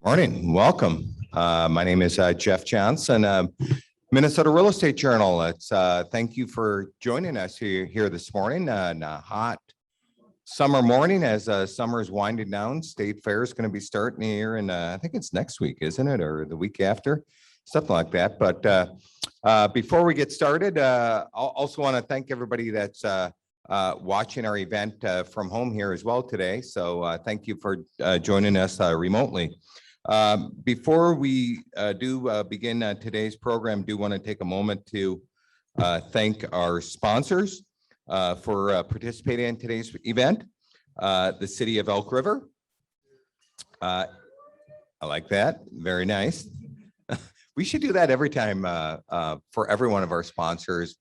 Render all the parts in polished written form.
Morning, welcome. My name is Jeff Johnson, Minnesota Real Estate Journal. It's thank you for joining us here this morning on a hot summer morning as summer is winding down. State Fair is going to be starting here, and I think it's next week, isn't it, or the week after, something like that. But before we get started, I also want to thank everybody that's watching our event from home here as well today. So thank you for joining us remotely. Before we do begin today's program, do want to take a moment to thank our sponsors for participating in today's event. The City of Elk River. I like that. Very nice. We should do that every time for every one of our sponsors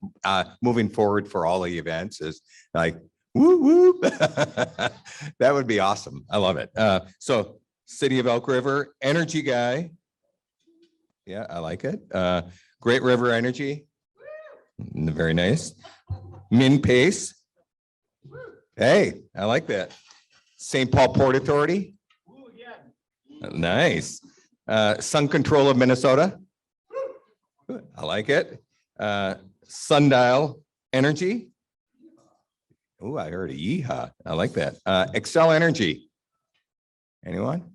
moving forward for all the events is like, woo woo. That would be awesome. I love it. So City of Elk River, Energy Guy. Yeah, I like it. Great River Energy. Very nice. Min Pace. Hey, I like that. St. Paul Port Authority. Nice. Sun Control of Minnesota. I like it. Sundial Energy. Oh, I heard a yeehaw. I like that. Excel Energy. Anyone?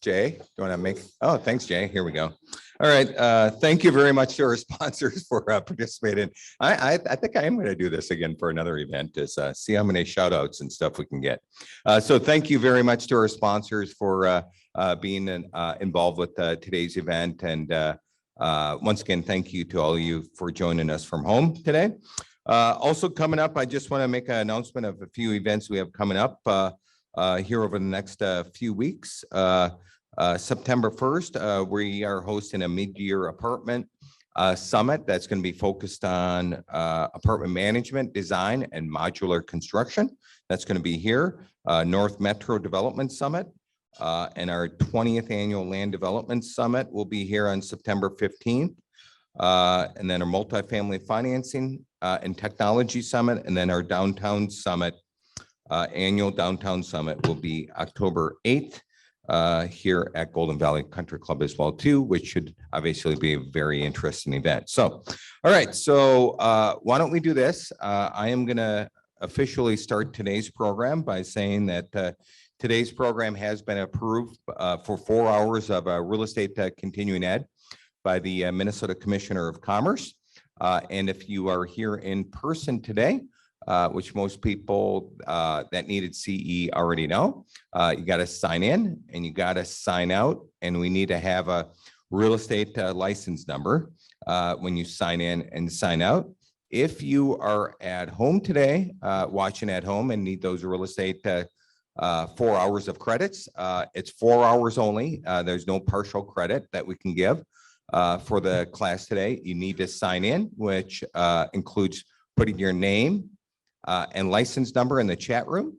Jay, do you want to make? Oh, thanks, Jay. Here we go. All right. Thank you very much to our sponsors for participating. I think I am going to do this again for another event to see how many shout outs and stuff we can get. So thank you very much to our sponsors for being involved with today's event. And once again, thank you to all of you for joining us from home today. Also coming up, I just want to make an announcement of a few events we have coming up here over the next few weeks. September 1st, we are hosting a mid-year apartment summit that's going to be focused on apartment management, design, and modular construction. That's going to be here, North Metro Development Summit. And our 20th annual Land Development Summit will be here on September 15th. And then our Multifamily Financing and Technology Summit, and then our Downtown Summit, annual Downtown Summit will be October 8th. Here at Golden Valley Country Club as well too, which should obviously be a very interesting event. So, all right, so why don't we do this? I am going to officially start today's program by saying that today's program has been approved for 4 hours of real estate continuing ed by the Minnesota Commissioner of Commerce. And if you are here in person today, which most people that needed CE already know, you got to sign in and you got to sign out, and we need to have a real estate license number when you sign in and sign out. If you are at home today, watching at home and need those real estate 4 hours of credits, it's 4 hours only. There's no partial credit that we can give for the class today. You need to sign in, which includes putting your name and license number in the chat room,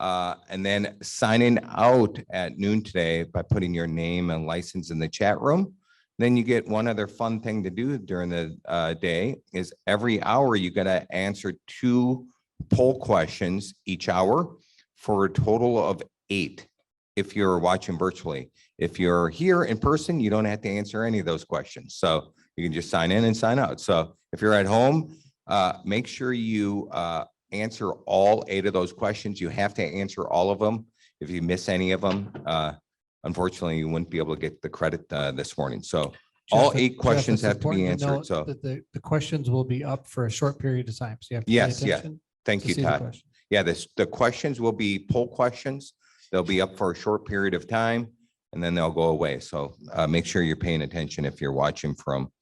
and then signing out at noon today by putting your name and license in the chat room. Then you get one other fun thing to do during the day is every hour you got to answer 2 poll questions each hour for a total of 8 if you're watching virtually. If you're here in person, you don't have to answer any of those questions. So you can just sign in and sign out. So if you're at home, make sure you answer all 8 of those questions. You have to answer all of them. If you miss any of them, unfortunately, you wouldn't be able to get the credit this morning. So all 8 questions have to be answered. So the questions will be up for a short period of time. So you have to yes, pay attention. Thank you, Todd. Yeah, the questions will be poll questions. They'll be up for a short period of time, and then they'll go away. So make sure you're paying attention if you're watching from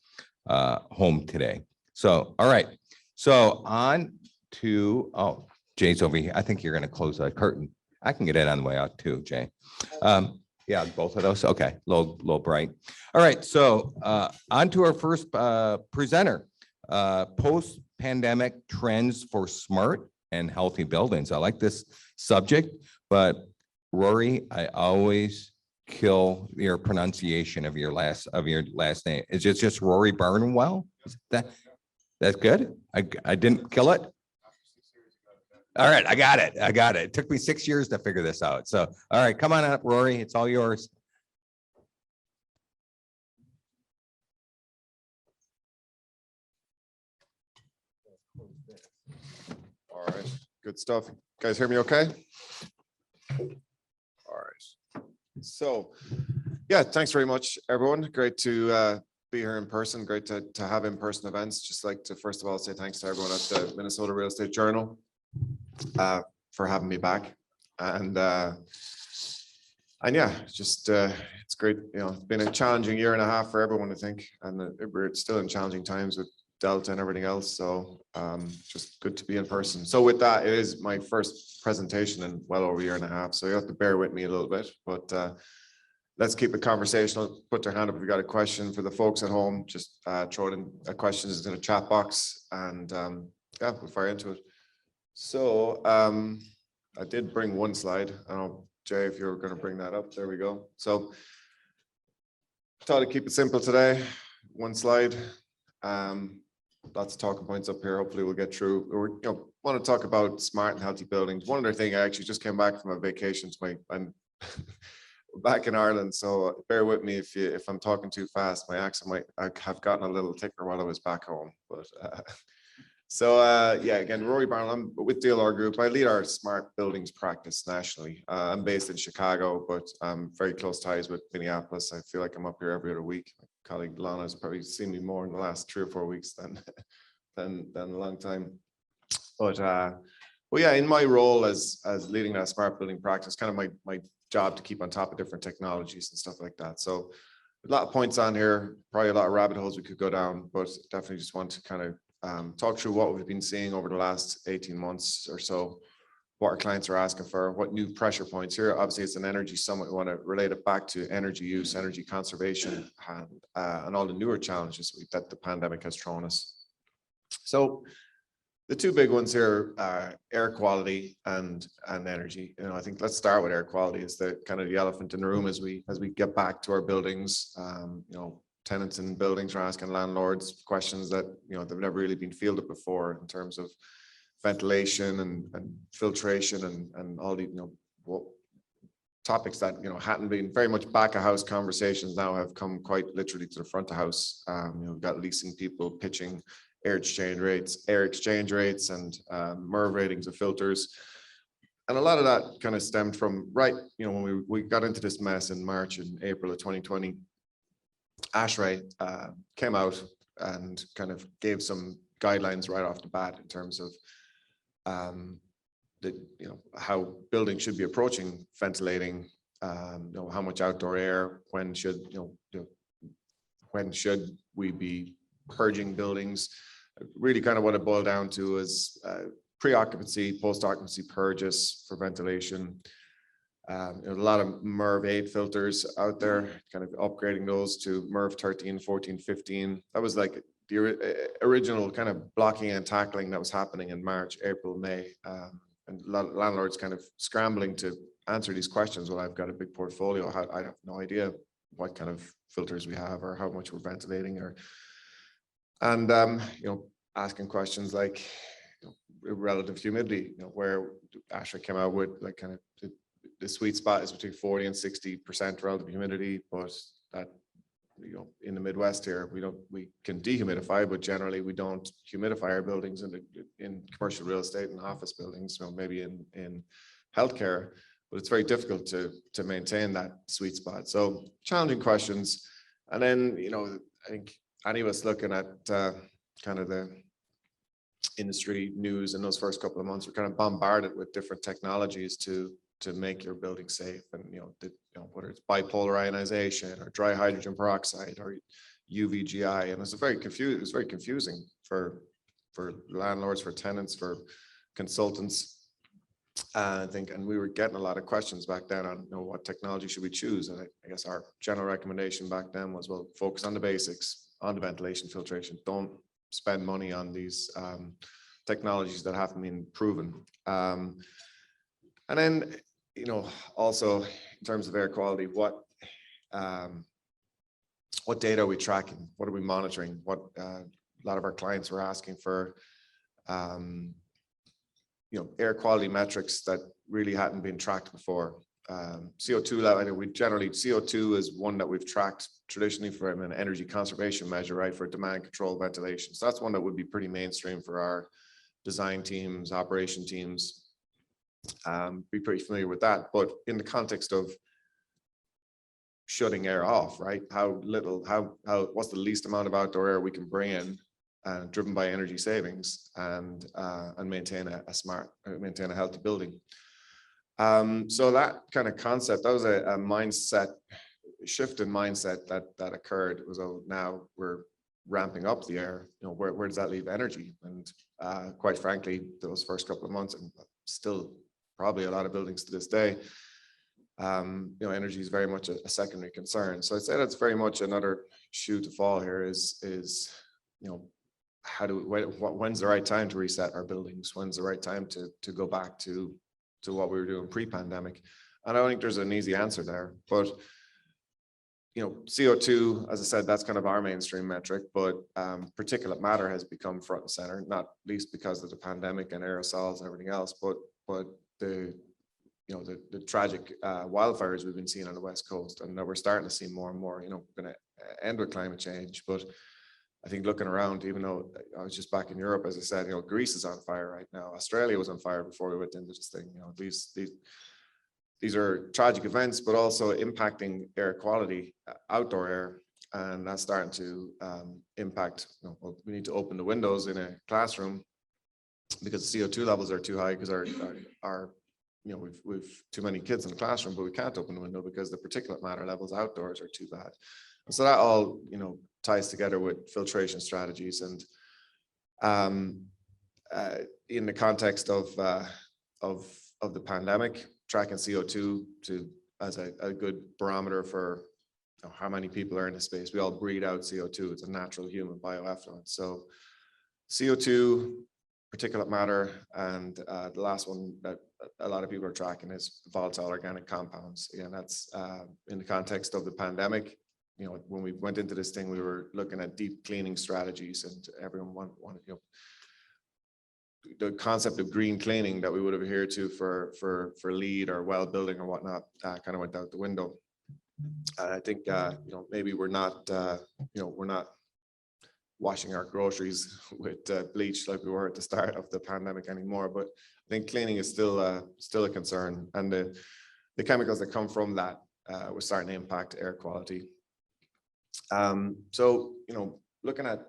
home today. So, all right. So on to, oh, Jay's over here. I think you're going to close the curtain. I can get it on the way out too, Jay. Yeah, both of those. Okay, low bright. All right, so on to our first presenter, post-pandemic trends for smart and healthy buildings. I like this subject, but Rory, I always kill your pronunciation of your last name. Is it just Ruairi Barnwell? That's good. I didn't kill it. All right, I got it. It took me 6 years to figure this out. So, all right, come on up, Rory. It's all yours. right, good stuff. You guys hear me okay? All right. So, yeah, thanks very much, everyone. Great to be here in person. Great to have in-person events. Just like to first of all say thanks to everyone at the Minnesota Real Estate Journal for having me back. And yeah, just it's great. You know, it's been a challenging year and a half for everyone, I think, and we're still in challenging times with Delta and everything else. So just good to be in person. So with that, it is my first presentation in well over a year and a half. So you have to bear with me a little bit, but let's keep it conversational. Put their hand up if you got a question. For the folks at home, just throw it in questions in the chat box, and yeah, we'll fire into it. So I did bring one slide. I don't know, Jay, if you're going to bring that up. There we go. So thought I'd keep it simple today. One slide. Lots of talking points up here. Hopefully we'll get through. We want to talk about smart and healthy buildings. One other thing, I actually just came back from a vacation. I'm back in Ireland, so bear with me if I'm talking too fast. My accent might have gotten a little thicker while I was back home. But yeah, again, Ruairi Barnwell. I'm with DLR Group. I lead our smart buildings practice nationally. I'm based in Chicago, but I'm very close ties with Minneapolis. I feel like I'm up here every other week. My colleague Lana has probably seen me more in the last 3 or 4 weeks than a long time. But well, yeah, in my role as leading that smart building practice, kind of my job to keep on top of different technologies and stuff like that. So a lot of points on here, probably a lot of rabbit holes we could go down, but definitely just want to kind of talk through what we've been seeing over the last 18 months or so, what our clients are asking for, what new pressure points here. Obviously, it's an energy summit. We want to relate it back to energy use, energy conservation, and all the newer challenges that the pandemic has thrown us. So the two big ones here are air quality and energy. You know, I think let's start with air quality. Is the kind of the elephant in the room as we get back to our buildings. You know, tenants in buildings are asking landlords questions that they've never really been fielded before in terms of ventilation and filtration and all the topics that hadn't been very much back of house conversations now have come quite literally to the front of house. We've got leasing people pitching air exchange rates and Merv ratings of filters. And a lot of that kind of stemmed from when we got into this mess in March and April of 2020. ASHRAE came out and kind of gave some guidelines right off the bat in terms of how buildings should be approaching ventilating, how much outdoor air, when should we be purging buildings. Really kind of what it boiled down to is pre-occupancy, post-occupancy purges for ventilation. A lot of Merv 8 filters out there, kind of upgrading those to Merv 13, 14, 15. That was like the original kind of blocking and tackling that was happening in March, April, May. And a lot of landlords kind of scrambling to answer these questions. Well, I've got a big portfolio. I have no idea what kind of filters we have or how much we're ventilating and asking questions like relative humidity, where ASHRAE came out with like kind of the sweet spot is between 40 and 60% relative humidity, but that in the Midwest here we can dehumidify, but generally we don't humidify our buildings in commercial real estate and office buildings, maybe in healthcare, but it's very difficult to maintain that sweet spot. So challenging questions. And then I think any of us looking at kind of the industry news in those first couple of months, we're kind of bombarded with different technologies to make your building safe, and whether it's bipolar ionization or dry hydrogen peroxide or UVGI, and it's very confusing for landlords, for tenants, for consultants. I think, and we were getting a lot of questions back then on what technology should we choose, and I guess our general recommendation back then was, well, focus on the basics, on the ventilation, filtration. Don't spend money on these technologies that haven't been proven. And then also in terms of air quality, what data are we tracking? What are we monitoring? What a lot of our clients were asking for, air quality metrics that really hadn't been tracked before. CO2 level, I know CO2 is one that we've tracked traditionally from an energy conservation measure, right, for demand control ventilation. So that's one that would be pretty mainstream for design teams, operation teams, be pretty familiar with that. But in the context of shutting air off, right? What's the least amount of outdoor air we can bring in, driven by energy savings, and maintain maintain a healthy building. So that kind of concept, that was a mindset shift in mindset that occurred. It was, oh, now we're ramping up the air. You know, where does that leave energy? And quite frankly, those first couple of months, and still probably a lot of buildings to this day, you know, energy is very much a secondary concern. So I'd say that's very much another shoe to fall here is, you know, when's the right time to reset our buildings? When's the right time to go back to what we were doing pre-pandemic? And I don't think there's an easy answer there, but you know, CO2, as I said, that's kind of our mainstream metric, but particulate matter has become front and center, not least because of the pandemic and aerosols and everything else, but the, you know, the tragic wildfires we've been seeing on the West Coast, and that we're starting to see more and more. You know, we're going to end with climate change, but I think looking around, even though I was just back in Europe, as I said, you know, Greece is on fire right now. Australia was on fire before we went into this thing. You know, these are tragic events, but also impacting air quality, outdoor air, and that's starting to impact. You know, well, we need to open the windows in a classroom because the CO2 levels are too high, because our you know, we've too many kids in the classroom, but we can't open the window because the particulate matter levels outdoors are too bad. And so that all, you know, ties together with filtration strategies. And in the context of the pandemic, tracking CO2 as a good barometer for, you know, how many people are in the space. We all breathe out CO2. It's a natural human bioeffluent. So CO2, particulate matter, and the last one that a lot of people are tracking is volatile organic compounds. Again, that's in the context of the pandemic. You know, when we went into this thing, we were looking at deep cleaning strategies, and everyone wanted, you know, the concept of green cleaning that we would have adhered to for LEED or well building or whatnot kind of went out the window. And I think you know, maybe we're not you know, we're not washing our groceries with bleach like we were at the start of the pandemic anymore, but I think cleaning is still a concern, and the chemicals that come from that were starting to impact air quality. So, you know, looking at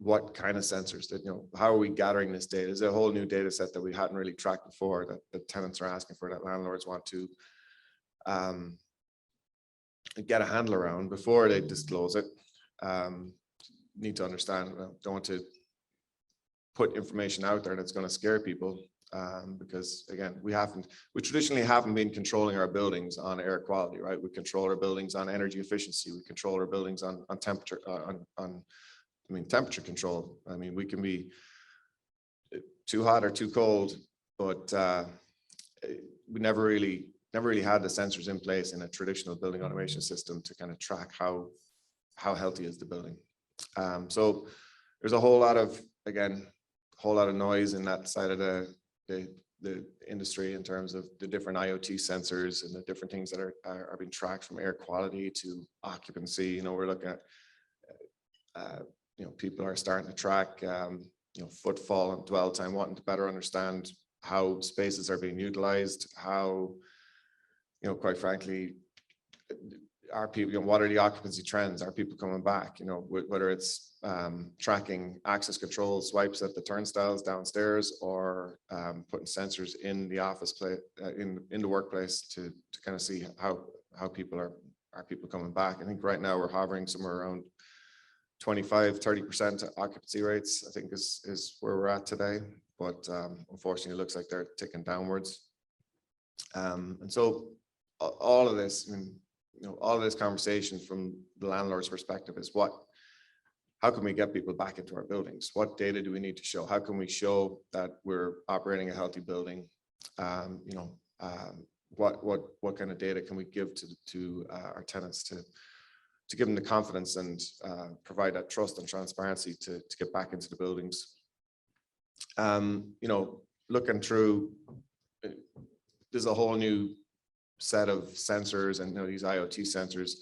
what kind of sensors that, you know, how are we gathering this data? There's a whole new data set that we hadn't really tracked before, that the tenants are asking for, that landlords want to get a handle around before they disclose it. Need to understand, don't want to put information out there that's going to scare people, because again, we traditionally haven't been controlling our buildings on air quality, right? We control our buildings on energy efficiency. We control our buildings on temperature, temperature control. I mean, we can be too hot or too cold, but we never really had the sensors in place in a traditional building automation system to kind of track how healthy is the building. So there's a whole lot of noise in that side of the industry in terms of the different IoT sensors and the different things that are being tracked, from air quality to occupancy. You know, we're looking at you know, people are starting to track you know, footfall and dwell time, wanting to better understand how spaces are being utilized, how, you know, quite frankly, are people, you know, what are the occupancy trends? Are people coming back? You know, whether it's tracking access control swipes at the turnstiles downstairs, or putting sensors in the office place, in the workplace to kind of see how people are people coming back. I think right now we're hovering somewhere around 25-30% occupancy rates, I think is where we're at today. But unfortunately, it looks like they're ticking downwards. And so all of this, I mean, you know, all of this conversation from the landlord's perspective is how can we get people back into our buildings? What data do we need to show? How can we show that we're operating a healthy building? You know, what kind of data can we give to our tenants to give them the confidence and provide that trust and transparency to get back into the buildings? You know, looking through, there's a whole new set of sensors, and, you know, these IoT sensors,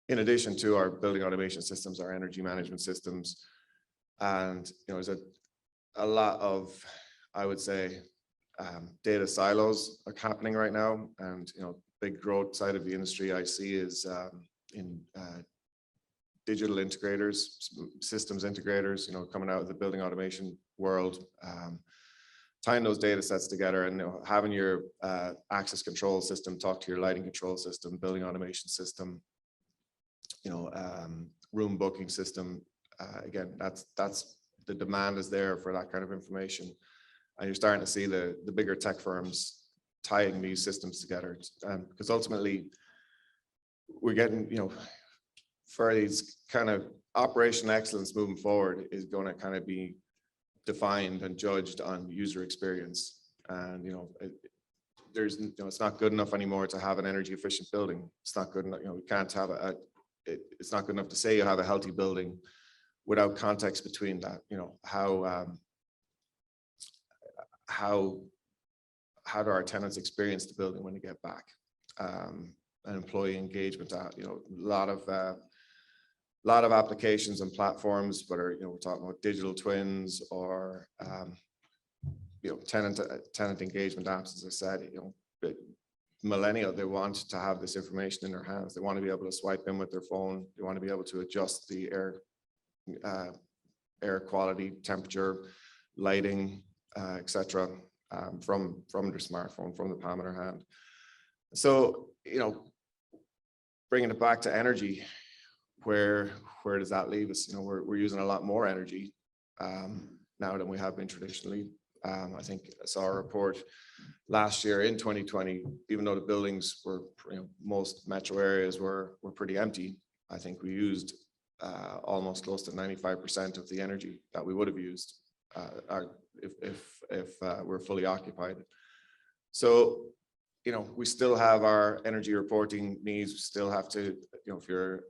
in addition to our building automation systems, our energy management systems. And, you know, there's a lot of, I would say, data silos are happening right now, and big growth side of the industry I see is in digital integrators, systems integrators, coming out of the building automation world, tying those data sets together, and having your access control system talk to your lighting control system, building automation system, room booking system. Again, that's the demand is there for that kind of information, and you're starting to see the bigger tech firms tying these systems together, because ultimately we're getting, for these kind of operational excellence moving forward is going to kind of be defined and judged on user experience. And it's not good enough anymore to have an energy efficient building. It's not good enough. We can't have it's not good enough to say you have a healthy building without context between that. How do our tenants experience the building when they get back? And employee engagement. A lot of applications and platforms, whether we're talking about digital twins or tenant engagement apps. As I said, millennial, they want to have this information in their hands. They want to be able to swipe in with their phone. They want to be able to adjust the air quality, temperature, lighting, etc. From their smartphone, from the palm of their hand. So bringing it back to energy, where does that leave us? We're using a lot more energy now than we have been traditionally. I think I saw a report last year in 2020, even though the buildings were, most metro areas were pretty empty, I think we used almost close to 95% of the energy that we would have used if we're fully occupied. So we still have our energy reporting needs. We still have to, if you're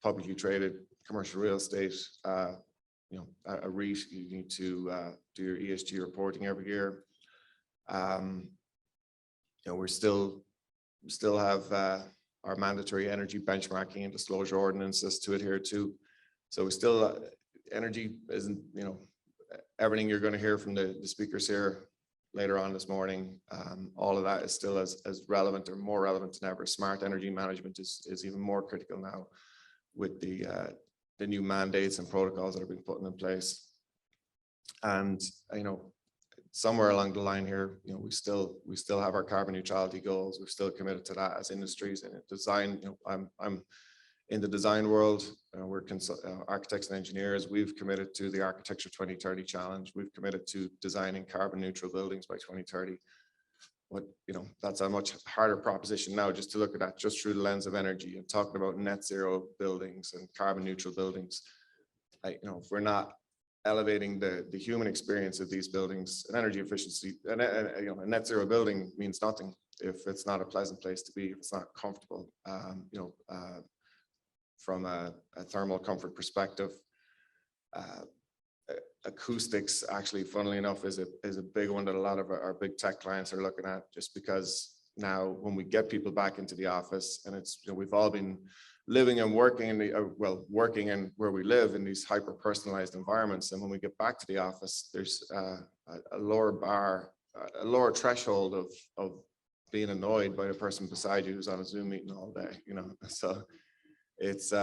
publicly traded commercial real estate, a REIT, you need to do your ESG reporting every year. We still have our mandatory energy benchmarking and disclosure ordinances to adhere to. So we still, energy isn't, everything you're going to hear from the speakers here later on this morning, all of that is still as relevant or more relevant than ever. Smart energy management is even more critical now with the new mandates and protocols that are being put in place. And somewhere along the line here, we still have our carbon neutrality goals. We're still committed to that as industries and design. I'm in the design world. We're architects and engineers. We've committed to the Architecture 2030 challenge. We've committed to designing carbon neutral buildings by 2030. But that's a much harder proposition now, just to look at that just through the lens of energy and talking about net zero buildings and carbon neutral buildings. If we're not elevating the human experience of these buildings and energy efficiency, and a net zero building means nothing if it's not a pleasant place to be, if it's not comfortable. From a thermal comfort perspective, acoustics, actually, funnily enough, is a big one that a lot of our big tech clients are looking at, just because now when we get people back into the office, and it's, we've all been living and working in working in where we live in these hyper personalized environments, and when we get back to the office, there's a lower bar, a lower threshold of being annoyed by the person beside you who's on a Zoom meeting all day, so it's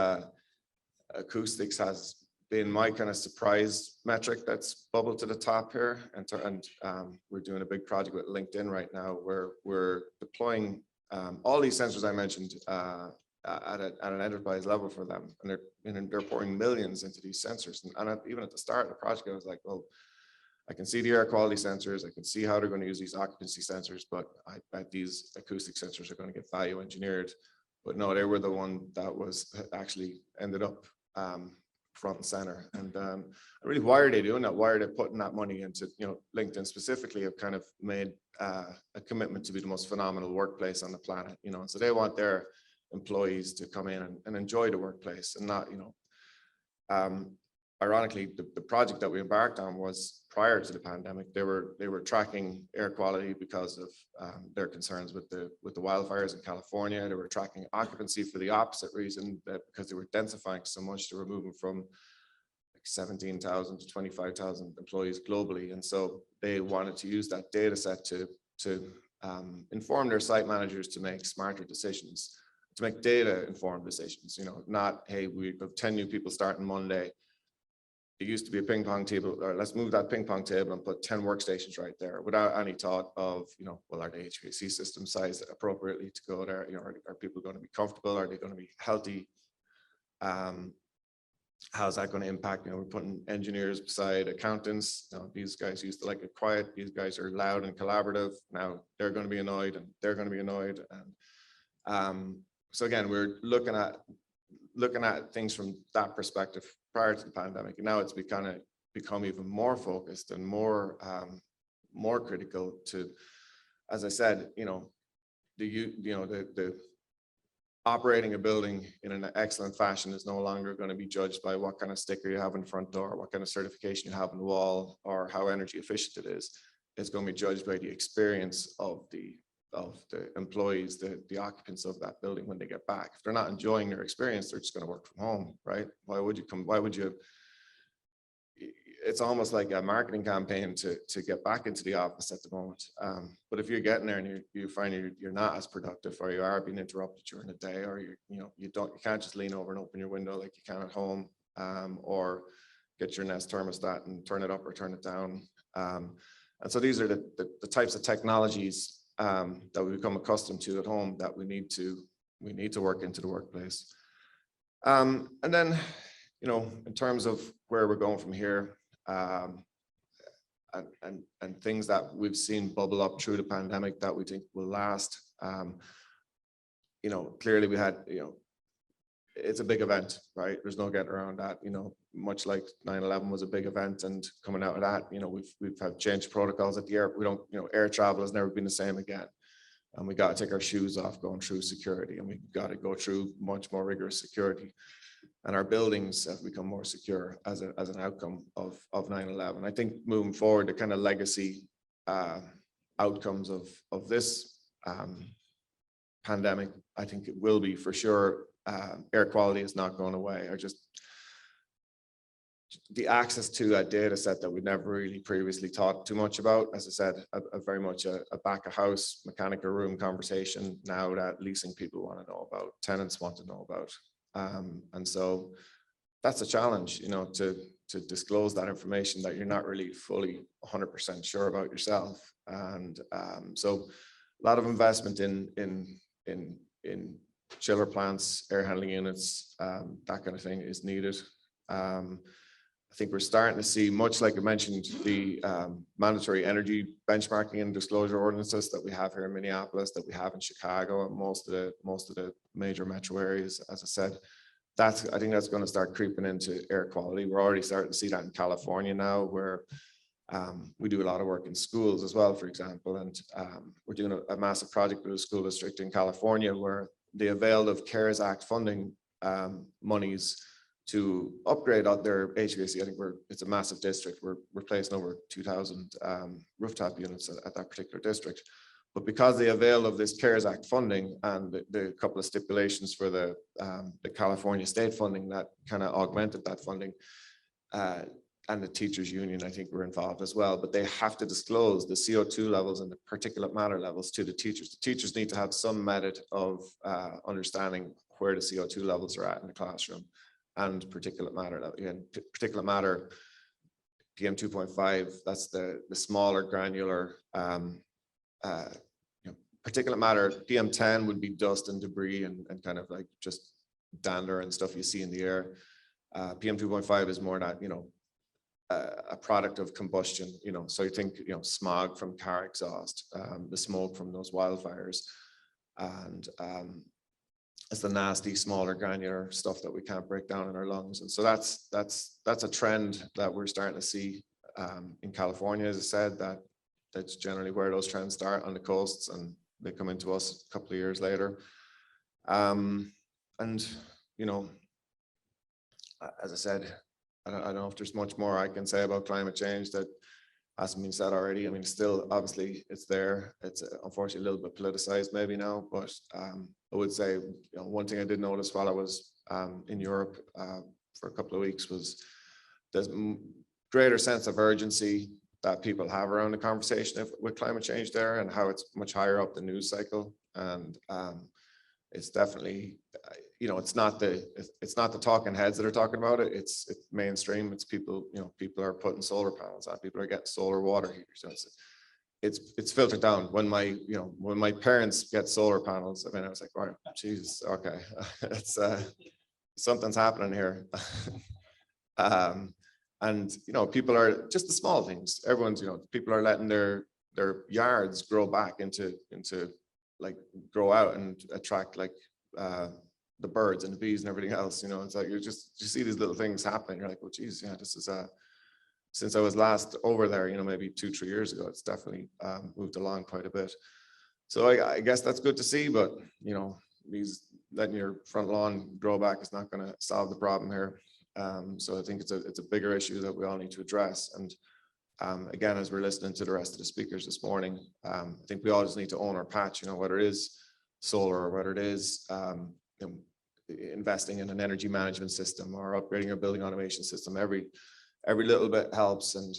acoustics has been my kind of surprise metric that's bubbled to the top here, and we're doing a big project with LinkedIn right now where we're deploying all these sensors I mentioned at an enterprise level for them, and they're pouring millions into these sensors. And even at the start of the project, I was like, well, I can see the air quality sensors, I can see how they're going to use these occupancy sensors, but I bet these acoustic sensors are going to get value engineered. But no, they were the one that was actually ended up front and center. And really, why are they doing that? Why are they putting that money into, LinkedIn specifically have kind of made a commitment to be the most phenomenal workplace on the planet, so they want their employees to come in and enjoy the workplace and not, ironically, the project that we embarked on was prior to the pandemic. They were tracking air quality because of their concerns with the wildfires in California. They were tracking occupancy for the opposite reason, that because they were densifying so much, they were moving from 17,000 to 25,000 employees globally. And so they wanted to use that data set to inform their site managers to make smarter decisions, to make data informed decisions, not, hey, we have 10 new people starting Monday. It used to be a ping pong table, or let's move that ping pong table and put 10 workstations right there without any thought of, well, are the HVAC system sized appropriately to go there? Are people going to be comfortable? Are they going to be healthy? How's that going to impact? We're putting engineers beside accountants. These guys used to like it quiet. These guys are loud and collaborative. Now they're going to be annoyed and they're going to be annoyed. And so again, we're looking at things from that perspective prior to the pandemic. And now it's become even more focused and more critical to, as I said, the operating a building in an excellent fashion is no longer going to be judged by what kind of sticker you have in the front door, what kind of certification you have on the wall, or how energy efficient it is. It's going to be judged by the experience of the employees, the occupants of that building when they get back. If they're not enjoying their experience, they're just going to work from home, right? Why would you? It's almost like a marketing campaign to get back into the office at the moment. But if you're getting there and you find you're not as productive, or you are being interrupted during the day, or you can't just lean over and open your window like you can at home, or get your Nest thermostat and turn it up or turn it down. And so these are the types of technologies that we become accustomed to at home that we need to work into the workplace. And then, in terms of where we're going from here, and things that we've seen bubble up through the pandemic that we think will last. Clearly we had, it's a big event, right? There's no getting around that, much like 9/11 was a big event, and coming out of that, we've had changed protocols at the air. We don't, air travel has never been the same again. And we got to take our shoes off going through security, and we got to go through much more rigorous security. And our buildings have become more secure as an outcome of 9/11. I think moving forward, the kind of legacy outcomes of this pandemic, I think it will be for sure. Air quality is not going away. The access to a data set that we never really previously talked too much about. As I said, very much a back of house mechanical room conversation now that leasing people want to know about, tenants want to know about. And so that's a challenge, to disclose that information that you're not really fully 100% sure about yourself. And so a lot of investment in chiller plants, air handling units, that kind of thing is needed. I think we're starting to see, much like I mentioned, the mandatory energy benchmarking and disclosure ordinances that we have here in Minneapolis, that we have in Chicago, and most of the major metro areas. As I said, I think that's going to start creeping into air quality. We're already starting to see that in California now, where we do a lot of work in schools as well, for example. And we're doing a massive project with a school district in California where they availed of CARES Act funding monies to upgrade out their HVAC. I think it's a massive district. We're replacing over 2,000 rooftop units at that particular district. But because they avail of this CARES Act funding and the couple of stipulations for the California state funding that kind of augmented that funding, and the teachers union, I think, were involved as well, but they have to disclose the CO2 levels and the particulate matter levels to the teachers. The teachers need to have some method of understanding where the CO2 levels are at in the classroom, and particulate matter. Again, particulate matter, PM 2.5, that's the smaller granular particulate matter. PM 10 would be dust and debris and kind of like just dander and stuff you see in the air. PM 2.5 is more that, a product of combustion, so you think, smog from car exhaust, the smoke from those wildfires, and it's the nasty, smaller, granular stuff that we can't break down in our lungs. And so that's a trend that we're starting to see in California. As I said, that's generally where those trends start, on the coasts, and they come into us a couple of years later. And as I said, I don't know if there's much more I can say about climate change that hasn't been said already. I mean, still, obviously, it's there. It's unfortunately a little bit politicized maybe now, but I would say, one thing I did notice while I was in Europe for a couple of weeks was there's greater sense of urgency that people have around the conversation with climate change there, and how it's much higher up the news cycle. And it's definitely, it's not the talking heads that are talking about it. It's mainstream. It's people, people are putting solar panels on, people are getting solar water heaters. So it's filtered down. When my parents get solar panels, I mean, I was like, right, Jesus, okay, it's something's happening here. And people are just the small things. Everyone's, people are letting their yards grow back into like grow out and attract like the birds and the bees and everything else. It's like you see these little things happening. You're like, oh geez, yeah, this is since I was last over there, maybe 2-3 years ago, it's definitely moved along quite a bit. So I guess that's good to see, but these letting your front lawn grow back is not going to solve the problem here. So I think it's a bigger issue that we all need to address. And again, as we're listening to the rest of the speakers this morning, I think we all just need to own our patch, whether it is solar or whether it is investing in an energy management system or upgrading a building automation system. Every little bit helps. And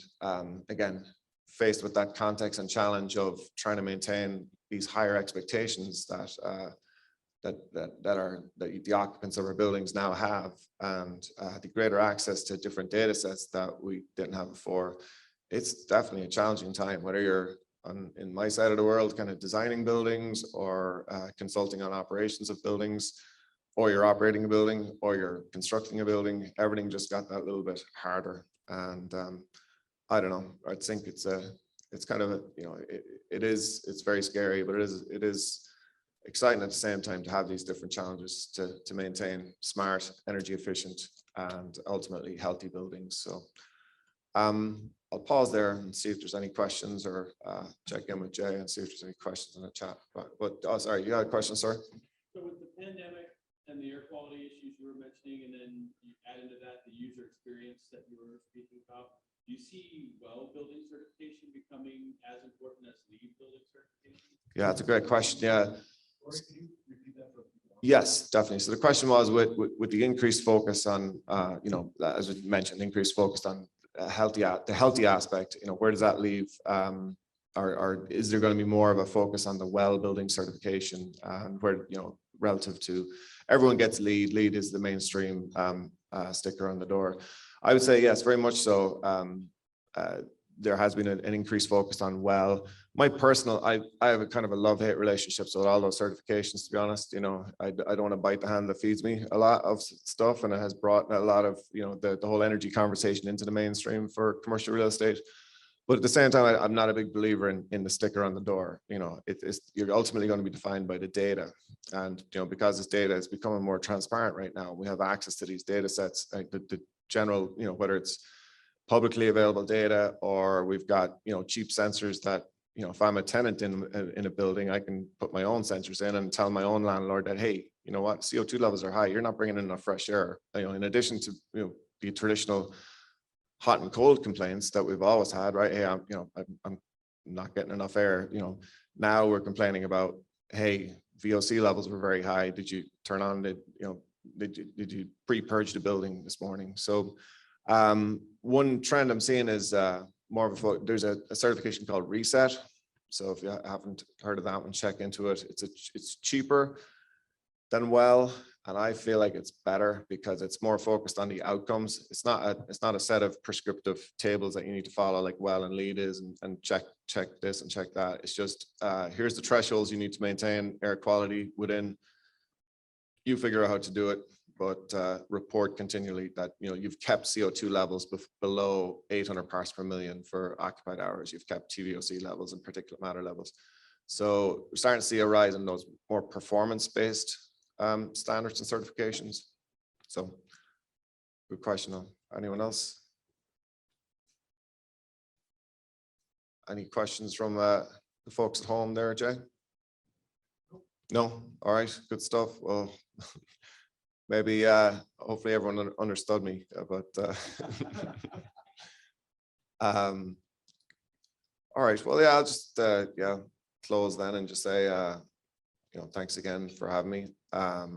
again, faced with that context and challenge of trying to maintain these higher expectations that the occupants of our buildings now have, and the greater access to different data sets that we didn't have before, it's definitely a challenging time, whether you're in my side of the world kind of designing buildings or consulting on operations of buildings, or you're operating a building or you're constructing a building. Everything just got that little bit harder. And I don't know, I think it's kind of it's very scary, but it is exciting at the same time to have these different challenges to maintain smart, energy efficient, and ultimately healthy buildings. So I'll pause there and see if there's any questions, or check in with Jay and see if there's any questions in the chat. But oh, sorry, you had a question, sir? So with the pandemic and the air quality issues you were mentioning, and then you add into that the user experience that you were speaking about, do you see well building certification becoming as important as LEED building certification? Yeah, that's a great question. Yeah. Yes, definitely. So the question was with the increased focus on, as we mentioned, increased focus on the healthy aspect, where does that leave? Or is there going to be more of a focus on the well building certification, and where, relative to everyone gets LEED. LEED is the mainstream sticker on the door. I would say yes, very much so. There has been an increased focus on well. My personal, I have a kind of a love-hate relationship with all those certifications, to be honest. I don't want to bite the hand that feeds me a lot of stuff, and it has brought a lot of, the whole energy conversation into the mainstream for commercial real estate. But at the same time, I'm not a big believer in the sticker on the door. You're ultimately going to be defined by the data. And, because this data is becoming more transparent right now, we have access to these data sets, the general, whether it's publicly available data, or we've got, cheap sensors that, if I'm a tenant in a building, I can put my own sensors in and tell my own landlord that, hey, you know what, CO2 levels are high. You're not bringing in enough fresh air. In addition to, the traditional hot and cold complaints that we've always had, right? Hey, I'm not getting enough air. Now we're complaining about, hey, VOC levels were very high. Did you turn on the, did you pre-purge the building this morning? So one trend I'm seeing is more of a, there's a certification called Reset. So if you haven't heard of that one, check into it. It's cheaper than well, and I feel like it's better because it's more focused on the outcomes. It's not a set of prescriptive tables that you need to follow like well and LEED is, and check this and check that. It's just here's the thresholds you need to maintain air quality within. You figure out how to do it, but report continually that you've kept CO2 levels below 800 parts per million for occupied hours. You've kept TVOC levels and particulate matter levels. So we're starting to see a rise in those more performance-based standards and certifications. So good question. Anyone else? Any questions from the folks at home there, Jay? No? All right, good stuff. Well, maybe hopefully everyone understood me, but all right, well, yeah, I'll just close then and just say thanks again for having me. I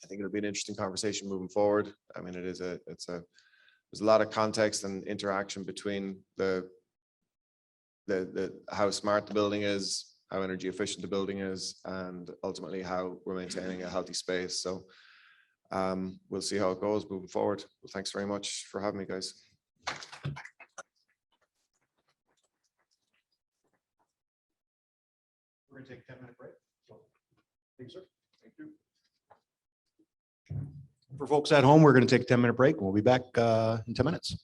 think it'll be an interesting conversation moving forward. I mean, it's a there's a lot of context and interaction between the how smart the building is, how energy efficient the building is, and ultimately how we're maintaining a healthy space. So we'll see how it goes moving forward. Well, thanks very much for having me, guys. We're going to take a 10-minute break. Thank you, sir. Thank you. For folks at home, we're going to take a 10-minute break. We'll be back in 10 minutes.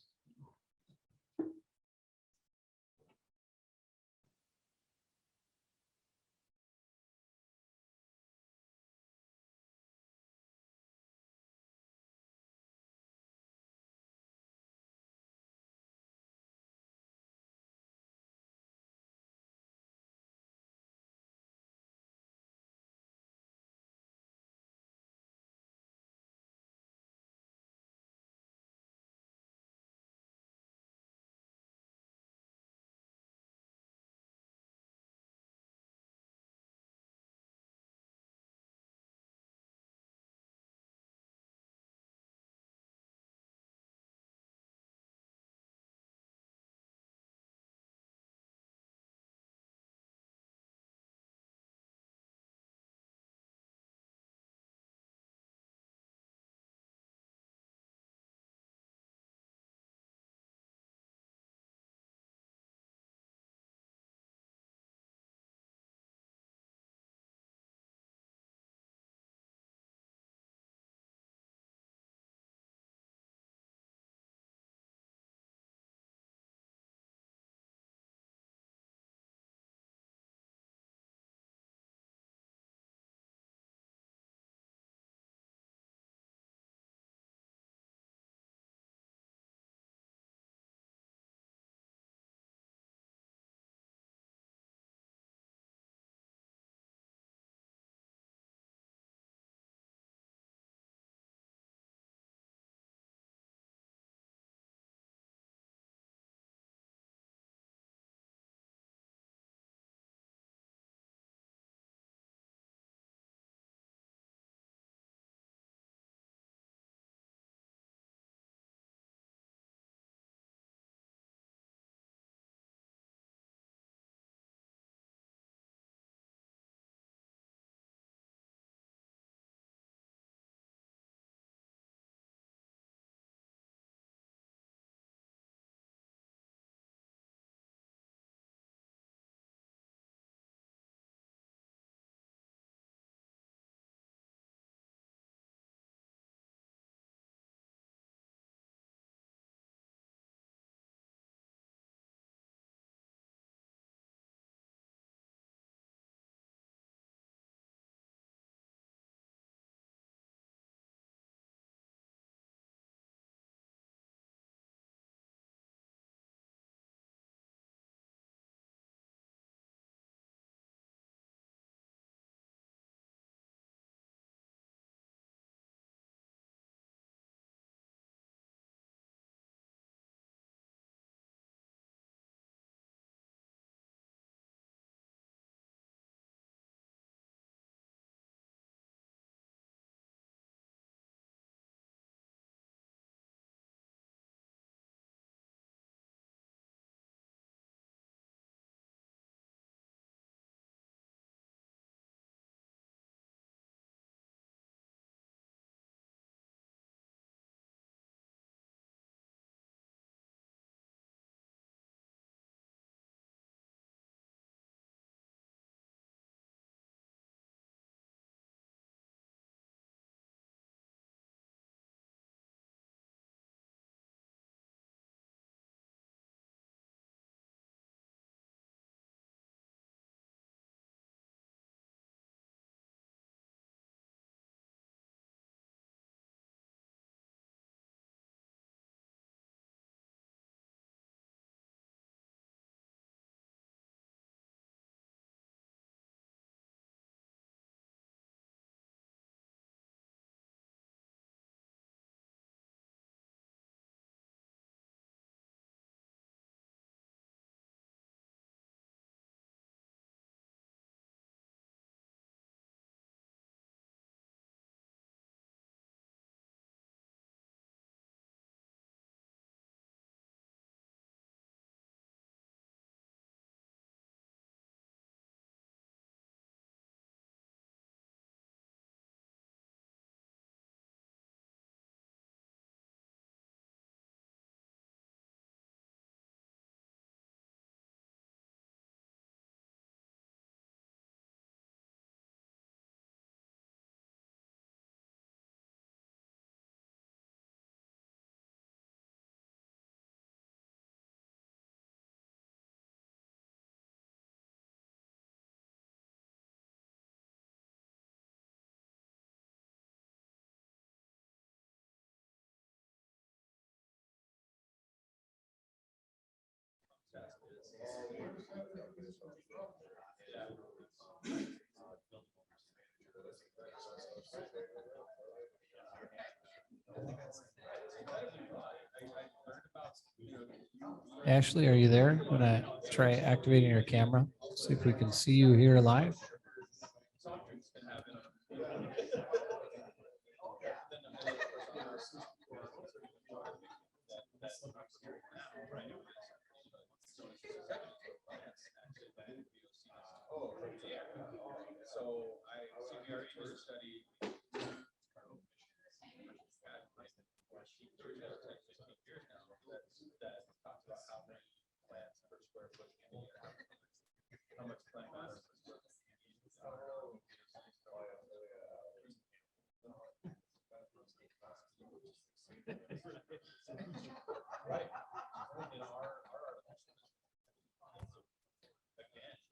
Ashley, are you there? I'm gonna try activating your camera. See if we can see you here live.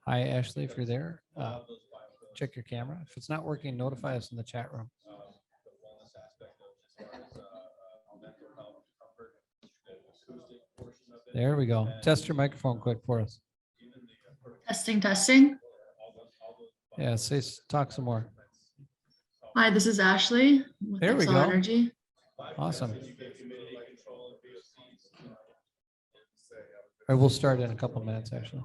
Hi, Ashley, if you're there, check your camera. If it's not working, notify us in the chat room. There we go. Test your microphone quick for us. Testing, testing. Yeah, say, talk some more. Hi, this is Ashley with There we Excel go. Energy. Awesome. All right, we'll start in a couple minutes, actually.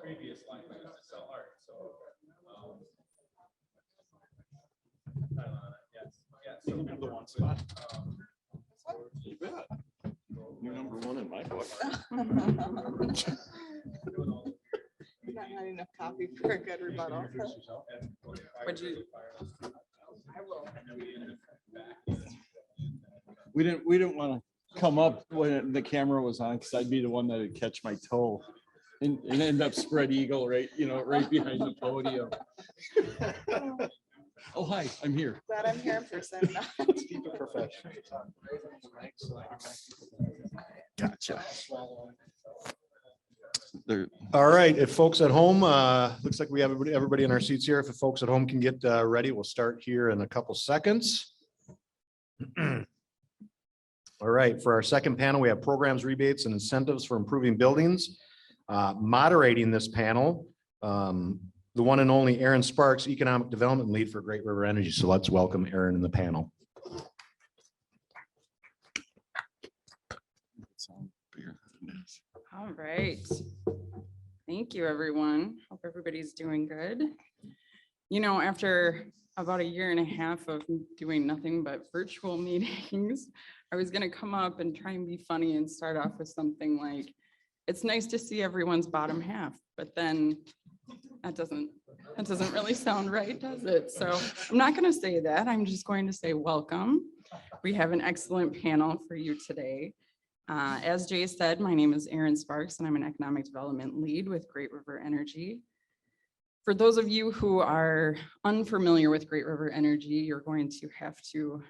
Previous life, I used to sell art, so. You have the one spot. You bet. You're number one in my book. Not had enough coffee for a good rebuttal. Would you? We didn't want to come up when the camera was on because I'd be the one that would catch my toe and end up spread eagle right behind the podium. Oh, hi, I'm here. Glad I'm here in person. Keep it professional. Gotcha. All right, if folks at home, looks like we have everybody in our seats here. If the folks at home can get ready, we'll start here in a couple seconds. All right, for our second panel, we have programs, rebates, and incentives for improving buildings. Moderating this panel, the one and only Aaron Sparks, Economic Development Lead for Great River Energy. So let's welcome Aaron in the panel. All right. Thank you, everyone. Hope everybody's doing good. You know, after about a year and a half of doing nothing but virtual meetings, I was going to come up and try and be funny and start off with something like, it's nice to see everyone's bottom half, but then that doesn't really sound right, does it? So I'm not going to say that. I'm just going to say welcome. We have an excellent panel for you today. As Jay said, my name is Aaron Sparks and I'm an economic development lead with Great River Energy. For those of you who are unfamiliar with Great River Energy, you're going to have to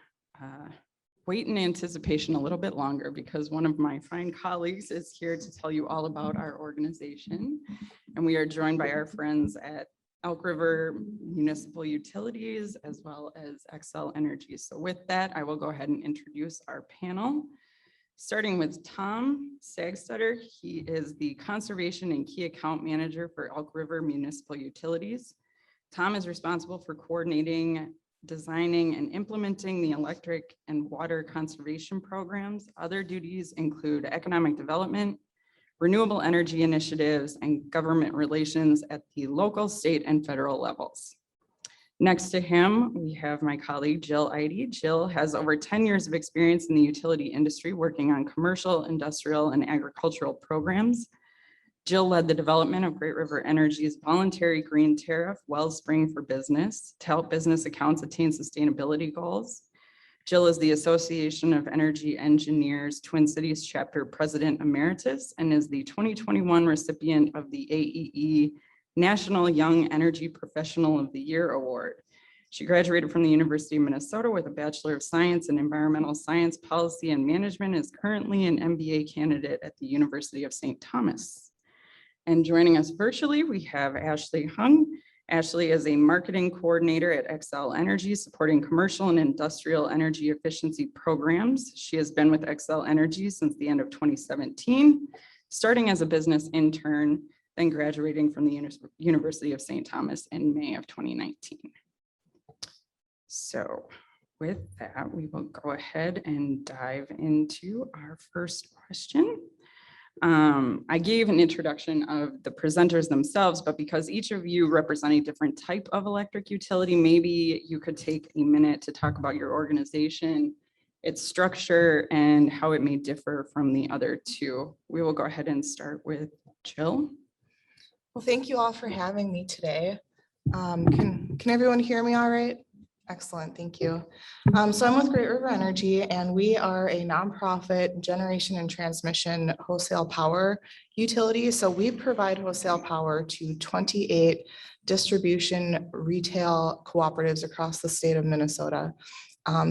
wait in anticipation a little bit longer because one of my fine colleagues is here to tell you all about our organization. And we are joined by our friends at Elk River Municipal Utilities as well as Excel Energy. So with that, I will go ahead and introduce our panel. Starting with Tom Sagstutter. He is the Conservation and Key Account Manager for Elk River Municipal Utilities. Tom is responsible for coordinating, designing, and implementing the electric and water conservation programs. Other duties include economic development, renewable energy initiatives, and government relations at the local, state, and federal levels. Next to him, we have my colleague, Jill Ywca. Jill has over 10 years of experience in the utility industry working on commercial, industrial, and agricultural programs. Jill led the development of Great River Energy's voluntary green tariff, Wellspring for Business, to help business accounts attain sustainability goals. Jill is the Association of Energy Engineers Twin Cities Chapter President Emeritus and is the 2021 recipient of the AEE National Young Energy Professional of the Year Award. She graduated from the University of Minnesota with a Bachelor of Science in Environmental Science, Policy and Management, is currently an MBA candidate at the University of St. Thomas. And joining us virtually, we have Ashley Hung. Ashley is a marketing coordinator at Xcel Energy, supporting commercial and industrial energy efficiency programs. She has been with Xcel Energy since the end of 2017, starting as a business intern, then graduating from the University of St. Thomas in May of 2019. So with that, we will go ahead and dive into our first question. I gave an introduction of the presenters themselves, but because each of you represent a different type of electric utility, maybe you could take a minute to talk about your organization, its structure, and how it may differ from the other two. We will go ahead and start with Jill. Well, thank you all for having me today. Can everyone hear me all right? Excellent, thank you. So I'm with Great River Energy, and we are a nonprofit generation and transmission wholesale power utility. So we provide wholesale power to 28 distribution retail cooperatives across the state of Minnesota.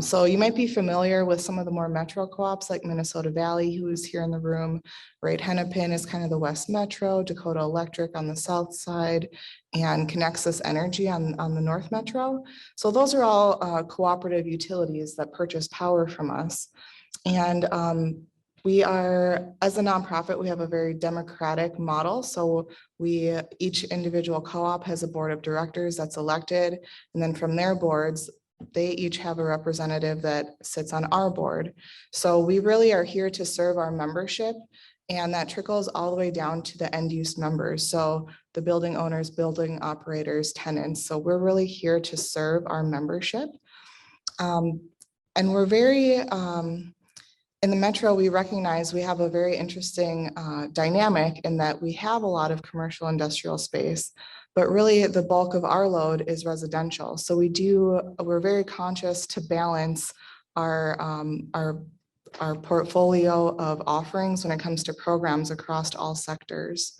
So you might be familiar with some of the more metro co-ops like Minnesota Valley, who is here in the room. Right, Hennepin is kind of the West Metro, Dakota Electric on the south side, and Connexus Energy on the North Metro. So those are all cooperative utilities that purchase power from us. And we are, as a nonprofit, we have a very democratic model. So each individual co-op has a board of directors that's elected, and then from their boards, they each have a representative that sits on our board. So we really are here to serve our membership, and that trickles all the way down to the end use members. So the building owners, building operators, tenants. So we're really here to serve our membership. And we're very, in the Metro, we recognize we have a very interesting dynamic in that we have a lot of commercial industrial space, but really the bulk of our load is residential. So we're very conscious to balance our portfolio of offerings when it comes to programs across all sectors.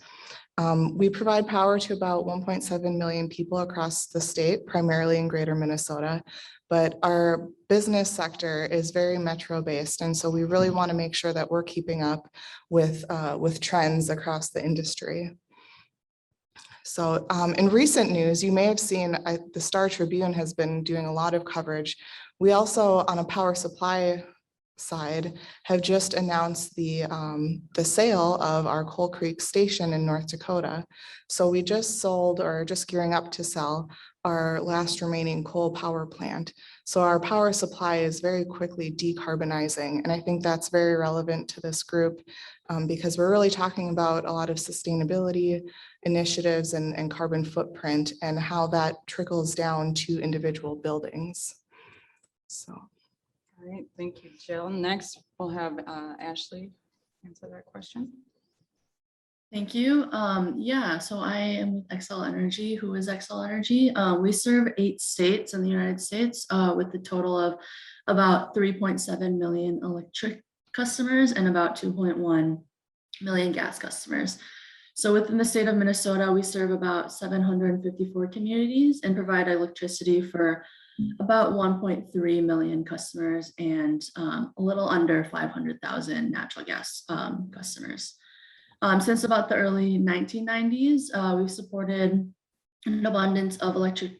We provide power to about 1.7 million people across the state, primarily in greater Minnesota, but our business sector is very metro based. And so we really want to make sure that we're keeping up with trends across the industry. So in recent news, you may have seen the Star Tribune has been doing a lot of coverage. We also, on a power supply side, have just announced the sale of our Coal Creek station in North Dakota. So we just sold, or just gearing up to sell, our last remaining coal power plant. So our power supply is very quickly decarbonizing. And I think that's very relevant to this group because we're really talking about a lot of sustainability initiatives and carbon footprint and how that trickles down to individual buildings. So. All right, thank you, Jill. Next, we'll have Ashley answer that question. Thank you. Yeah, so I am with Xcel Energy. Who is Xcel Energy? We serve 8 states in the United States with a total of about 3.7 million electric customers and about 2.1 million gas customers. So within the state of Minnesota, we serve about 754 communities and provide electricity for about 1.3 million customers and a little under 500,000 natural gas customers. Since about the early 1990s, we've supported an abundance of electric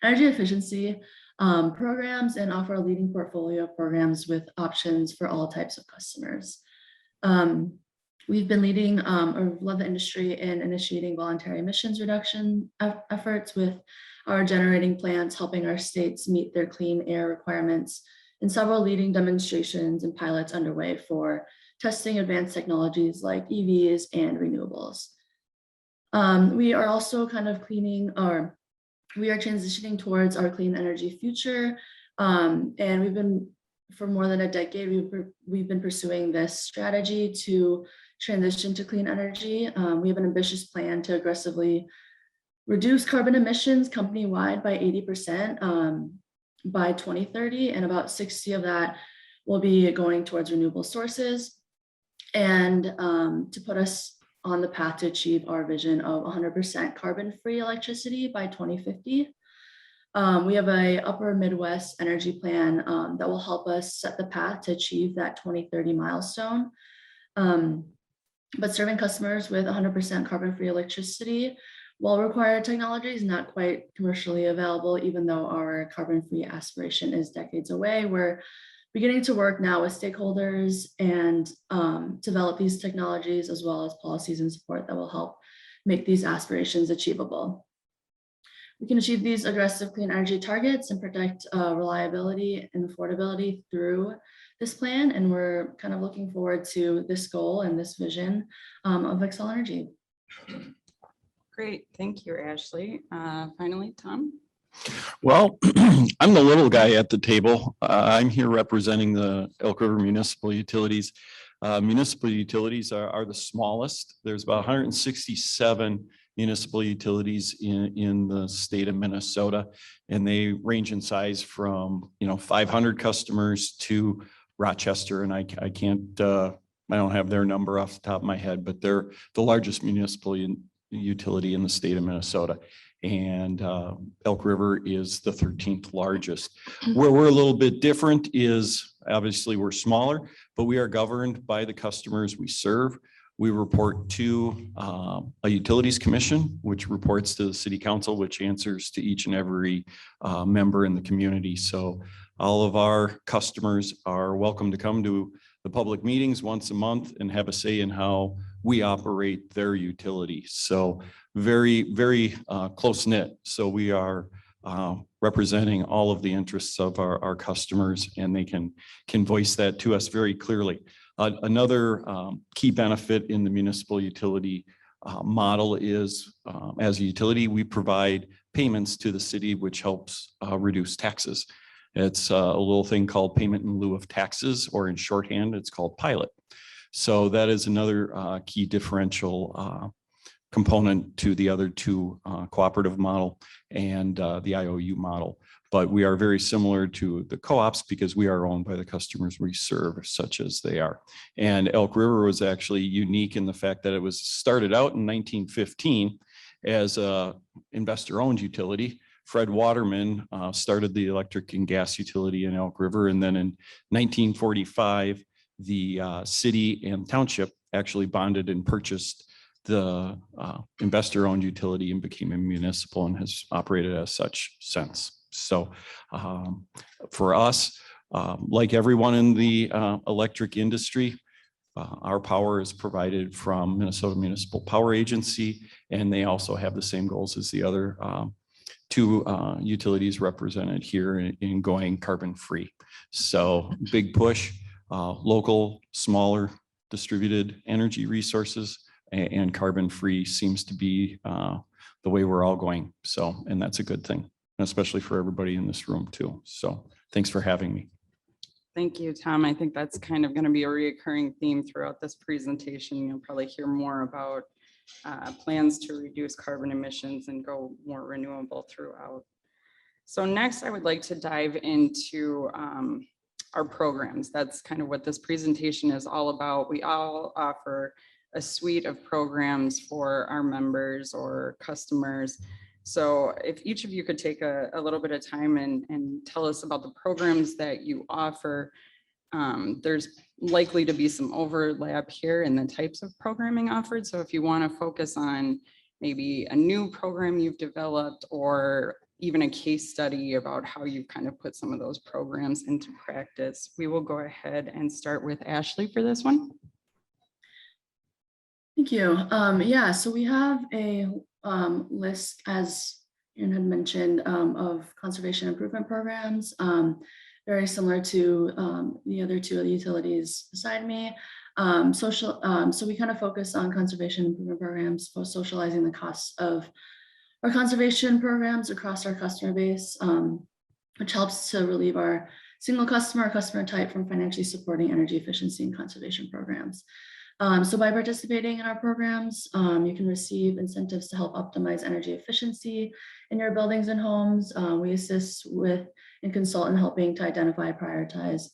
energy efficiency programs and offer a leading portfolio of programs with options for all types of customers. We've been leading or led the industry in initiating voluntary emissions reduction efforts with our generating plants, helping our states meet their clean air requirements, and several leading demonstrations and pilots underway for testing advanced technologies like EVs and renewables. We are also kind of we are transitioning towards our clean energy future. And we've been, for more than a decade, we've been pursuing this strategy to transition to clean energy. We have an ambitious plan to aggressively reduce carbon emissions company-wide by 80% by 2030, and about 60 of that will be going towards renewable sources, and to put us on the path to achieve our vision of 100% carbon-free electricity by 2050. We have a upper Midwest energy plan that will help us set the path to achieve that 2030 milestone. But serving customers with 100% carbon-free electricity while required technology is not quite commercially available, even though our carbon-free aspiration is decades away. We're beginning to work now with stakeholders and develop these technologies as well as policies and support that will help make these aspirations achievable. We can achieve these aggressive clean energy targets and protect reliability and affordability through this plan. And we're kind of looking forward to this goal and this vision of Xcel Energy. Great, thank you, Ashley. Finally, Tom. Well, I'm the little guy at the table. I'm here representing the Elk River Municipal Utilities. Municipal utilities are the smallest. There's about 167 municipal utilities in the state of Minnesota, and they range in size from 500 customers to Rochester. And I can't, I don't have their number off the top of my head, but they're the largest municipal utility in the state of Minnesota. And Elk River is the 13th largest. Where we're a little bit different is obviously we're smaller, but we are governed by the customers we serve. We report to a utilities commission, which reports to the city council, which answers to each and every member in the community. So all of our customers are welcome to come to the public meetings once a month and have a say in how we operate their utility. So very, very close knit. So we are representing all of the interests of our customers, and they can voice that to us very clearly. Another key benefit in the municipal utility model is as a utility, we provide payments to the city, which helps reduce taxes. It's a little thing called payment in lieu of taxes, or in shorthand, it's called pilot. So that is another key differential component to the other two cooperative model and the IOU model. But we are very similar to the co-ops because we are owned by the customers we serve, such as they are. And Elk River was actually unique in the fact that it was started out in 1915 as a investor-owned utility. Fred Waterman started the electric and gas utility in Elk River. And then in 1945, the city and township actually bonded and purchased the investor-owned utility and became a municipal and has operated as such since. So for us, like everyone in the electric industry, our power is provided from Minnesota Municipal Power Agency, and they also have the same goals as the other two utilities represented here in going carbon free. So big push, local, smaller, distributed energy resources, and carbon free seems to be the way we're all going. So, and that's a good thing, especially for everybody in this room too. So thanks for having me. Thank you, Tom. I think that's kind of going to be a recurring theme throughout this presentation. You'll probably hear more about plans to reduce carbon emissions and go more renewable throughout. So next, I would like to dive into our programs. That's kind of what this presentation is all about. We all offer a suite of programs for our members or customers. So if each of you could take a little bit of time and tell us about the programs that you offer. There's likely to be some overlap here in the types of programming offered. So if you want to focus on maybe a new program you've developed or even a case study about how you've kind of put some of those programs into practice, we will go ahead and start with Ashley for this one. Thank you. Yeah, so we have a list, as Aaron had mentioned, of conservation improvement programs, very similar to the other two of the utilities beside me. So we kind of focus on conservation improvement programs for socializing the costs of our conservation programs across our customer base, which helps to relieve our single customer or customer type from financially supporting energy efficiency and conservation programs. So by participating in our programs, you can receive incentives to help optimize energy efficiency in your buildings and homes. We assist with and consult in helping to identify, prioritize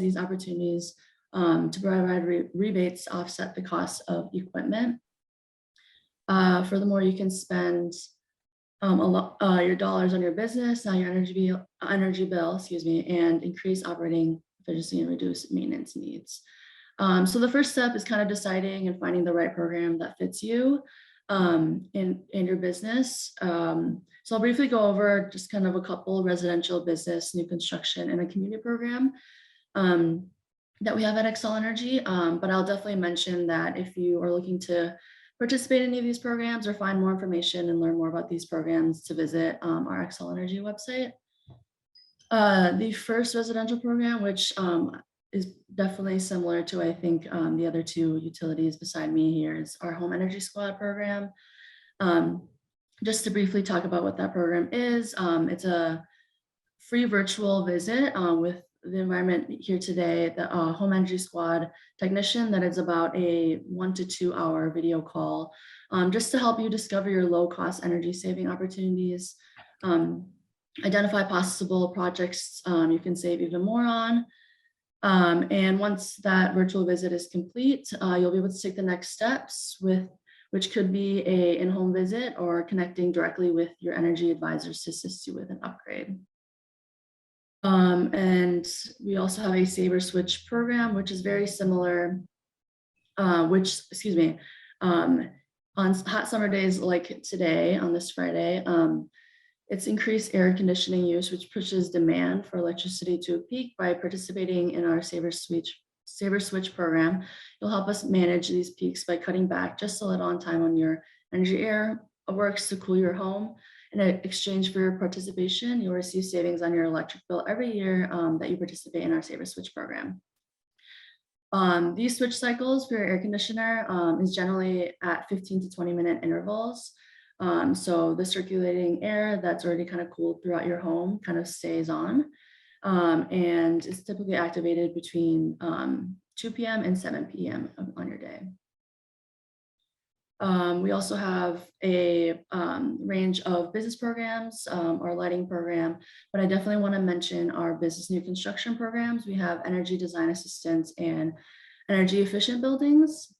these opportunities to provide rebates to offset the cost of equipment. Furthermore, you can spend your dollars on your business, your energy bill, excuse me, and increase operating efficiency and reduce maintenance needs. So the first step is kind of deciding and finding the right program that fits you in your business. So I'll briefly go over just kind of a couple residential, business, new construction, and a community program that we have at Xcel Energy. But I'll definitely mention that if you are looking to participate in any of these programs or find more information and learn more about these programs, to visit our Xcel Energy website. The first residential program, which is definitely similar to, I think, the other two utilities beside me here, is our Home Energy Squad program. Just to briefly talk about what that program is, it's a free virtual visit with the environment here today, the Home Energy Squad technician, that is about a 1 to 2 hour video call, just to help you discover your low cost energy saving opportunities, identify possible projects you can save even more on. And once that virtual visit is complete, you'll be able to take the next steps, which could be a in-home visit or connecting directly with your energy advisors to assist you with an upgrade. And we also have a Saver Switch program, which is very similar, on hot summer days like today, on this Friday, it's increased air conditioning use, which pushes demand for electricity to a peak. By participating in our Saver Switch program, you'll help us manage these peaks by cutting back just a little on time on your energy air works to cool your home. In exchange for your participation, you'll receive savings on your electric bill every year that you participate in our Saver Switch program. These switch cycles for your air conditioner is generally at 15 to 20 minute intervals. So the circulating air that's already kind of cooled throughout your home kind of stays on, and it's typically activated between 2 p.m. and 7 p.m. on your day. We also have a range of business programs, our lighting program, but I definitely want to mention our business new construction programs. We have energy design assistance and energy efficient buildings.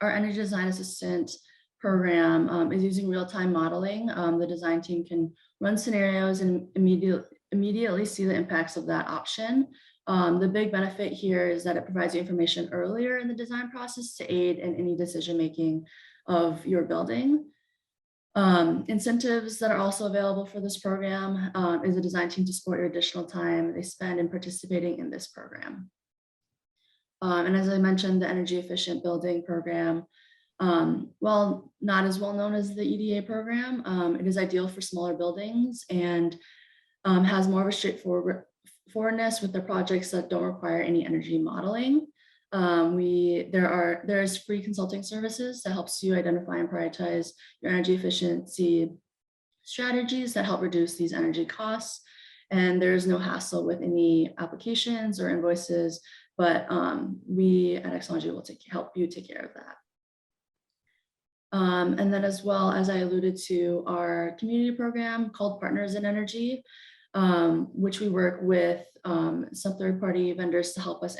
Our energy design assistant program is using real-time modeling. The design team can run scenarios and immediately see the impacts of that option. The big benefit here is that it provides you information earlier in the design process to aid in any decision-making of your building. Incentives that are also available for this program is a design team to support your additional time they spend in participating in this program. And as I mentioned, the energy efficient building program, well, not as well known as the EDA program, it is ideal for smaller buildings and has more of a straightforwardness with the projects that don't require any energy modeling. There's free consulting services that helps you identify and prioritize your energy efficiency strategies that help reduce these energy costs. And there's no hassle with any applications or invoices, but we at Xcel Energy will help you take care of that. And then, as well as I alluded to, our community program called Partners in Energy, which we work with some third-party vendors to help us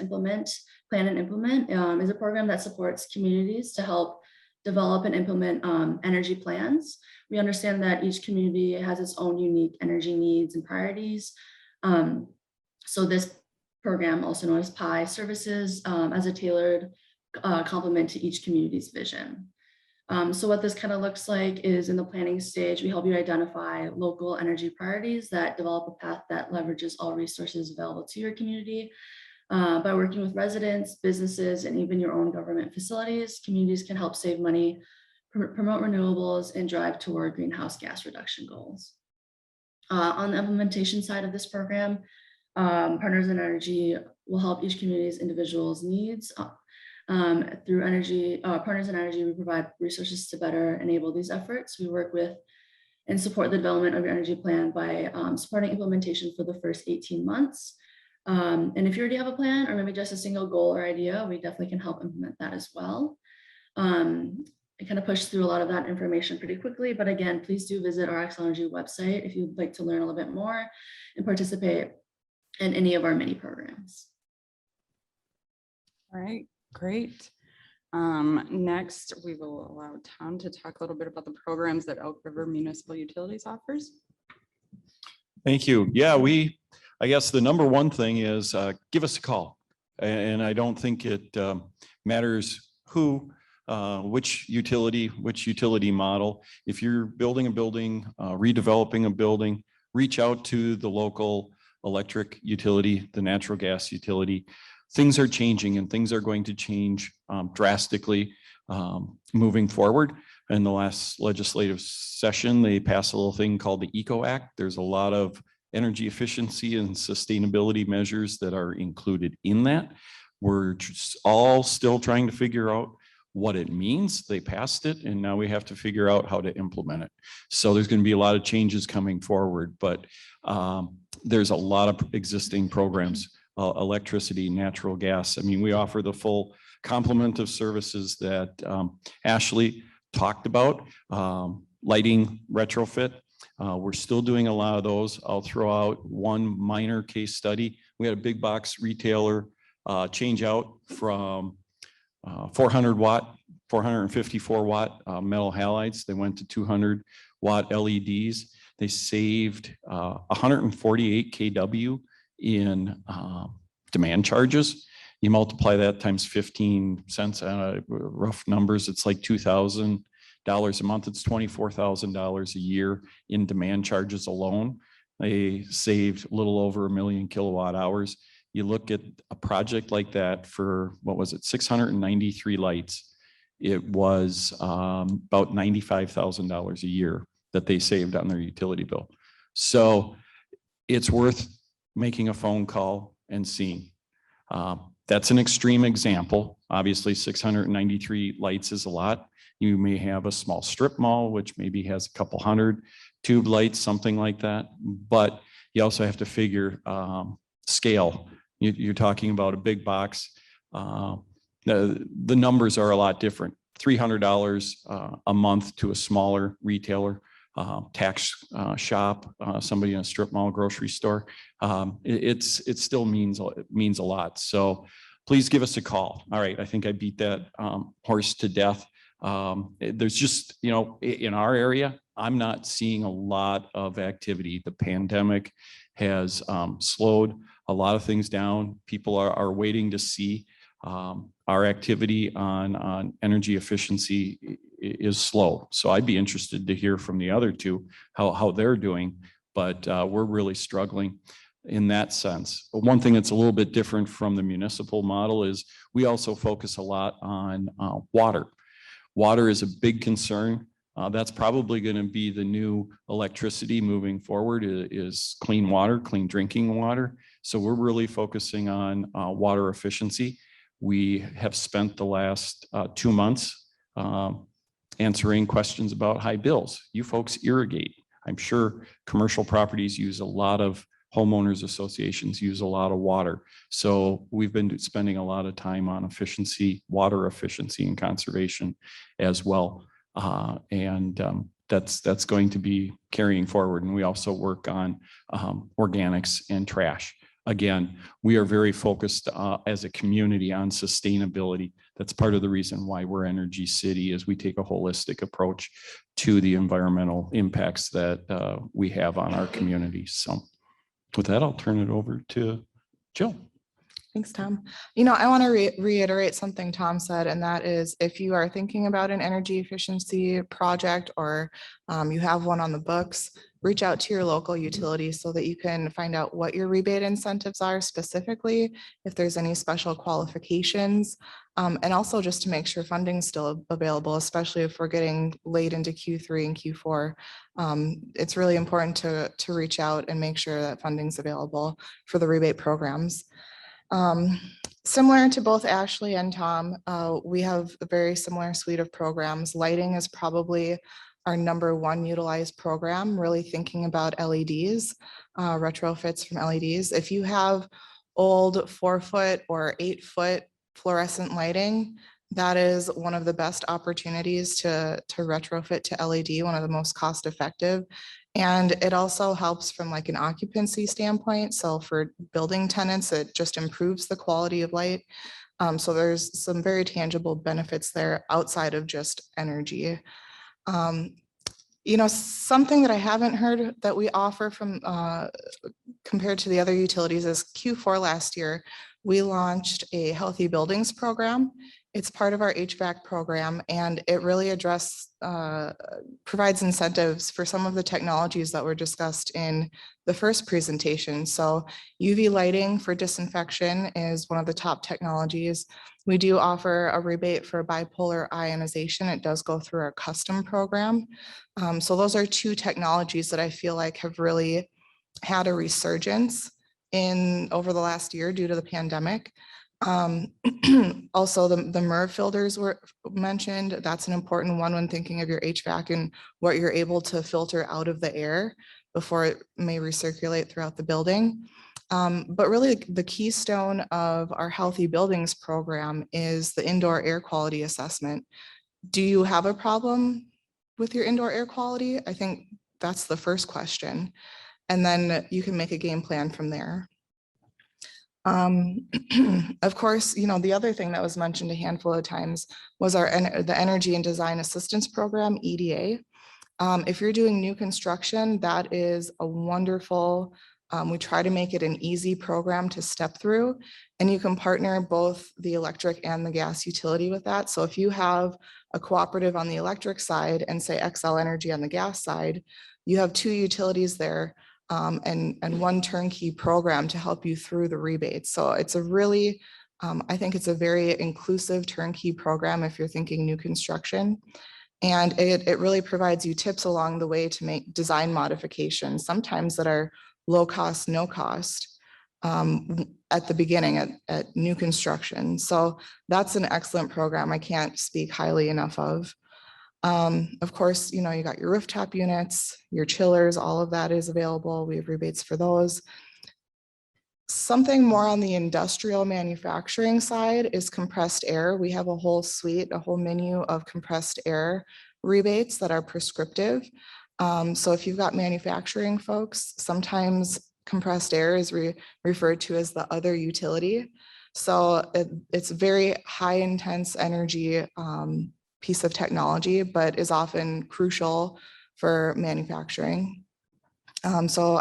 plan and implement, is a program that supports communities to help develop and implement energy plans. We understand that each community has its own unique energy needs and priorities. So this program, also known as PI, services as a tailored complement to each community's vision. So what this kind of looks like is, in the planning stage, we help you identify local energy priorities that develop a path that leverages all resources available to your community. By working with residents, businesses, and even your own government facilities, communities can help save money, promote renewables, and drive toward greenhouse gas reduction goals. On the implementation side of this program, Partners in Energy will help each community's individuals' needs. Through Partners in Energy, we provide resources to better enable these efforts. We work with and support the development of your energy plan by supporting implementation for the first 18 months. And if you already have a plan, or maybe just a single goal or idea, we definitely can help implement that as well. I kind of push through a lot of that information pretty quickly, but again, please do visit our Xcel Energy website if you'd like to learn a little bit more and participate in any of our mini programs. All right, great. Next, we will allow Tom to talk a little bit about the programs that Elk River Municipal Utilities offers. Thank you. Yeah, I guess the number one thing is give us a call. And I don't think it matters which utility model. If you're building a building, redeveloping a building, reach out to the local electric utility, the natural gas utility. Things are changing and things are going to change drastically moving forward. In the last legislative session, they passed a little thing called the ECO Act. There's a lot of energy efficiency and sustainability measures that are included in that. We're just all still trying to figure out what it means. They passed it and now we have to figure out how to implement it. So there's going to be a lot of changes coming forward, but there's a lot of existing programs, electricity, natural gas. I mean, we offer the full complement of services that Ashley talked about, lighting, retrofit. We're still doing a lot of those. I'll throw out one minor case study. We had a big box retailer change out from 400 watt, 454 watt metal halides. They went to 200 watt LEDs. They saved 148 kW in demand charges. You multiply that times 15 cents, rough numbers, it's like $2,000 a month. It's $24,000 a year in demand charges alone. They saved a little over 1 million kilowatt hours. You look at a project like that for, what was it, 693 lights. It was about $95,000 a year that they saved on their utility bill. So it's worth making a phone call and seeing. That's an extreme example. Obviously, 693 lights is a lot. You may have a small strip mall, which maybe has a couple hundred tube lights, something like that. But you also have to figure scale. You're talking about a big box. The numbers are a lot different. $300 a month to a smaller retailer, tax shop, somebody in a strip mall, grocery store. It still means a lot. So please give us a call. All right, I think I beat that horse to death. There's just, in our area, I'm not seeing a lot of activity. The pandemic has slowed a lot of things down. People are waiting to see. Our activity on energy efficiency is slow. So I'd be interested to hear from the other two how they're doing, but we're really struggling in that sense. But one thing that's a little bit different from the municipal model is we also focus a lot on water. Water is a big concern. That's probably going to be the new electricity moving forward is clean water, clean drinking water. So we're really focusing on water efficiency. We have spent the last 2 months answering questions about high bills. You folks irrigate. I'm sure commercial properties use a lot of homeowners associations use a lot of water. So we've been spending a lot of time on efficiency, water efficiency and conservation as well. That's going to be carrying forward. And we also work on organics and trash. Again, we are very focused as a community on sustainability. That's part of the reason why we're Energy City is we take a holistic approach to the environmental impacts that we have on our community. So with that, I'll turn it over to Jill. Thanks, Tom. I want to reiterate something Tom said, and that is if you are thinking about an energy efficiency project or you have one on the books, reach out to your local utility so that you can find out what your rebate incentives are specifically, if there's any special qualifications, and also just to make sure funding is still available, especially if we're getting late into Q3 and Q4. It's really important to reach out and make sure that funding is available for the rebate programs. Similar to both Ashley and Tom, we have a very similar suite of programs. Lighting is probably our #1 utilized program, really thinking about LEDs, retrofits from LEDs. If you have old 4-foot or 8-foot fluorescent lighting, that is one of the best opportunities to retrofit to LED, one of the most cost effective. And it also helps from like an occupancy standpoint. So for building tenants, it just improves the quality of light. So there's some very tangible benefits there outside of just energy. You know, something that I haven't heard that we offer from compared to the other utilities is Q4 last year, we launched a healthy buildings program. It's part of our HVAC program, and it really provides incentives for some of the technologies that were discussed in the first presentation. So UV lighting for disinfection is one of the top technologies. We do offer a rebate for bipolar ionization. It does go through our custom program. So those are two technologies that I feel like have really had a resurgence over the last year due to the pandemic. Also, the Merv filters were mentioned. That's an important one when thinking of your HVAC and what you're able to filter out of the air before it may recirculate throughout the building. But really the keystone of our Healthy Buildings program is the indoor air quality assessment. Do you have a problem with your indoor air quality? I think that's the first question. And then you can make a game plan from there. Of course, you know, the other thing that was mentioned a handful of times was the Energy and Design Assistance Program, EDA. If you're doing new construction, that is a wonderful, we try to make it an easy program to step through, and you can partner both the electric and the gas utility with that. So if you have a cooperative on the electric side and say Xcel Energy on the gas side, you have two utilities there. And one turnkey program to help you through the rebates. So it's a really, I think it's a very inclusive turnkey program if you're thinking new construction. And it really provides you tips along the way to make design modifications, sometimes that are low cost, no cost at the beginning at new construction. So that's an excellent program I can't speak highly enough of. Of course, you know, you got your rooftop units, your chillers, all of that is available. We have rebates for those. Something more on the industrial manufacturing side is compressed air. We have a whole suite, a whole menu of compressed air rebates that are prescriptive. So if you've got manufacturing folks, sometimes compressed air is referred to as the other utility. So it's very high intense energy piece of technology, but is often crucial for manufacturing. So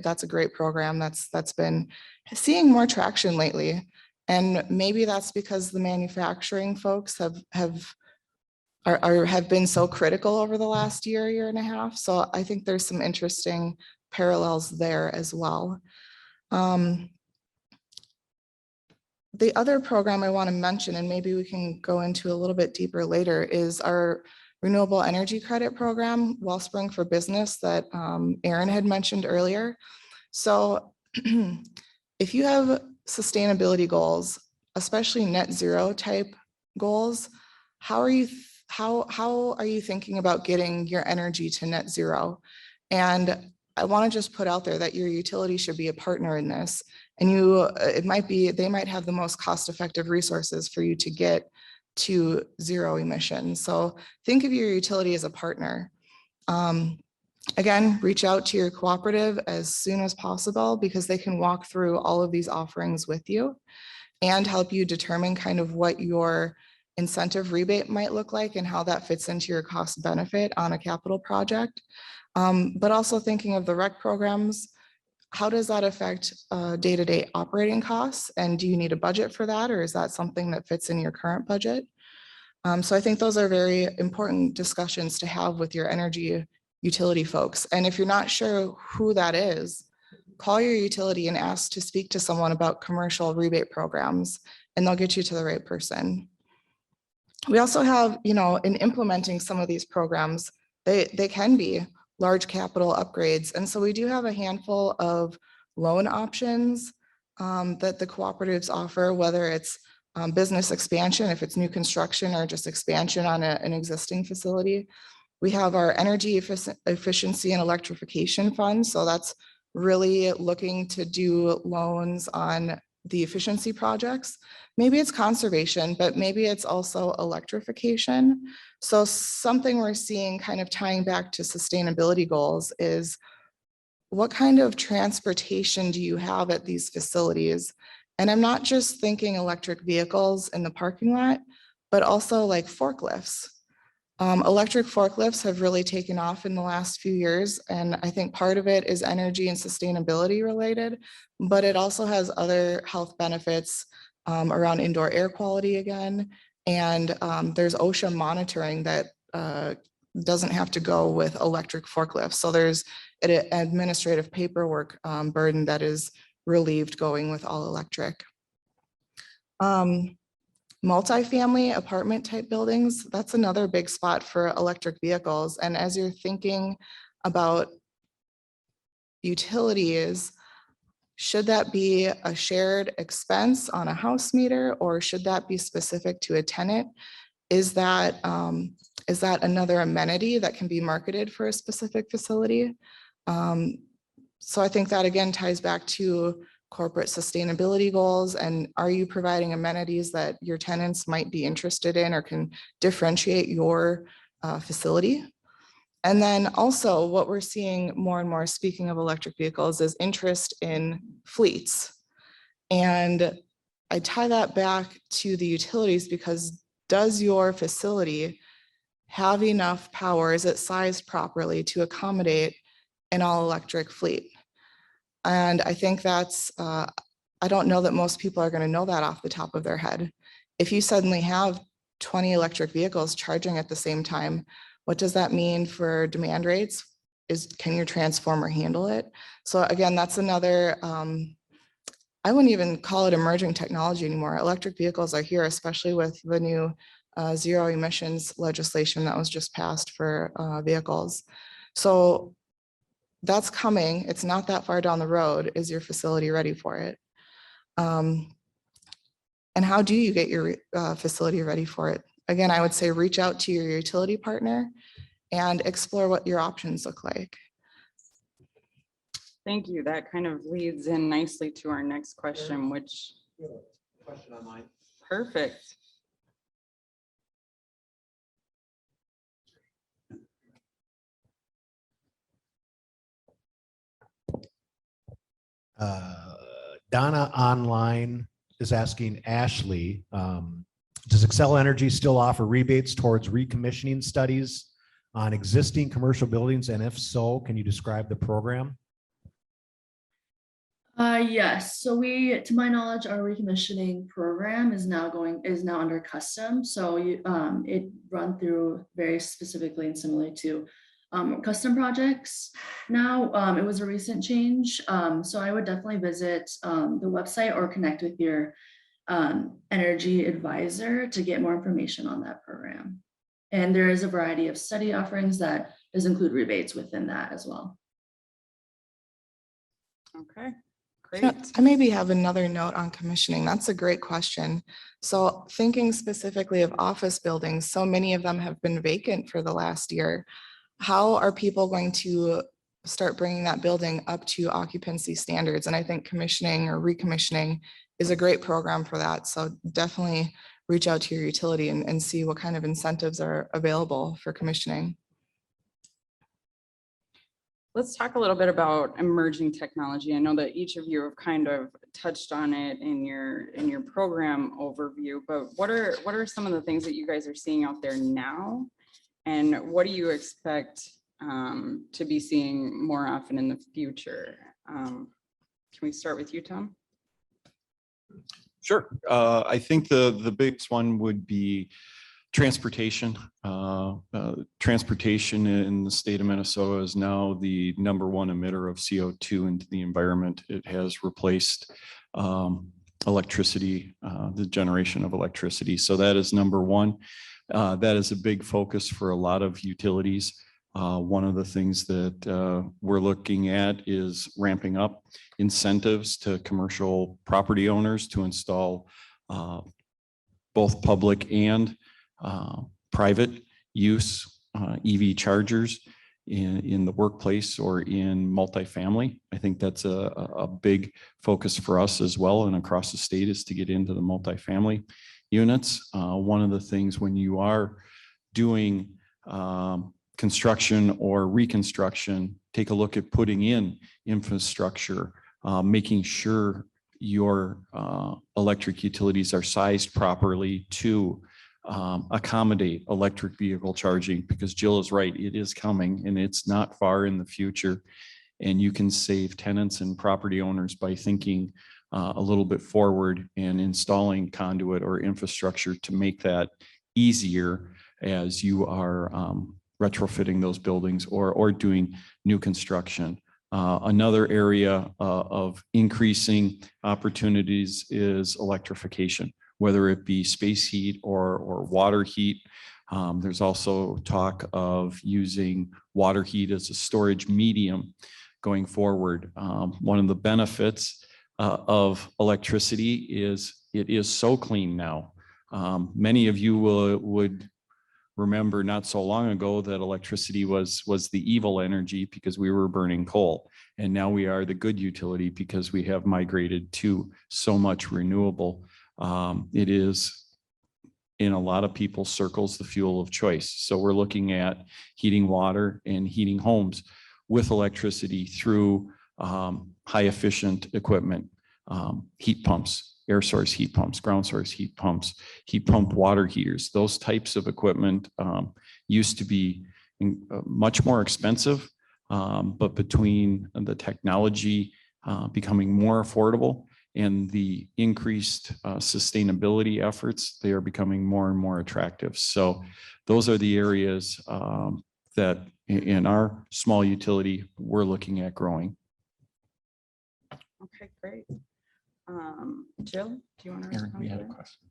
that's a great program that's been seeing more traction lately. And maybe that's because the manufacturing folks have been so critical over the last year and a half. So I think there's some interesting parallels there as well. The other program I want to mention, and maybe we can go into a little bit deeper later, is our Renewable Energy Credit Program, Wellspring for Business, that Aaron had mentioned earlier. So if you have sustainability goals, especially net zero type goals, how are you thinking about getting your energy to net zero? And I want to just put out there that your utility should be a partner in this. And they might have the most cost-effective resources for you to get to zero emissions. So think of your utility as a partner. Again, reach out to your cooperative as soon as possible because they can walk through all of these offerings with you and help you determine kind of what your incentive rebate might look like and how that fits into your cost benefit on a capital project. But also thinking of the REC programs, how does that affect day-to-day operating costs? And do you need a budget for that? Or is that something that fits in your current budget? So I think those are very important discussions to have with your energy utility folks. And if you're not sure who that is, call your utility and ask to speak to someone about commercial rebate programs, and they'll get you to the right person. We also have, you know, in implementing some of these programs, they can be large capital upgrades. And so we do have a handful of loan options that the cooperatives offer, whether it's business expansion, if it's new construction, or just expansion on an existing facility. We have our energy efficiency and electrification fund. So that's really looking to do loans on the efficiency projects. Maybe it's conservation, but maybe it's also electrification. So something we're seeing kind of tying back to sustainability goals is what kind of transportation do you have at these facilities? And I'm not just thinking electric vehicles in the parking lot, but also like forklifts. Electric forklifts have really taken off in the last few years, and I think part of it is energy and sustainability related, but it also has other health benefits around indoor air quality again. And there's OSHA monitoring that doesn't have to go with electric forklifts. So there's an administrative paperwork burden that is relieved going with all electric. Multifamily apartment type buildings, that's another big spot for electric vehicles. And as you're thinking about utilities, should that be a shared expense on a house meter, or should that be specific to a tenant? Is that another amenity that can be marketed for a specific facility? So I think that again ties back to corporate sustainability goals, and are you providing amenities that your tenants might be interested in or can differentiate your facility? And then also what we're seeing more and more, speaking of electric vehicles, is interest in fleets. And I tie that back to the utilities, because does your facility have enough power? Is it sized properly to accommodate an all electric fleet? And I think that's, I don't know that most people are going to know that off the top of their head. If you suddenly have 20 electric vehicles charging at the same time, what does that mean for demand rates? Can your transformer handle it? So again, that's another, I wouldn't even call it emerging technology anymore. Electric vehicles are here, especially with the new zero emissions legislation that was just passed for vehicles. So that's coming. It's not that far down the road. Is your facility ready for it? And how do you get your facility ready for it? Again, I would say reach out to your utility partner and explore what your options look like. Thank you. That kind of leads in nicely to our next question, which. Question online. Perfect. Donna online is asking Ashley, does Xcel Energy still offer rebates towards recommissioning studies on existing commercial buildings? And if so, can you describe the program? Yes, so to my knowledge, our recommissioning program is now under custom. So it run through very specifically and similarly to custom projects. Now, it was a recent change. So I would definitely visit the website or connect with your energy advisor to get more information on that program. And there is a variety of study offerings that does include rebates within that as well. Okay, You know, great. I maybe have another note on commissioning. That's a great question. So thinking specifically of office buildings, so many of them have been vacant for the last year. How are people going to start bringing that building up to occupancy standards? And I think commissioning or recommissioning is a great program for that. So definitely reach out to your utility and see what kind of incentives are available for commissioning. Let's talk a little bit about emerging technology. I know that each of you have kind of touched on it in your program overview, but what are some of the things that you guys are seeing out there now? And what do you expect to be seeing more often in the future? Can we start with you, Tom? Sure. I think the biggest one would be transportation. Transportation in the state of Minnesota is now the #1 emitter of CO2 into the environment. It has replaced electricity, the generation of electricity. So that is #1. That is a big focus for a lot of utilities. One of the things that we're looking at is ramping up incentives to commercial property owners to install both public and private use EV chargers in the workplace or in multifamily. I think that's a big focus for us as well and across the state, is to get into the multifamily units. One of the things when you are doing construction or reconstruction, take a look at putting in infrastructure, making sure your electric utilities are sized properly to accommodate electric vehicle charging, because Jill is right, it is coming and it's not far in the future. And you can save tenants and property owners by thinking a little bit forward and installing conduit or infrastructure to make that easier as you are retrofitting those buildings or doing new construction. Another area of increasing opportunities is electrification, whether it be space heat or water heat. There's also talk of using water heat as a storage medium going forward. One of the benefits of electricity is it is so clean now. Many of you would remember not so long ago that electricity was the evil energy because we were burning coal. And now we are the good utility because we have migrated to so much renewable. It is, in a lot of people's circles, the fuel of choice. So we're looking at heating water and heating homes with electricity through high efficient equipment, heat pumps, air source heat pumps, ground source heat pumps, heat pump water heaters. Those types of equipment used to be much more expensive, but between the technology becoming more affordable and the increased sustainability efforts, they are becoming more and more attractive. So those are the areas that in our small utility, we're looking at growing. Okay, great. Jill, do you want to Aaron, respond? we to had a that? question.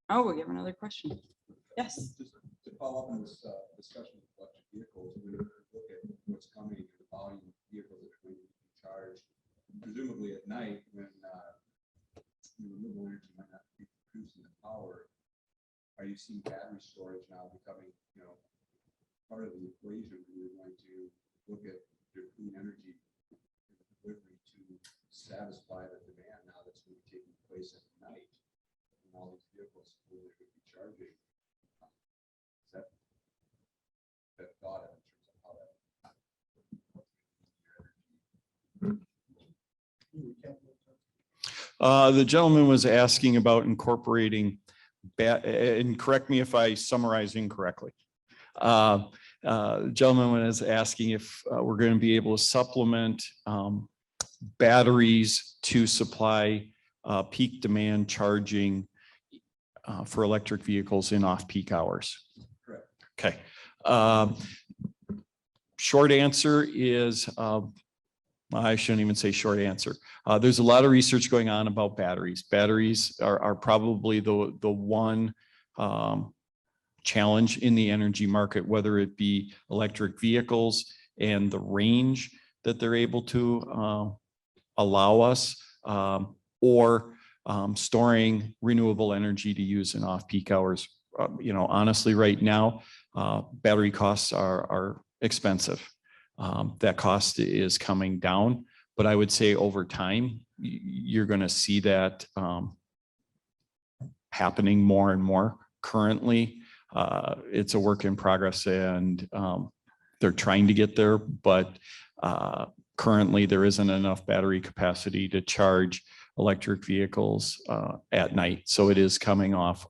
Oh, we have another question. Yes. Just to follow up on this discussion of electric vehicles, when you look at what's coming, the volume of vehicles that are going to be charged, presumably at night when renewable energy might not be producing the power, are you seeing battery storage now becoming, part of the equation when you're going to look at your clean energy delivery to satisfy the demand now that's going to be taking place at night when all these vehicles will be charging? Is that thought in terms of how that? The gentleman was asking about incorporating, and correct me if I summarize incorrectly. The gentleman was asking if we're going to be able to supplement batteries to supply peak demand charging for electric vehicles in off-peak hours. Correct. Okay. Short answer is, I shouldn't even say short answer. There's a lot of research going on about batteries. Batteries are probably the one challenge in the energy market, whether it be electric vehicles and the range that they're able to allow us, or storing renewable energy to use in off-peak hours. Honestly, right now, battery costs are expensive. That cost is coming down, but I would say over time, you're going to see that happening more and more. Currently, it's a work in progress, and they're trying to get there, but currently there isn't enough battery capacity to charge electric vehicles at night. So it is coming off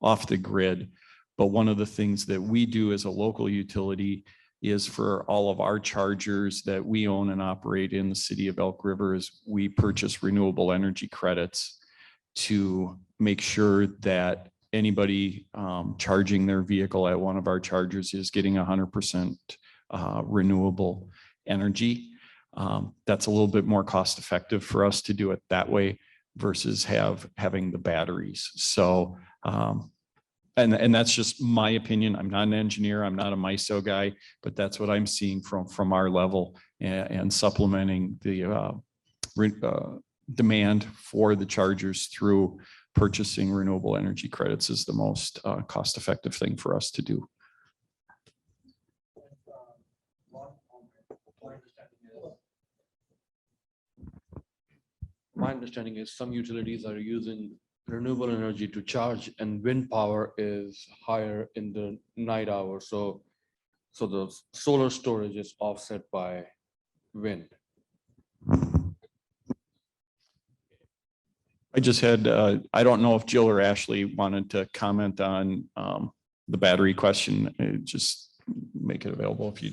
the grid. But one of the things that we do as a local utility is for all of our chargers that we own and operate in the city of Elk River is we purchase renewable energy credits to make sure that anybody charging their vehicle at one of our chargers is getting 100% renewable energy. That's a little bit more cost effective for us to do it that way versus having the batteries. So, and that's just my opinion. I'm not an engineer. I'm not a MISO guy, but that's what I'm seeing from our level, and supplementing the demand for the chargers through purchasing renewable energy credits is the most cost-effective thing for us to do. My understanding is some utilities are using renewable energy to charge, and wind power is higher in the night hours. So the solar storage is offset by wind. I just had, I don't know if Jill or Ashley wanted to comment on the battery question. Just make it available if you.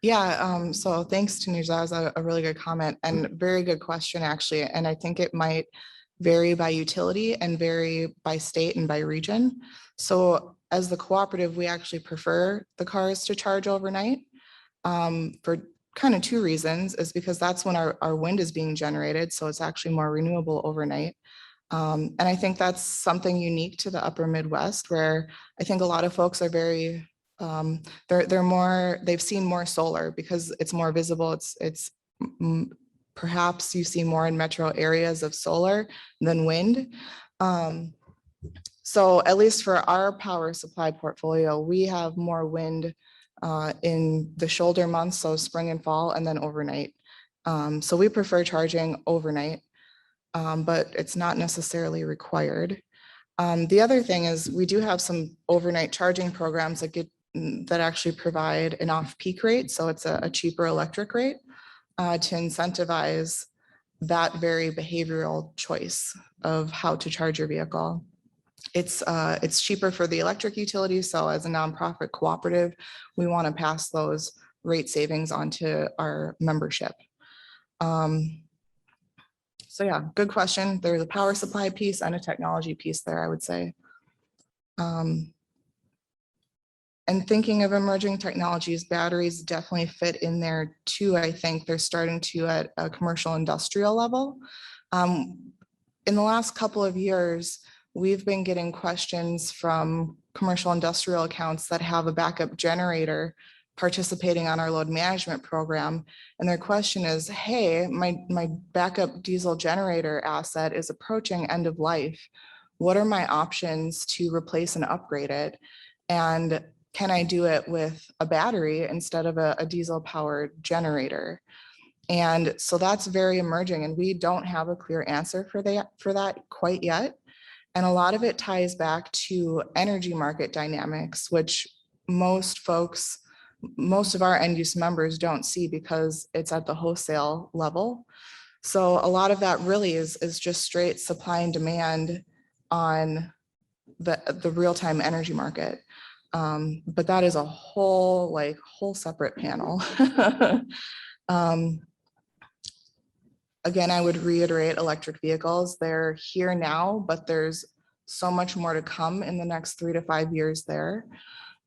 Yeah, so thanks to Niraj, that was a really good comment and very good question, actually. And I think it might vary by utility and vary by state and by region. So as the cooperative, we actually prefer the cars to charge overnight for kind of two reasons, is because that's when our wind is being generated. So it's actually more renewable overnight. And I think that's something unique to the upper Midwest, where I think a lot of folks are very, they've seen more solar because it's more visible. Perhaps you see more in metro areas of solar than wind. So at least for our power supply portfolio, we have more wind in the shoulder months, so spring and fall, and then overnight. So we prefer charging overnight, but it's not necessarily required. The other thing is we do have some overnight charging programs that actually provide an off-peak rate. So it's a cheaper electric rate to incentivize that very behavioral choice of how to charge your vehicle. It's cheaper for the electric utility. So as a nonprofit cooperative, we want to pass those rate savings onto our membership. So yeah, good question. There's a power supply piece and a technology piece there, I would say. And thinking of emerging technologies, batteries definitely fit in there too. I think they're starting to at a commercial industrial level. In the last couple of years, we've been getting questions from commercial industrial accounts that have a backup generator participating on our load management program. And their question is, hey, my backup diesel generator asset is approaching end of life. What are my options to replace and upgrade it? And can I do it with a battery instead of a diesel powered generator? And so that's very emerging, and we don't have a clear answer for that quite yet. And a lot of it ties back to energy market dynamics, which most of our end use members don't see because it's at the wholesale level. So a lot of that really is just straight supply and demand on the real-time energy market. But that is a whole separate panel. Again, I would reiterate electric vehicles. They're here now, but there's so much more to come in the next 3 to 5 years there.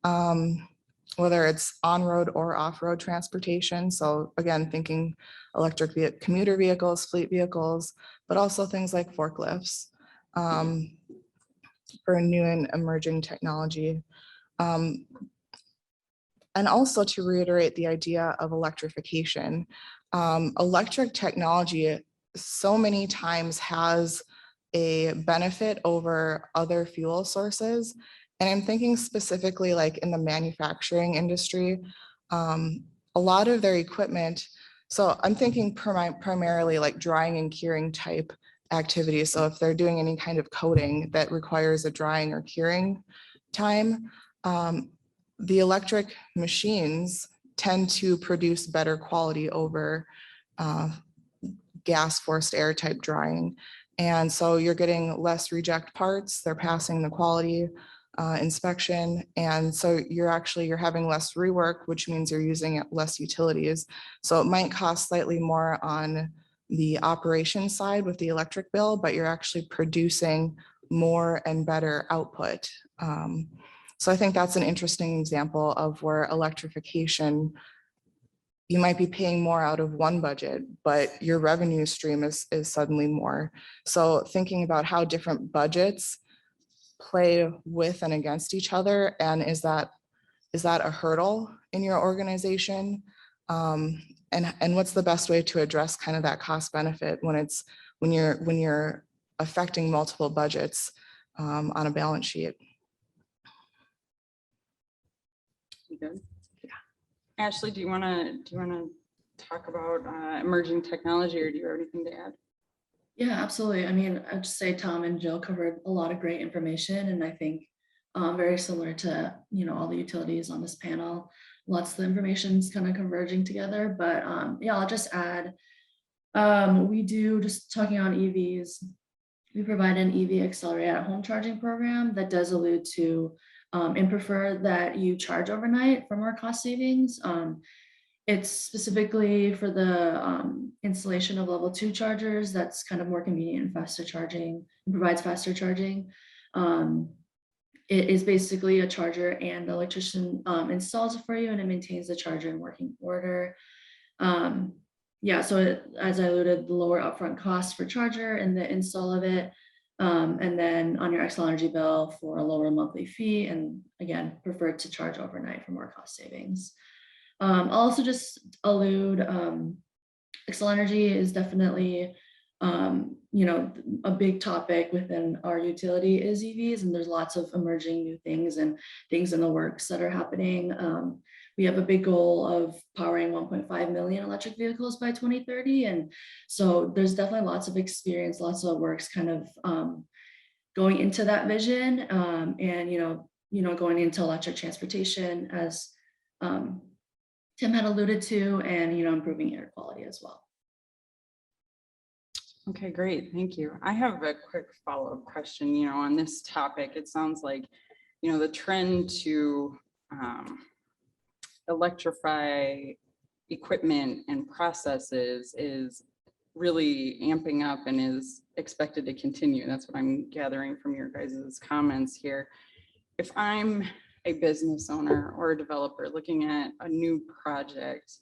Whether it's on-road or off-road transportation. So again, thinking electric commuter vehicles, fleet vehicles, but also things like forklifts for new and emerging technology. And also to reiterate the idea of electrification. Electric technology so many times has a benefit over other fuel sources. And I'm thinking specifically like in the manufacturing industry, a lot of their equipment. So I'm thinking primarily like drying and curing type activities. So if they're doing any kind of coating that requires a drying or curing time, the electric machines tend to produce better quality over gas forced air type drying. And so you're getting less reject parts, they're passing the quality inspection. And so you're having less rework, which means you're using less utilities. So it might cost slightly more on the operation side with the electric bill, but you're actually producing more and better output. So I think that's an interesting example of where electrification, you might be paying more out of one budget, but your revenue stream is suddenly more. So thinking about how different budgets play with and against each other, and is that a hurdle in your organization? And what's the best way to address kind of that cost benefit when you're affecting multiple budgets on a balance sheet? Good. Yeah. Ashley, do you want to talk about emerging technology, or do you have anything to add? Yeah, absolutely. I mean, I'd just say Tom and Jill covered a lot of great information, and I think very similar to all the utilities on this panel. Lots of the information's kind of converging together, but yeah, I'll just add. We do, just talking on EVs. we provide an EV accelerated at home charging program that does allude to and prefer that you charge overnight for more cost savings. It's specifically for the installation of level 2 chargers. That's kind of more convenient and faster charging and provides faster charging. It is basically a charger and the electrician installs it for you and it maintains the charger in working order. Yeah, so as I alluded, the lower upfront cost for charger and the install of it. And then on your Xcel Energy bill for a lower monthly fee, and again, preferred to charge overnight for more cost savings. I'll also just allude, Xcel Energy is definitely, a big topic within our utility is EVs, and there's lots of emerging new things and things in the works that are happening. We have a big goal of powering 1.5 million electric vehicles by 2030. And so there's definitely lots of experience, lots of works kind of going into that vision and, going into electric transportation as Tim had alluded to, and, improving air quality as well. Okay, great. Thank you. I have a quick follow-up question, on this topic. It sounds like, the trend to electrify equipment and processes is really amping up and is expected to continue. That's what I'm gathering from your guys' comments here. If I'm a business owner or a developer looking at a new project,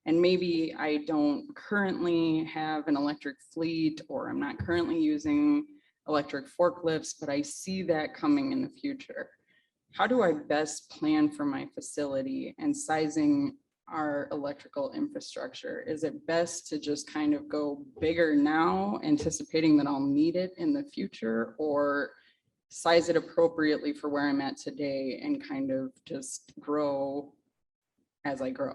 and maybe I don't currently have an electric fleet, or I'm not currently using electric forklifts, but I see that coming in the future. How do I best plan for my facility and sizing our electrical infrastructure? Is it best to just kind of go bigger now, anticipating that I'll need it in the future, or size it appropriately for where I'm at today and kind of just grow as I grow?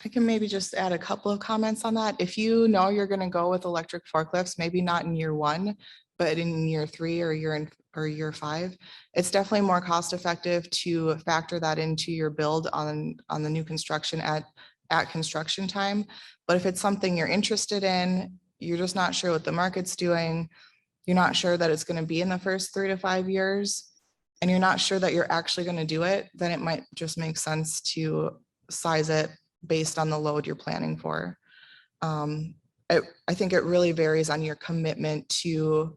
I can maybe just add a couple of comments on that. If you know you're going to go with electric forklifts, maybe not in year 1, but in year 3 or year 5, it's definitely more cost effective to factor that into your build on the new construction at construction time. But if it's something you're interested in, you're just not sure what the market's doing, you're not sure that it's going to be in the first 3 to 5 years, and you're not sure that you're actually going to do it, then it might just make sense to size it based on the load you're planning for. I think it really varies on your commitment to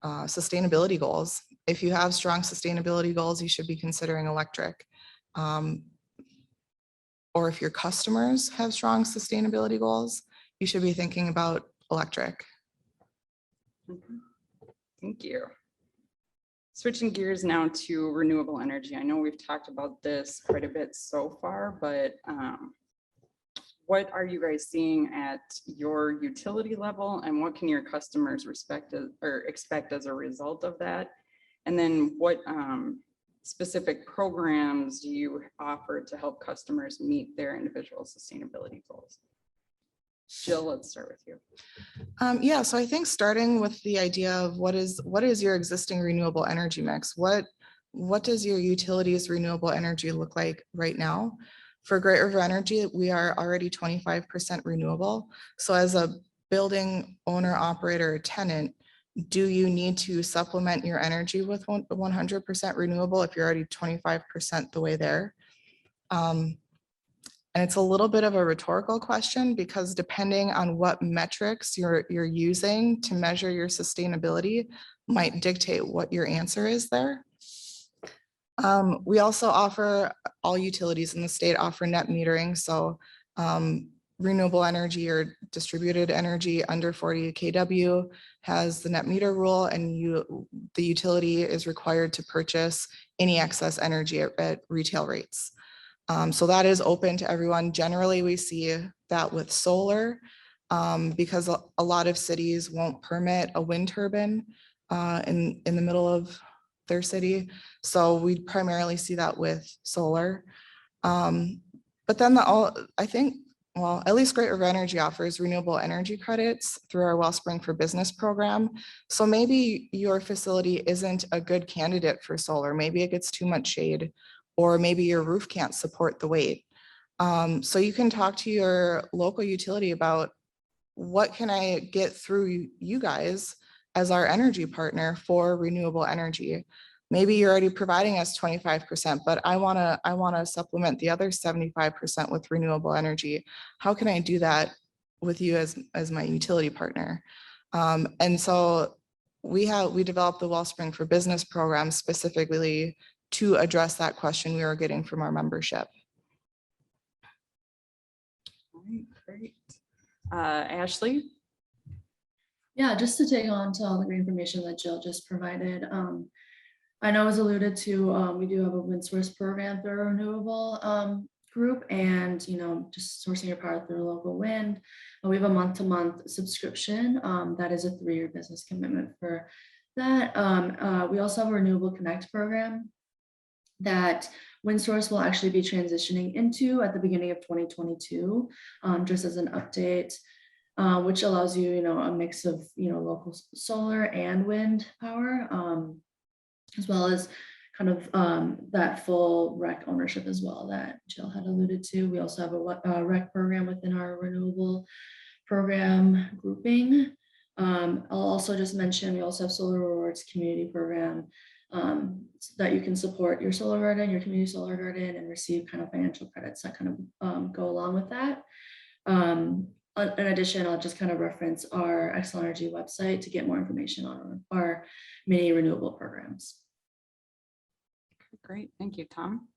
sustainability goals. If you have strong sustainability goals, you should be considering electric. Or if your customers have strong sustainability goals, you should be thinking about electric. Thank you. Switching gears now to renewable energy. I know we've talked about this quite a bit so far, but what are you guys seeing at your utility level, and what can your customers expect as a result of that? And then what specific programs do you offer to help customers meet their individual sustainability goals? Jill, let's start with you. Yeah, so I think starting with the idea of what is your existing renewable energy mix? What does your utility's renewable energy look like right now? For Great River Energy, we are already 25% renewable. So as a building owner, operator, or tenant, do you need to supplement your energy with 100% renewable if you're already 25% the way there? And it's a little bit of a rhetorical question, because depending on what metrics you're using to measure your sustainability might dictate what your answer is there. We also offer, all utilities in the state offer net metering. So renewable energy or distributed energy under 40 kW has the net meter rule, and the utility is required to purchase any excess energy at retail rates. So that is open to everyone. Generally, we see that with solar, because a lot of cities won't permit a wind turbine in the middle of their city. So we primarily see that with solar. But then I think, well, at least Great River Energy offers renewable energy credits through our Wellspring for Business program. So maybe your facility isn't a good candidate for solar. Maybe it gets too much shade, or maybe your roof can't support the weight. So you can talk to your local utility about what can I get through you guys as our energy partner for renewable energy? Maybe you're already providing us 25%, but I wanna supplement the other 75% with renewable energy. How can I do that with you as my utility partner? And so we developed the Wellspring for Business program specifically to address that question we were getting from our membership. All right, great. Ashley? Yeah, just to take on to all the great information that Jill just provided. I know it was alluded to, we do have a wind source program through our renewable group, and just sourcing your power through local wind. We have a month-to-month subscription that is a 3-year business commitment for that. We also have a Renewable Connect program that WindSource will actually be transitioning into at the beginning of 2022, just as an update, which allows you, a mix of, local solar and wind power, as well as kind of that full REC ownership as well that Jill had alluded to. We also have a REC program within our renewable program grouping. I'll also just mention, we also have Solar Rewards community program so that you can support your solar garden, your community solar garden, and receive kind of financial credits that kind of go along with that. In addition, I'll just kind of reference our Xcel Energy website to get more information on our mini renewable programs. Great, thank you, Tom.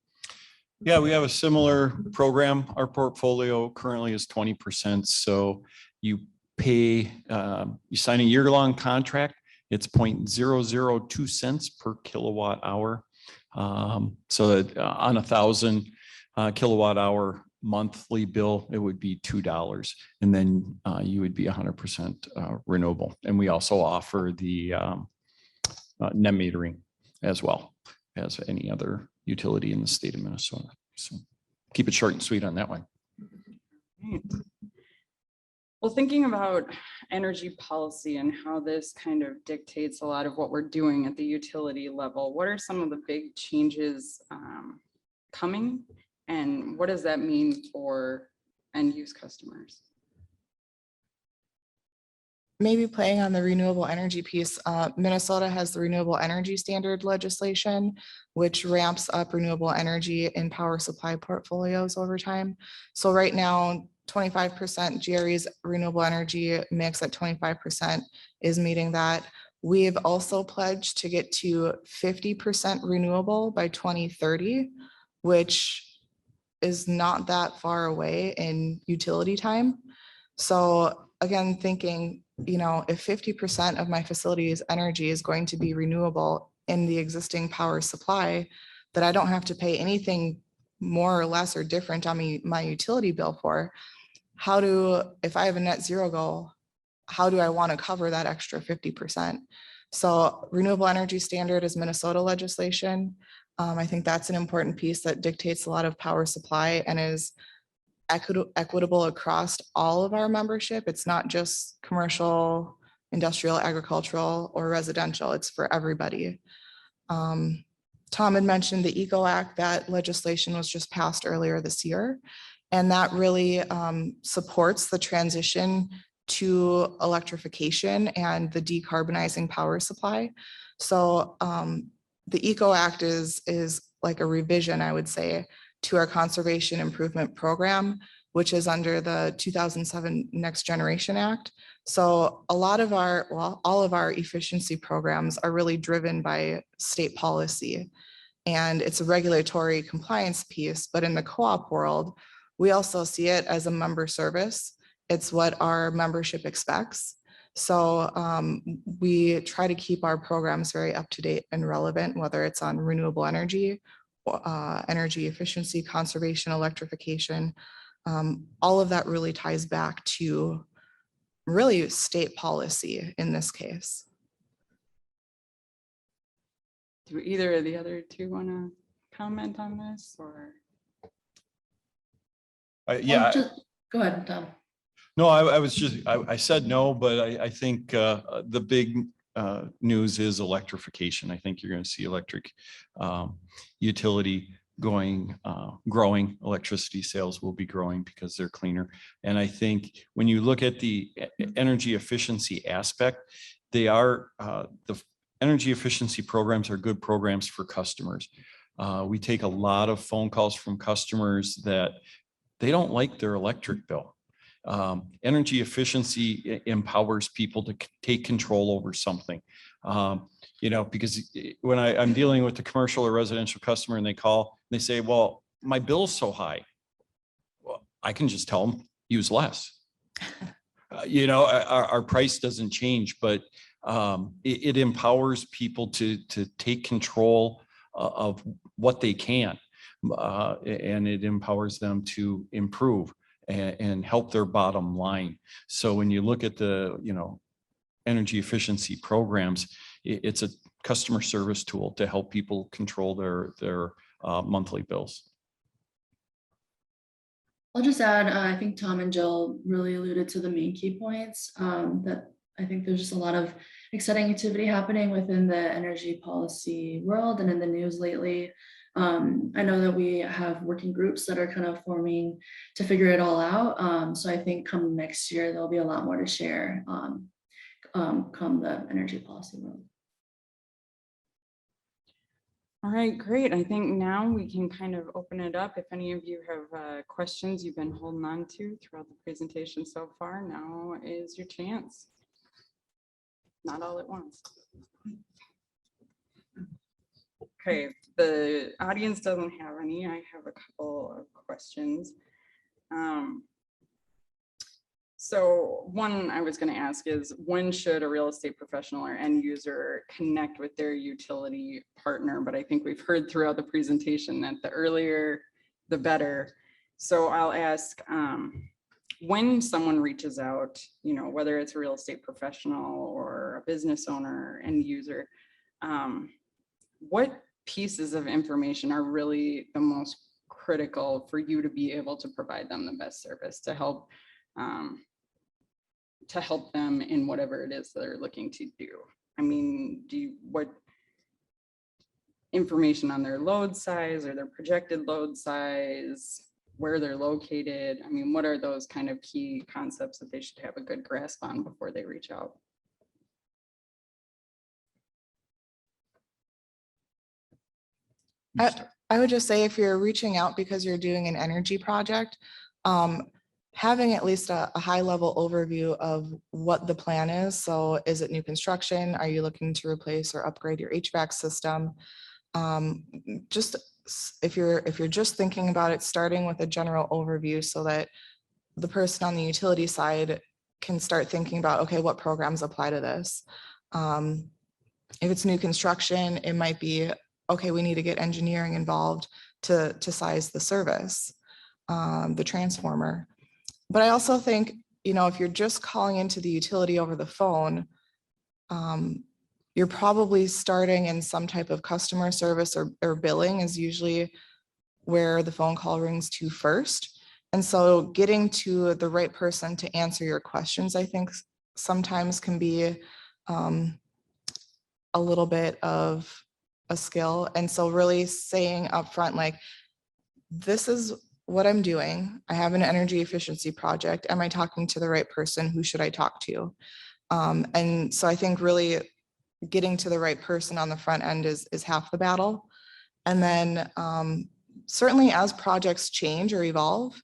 Yeah, we have a similar program. Our portfolio currently is 20%. So you pay, you sign a year-long contract. It's 0.002 cents per kilowatt hour. So that on 1,000 kilowatt hour monthly bill, it would be $2, and then you would be 100% renewable. And we also offer the net metering as well as any other utility in the state of Minnesota. So keep it short and sweet on that one. Right. Well, thinking about energy policy and how this kind of dictates a lot of what we're doing at the utility level, what are some of the big changes coming, and what does that mean for end use customers? Maybe playing on the renewable energy piece, Minnesota has the Renewable Energy Standard legislation, which ramps up renewable energy in power supply portfolios over time. So right now, 25% GRE's renewable energy mix at 25% is meeting that. We've also pledged to get to 50% renewable by 2030, which is not that far away in utility time. So again, thinking, if 50% of my facility's energy is going to be renewable in the existing power supply, that I don't have to pay anything more or less or different on my utility bill for, if I have a net zero goal, how do I want to cover that extra 50%? So renewable energy standard is Minnesota legislation. I think that's an important piece that dictates a lot of power supply and is equitable across all of our membership. It's not just commercial, industrial, agricultural, or residential. It's for everybody. Tom had mentioned the ECO Act. That legislation was just passed earlier this year, and that really supports the transition to electrification and the decarbonizing power supply. So the ECO Act is like a revision, I would say, to our conservation improvement program, which is under the 2007 Next Generation Act. So all of our efficiency programs are really driven by state policy, and it's a regulatory compliance piece. But in the co-op world, we also see it as a member service. It's what our membership expects. So we try to keep our programs very up to date and relevant, whether it's on renewable energy, energy efficiency, conservation, electrification. All of that really ties back to really state policy in this case. Do either of the other two want to comment on this, or? Yeah. Go ahead, Tom. No, I said no, but I think the big news is electrification. I think you're going to see electric utility growing. Electricity sales will be growing because they're cleaner. And I think when you look at the energy efficiency aspect, they are, the energy efficiency programs are good programs for customers. We take a lot of phone calls from customers that they don't like their electric bill. Energy efficiency empowers people to take control over something. Because when I'm dealing with a commercial or residential customer and they call, they say, well, my bill's so high. Well, I can just tell them use less. Our price doesn't change, but it empowers people to take control of what they can. And it empowers them to improve and help their bottom line. So when you look at the, energy efficiency programs, it's a customer service tool to help people control their monthly bills. I'll just add, I think Tom and Jill really alluded to the main key points, that I think there's just a lot of exciting activity happening within the energy policy world and in the news lately. I know that we have working groups that are kind of forming to figure it all out. So I think come next year, there'll be a lot more to share come the energy policy world. All right, great. I think now we can kind of open it up. If any of you have questions you've been holding on to throughout the presentation so far, now is your chance. Not all at once. Okay, the audience doesn't have any. I have a couple of questions. So one I was going to ask is, when should a real estate professional or end user connect with their utility partner? But I think we've heard throughout the presentation that the earlier, the better. So I'll ask, when someone reaches out, whether it's a real estate professional or a business owner, end user, what pieces of information are really the most critical for you to be able to provide them the best service to help them in whatever it is they're looking to do? I mean, what information on their load size or their projected load size, where they're located? I mean, what are those kind of key concepts that they should have a good grasp on before they reach out? I would just say, if you're reaching out because you're doing an energy project, having at least a high level overview of what the plan is. So is it new construction? Are you looking to replace or upgrade your HVAC system? Just if you're just thinking about it, starting with a general overview so that the person on the utility side can start thinking about, okay, what programs apply to this? If it's new construction, it might be, okay, we need to get engineering involved to size the service, the transformer. But I also think, if you're just calling into the utility over the phone, you're probably starting in some type of customer service or billing is usually where the phone call rings to first. And so getting to the right person to answer your questions, I think sometimes can be a little bit of a skill. And so really saying upfront, like, this is what I'm doing. I have an energy efficiency project. Am I talking to the right person? Who should I talk to? And so I think really getting to the right person on the front end is half the battle. And then certainly as projects change or evolve,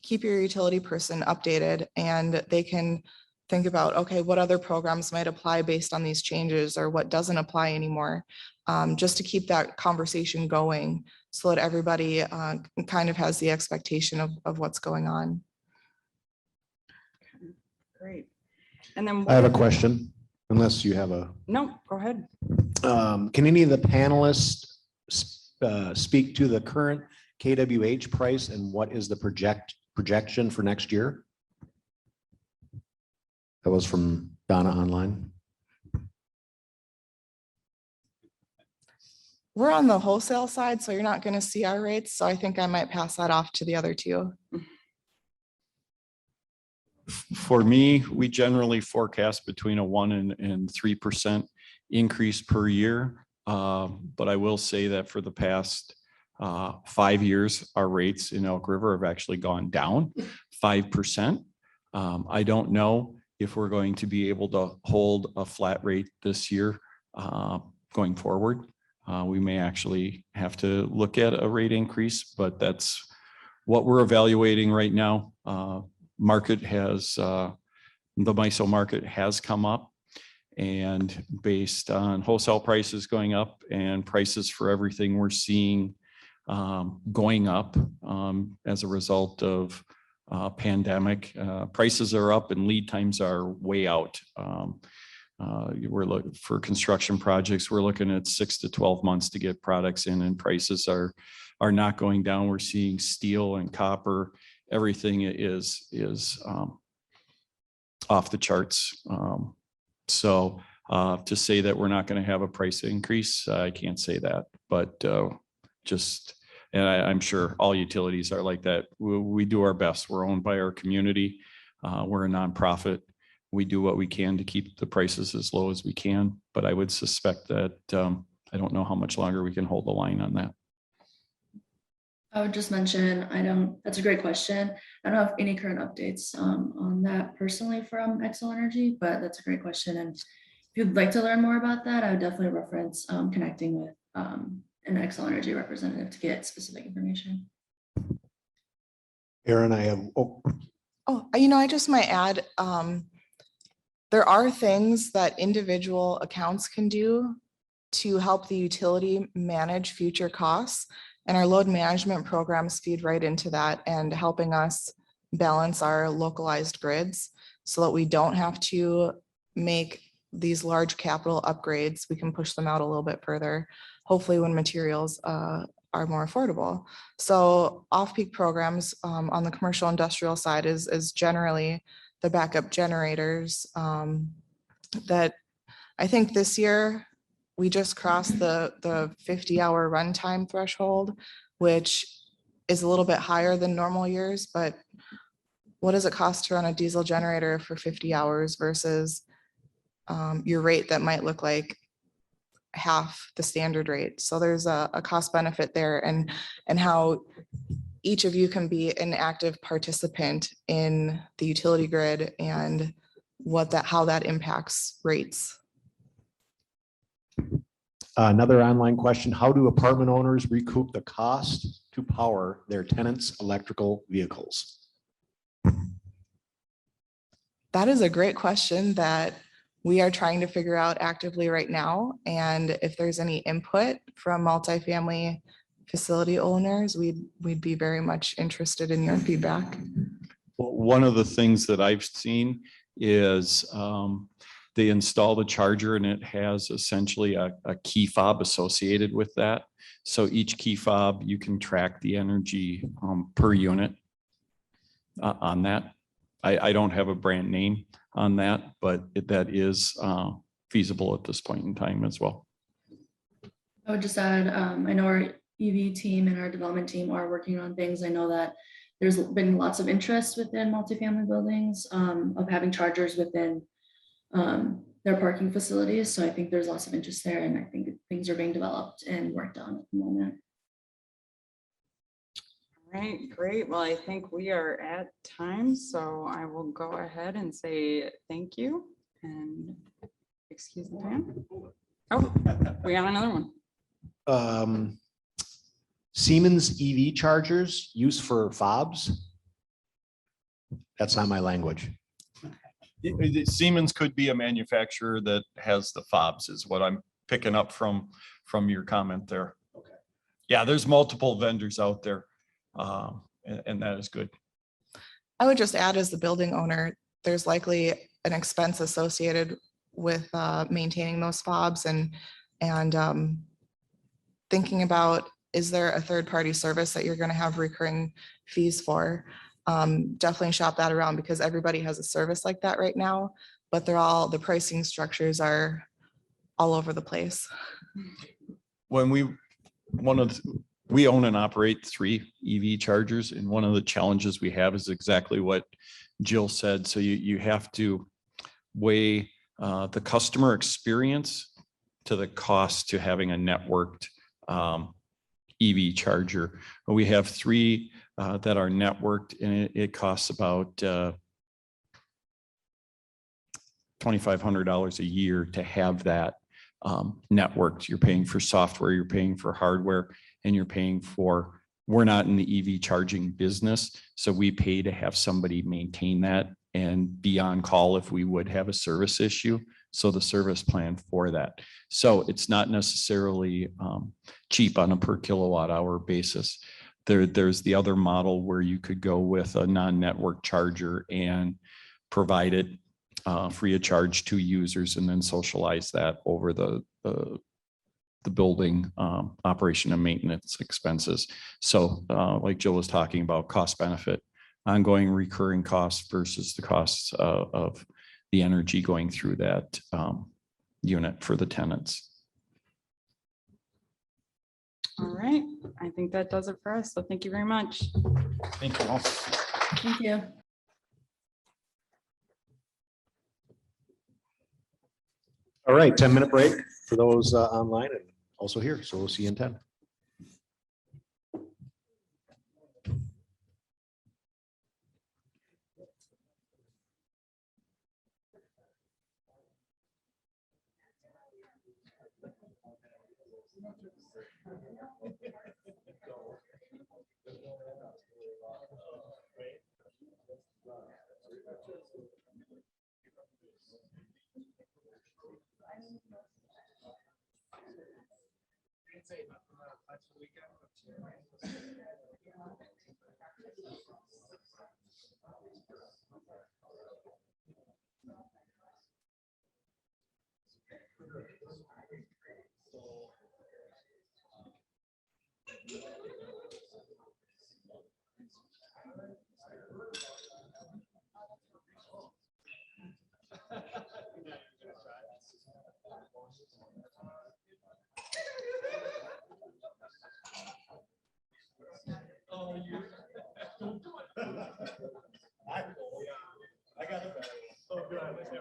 keep your utility person updated, and they can think about, okay, what other programs might apply based on these changes, or what doesn't apply anymore, just to keep that conversation going so that everybody kind of has the expectation of what's going on. Great. And then I have a question, unless you have a. No, go ahead. Can any of the panelists speak to the current KWH price and what is the projection for next year? That was from Donna online. We're on the wholesale side, so you're not going to see our rates. So I think I might pass that off to the other two. For me, we generally forecast between a 1% and 3% increase per year. But I will say that for the past 5 years, our rates in Elk River have actually gone down 5%. I don't know if we're going to be able to hold a flat rate this year going forward. We may actually have to look at a rate increase, but that's what we're evaluating right now. Market has, the MISO market has come up, and based on wholesale prices going up and prices for everything we're seeing going up as a result of pandemic, prices are up and lead times are way out. We're looking for construction projects. We're looking at 6 to 12 months to get products in, and prices are not going down. We're seeing steel and copper. Everything is off the charts. So to say that we're not going to have a price increase, I can't say that, but and I'm sure all utilities are like that. We do our best. We're owned by our community. We're a nonprofit. We do what we can to keep the prices as low as we can, but I would suspect that I don't know how much longer we can hold the line on that. I would just mention, that's a great question. I don't have any current updates on that personally from Xcel Energy, but that's a great question. And if you'd like to learn more about that, I would definitely reference connecting with an Xcel Energy representative to get specific information. Aaron, I have, I just might add, there are things that individual accounts can do to help the utility manage future costs. And our load management programs feed right into that and helping us balance our localized grids so that we don't have to make these large capital upgrades. We can push them out a little bit further, hopefully when materials are more affordable. So off-peak programs on the commercial industrial side is generally the backup generators that I think this year we just crossed the 50-hour runtime threshold, which is a little bit higher than normal years, but what does it cost to run a diesel generator for 50 hours versus your rate that might look like half the standard rate? So there's a cost benefit there, and how each of you can be an active participant in the utility grid and how that impacts rates. another online question: how do apartment owners recoup the cost to power their tenants' electrical vehicles? That is a great question that we are trying to figure out actively right now. And if there's any input from multifamily facility owners, we'd be very much interested in your feedback. Well, one of the things that I've seen is they install the charger and it has essentially a key fob associated with that. So each key fob, you can track the energy per unit on that. I don't have a brand name on that, but that is feasible at this point in time as well. I would just add, I know our EV team and our development team are working on things. I know that there's been lots of interest within multifamily buildings of having chargers within their parking facilities. So I think there's lots of interest there, and I think things are being developed and worked on at the moment. All right, great. Well, I think we are at time, so I will go ahead and say thank you and excuse the time. Oh, we got another one. Siemens EV chargers used for fobs. That's not my language. Siemens could be a manufacturer that has the fobs, is what I'm picking up from your comment there. Okay. Yeah, there's multiple vendors out there, and that is good. I would just add, as the building owner, there's likely an expense associated with maintaining those fobs and thinking about, is there a third-party service that you're going to have recurring fees for? Definitely shop that around, because everybody has a service like that right now, but the pricing structures are all over the place. When we own and operate 3 EV chargers, and one of the challenges we have is exactly what Jill said. So you have to weigh the customer experience to the cost to having a networked EV charger. We have 3 that are networked, and it costs about $2,500 a year to have that networked. You're paying for software, you're paying for hardware, and you're paying for, we're not in the EV charging business, so we pay to have somebody maintain that and be on call if we would have a service issue. So the service plan for that. So it's not necessarily cheap on a per kilowatt hour basis. There's the other model where you could go with a non-network charger and provide it free of charge to users and then socialize that over the building operation and maintenance expenses. So like Jill was talking about, cost benefit, ongoing recurring costs versus the costs of the energy going through that unit for the tenants. All right, I think that does it for us. So thank you very much. Thank you all. Thank you. All right, 10-minute break for those online and also here. So we'll see you in 10. I got it. So good.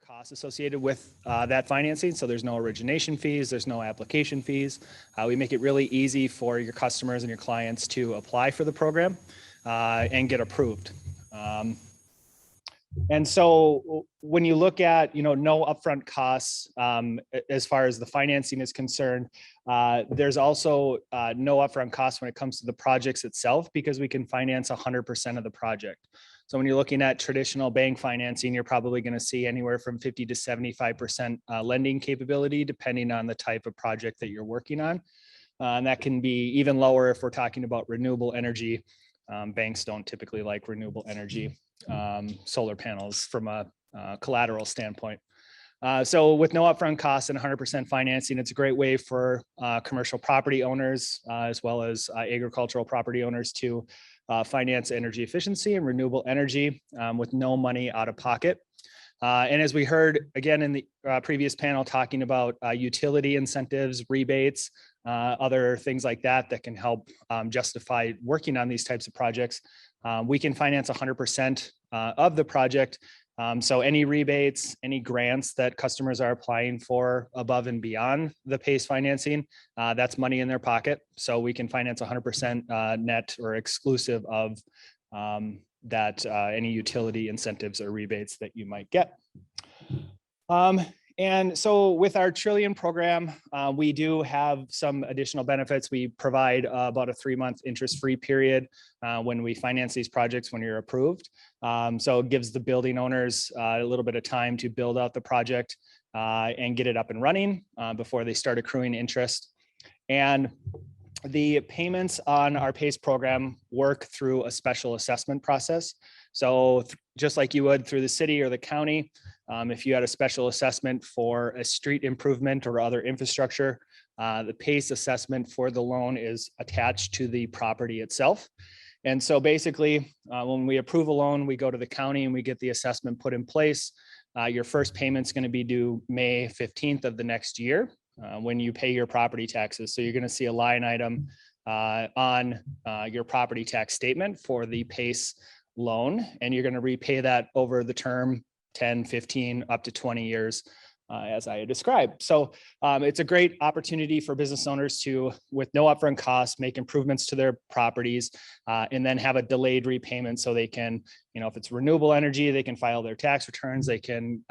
costs associated with that financing. So there's no origination fees, there's no application fees. We make it really easy for your customers and your clients to apply for the program and get approved. And so when you look at, no upfront costs as far as the financing is concerned, there's also no upfront costs when it comes to the projects itself, because we can finance 100% of the project. So when you're looking at traditional bank financing, you're probably going to see anywhere from 50 to 75% lending capability, depending on the type of project that you're working on. And that can be even lower if we're talking about renewable energy. Banks don't typically like renewable energy solar panels from a collateral standpoint. So with no upfront costs and 100% financing, it's a great way for commercial property owners as well as agricultural property owners to finance energy efficiency and renewable energy with no money out of pocket. And as we heard again in the previous panel talking about utility incentives, rebates, other things like that that can help justify working on these types of projects, we can finance 100% of the project. So any rebates, any grants that customers are applying for above and beyond the PACE financing, that's money in their pocket. So we can finance 100% net or exclusive of that any utility incentives or rebates that you might get. And so with our Trillion program, we do have some additional benefits. We provide about a 3-month interest-free period when we finance these projects when you're approved. So it gives the building owners a little bit of time to build out the project and get it up and running before they start accruing interest. And the payments on our PACE program work through a special assessment process. So just like you would through the city or the county, if you had a special assessment for a street improvement or other infrastructure, the PACE assessment for the loan is attached to the property itself. And so basically, when we approve a loan, we go to the county and we get the assessment put in place. Your first payment's going to be due May 15th of the next year when you pay your property taxes. So you're going to see a line item on your property tax statement for the PACE loan, and you're going to repay that over the term 10, 15, up to 20 years, as I described. So it's a great opportunity for business owners to, with no upfront costs, make improvements to their properties and then have a delayed repayment so they can, if it's renewable energy, they can file their tax returns, they can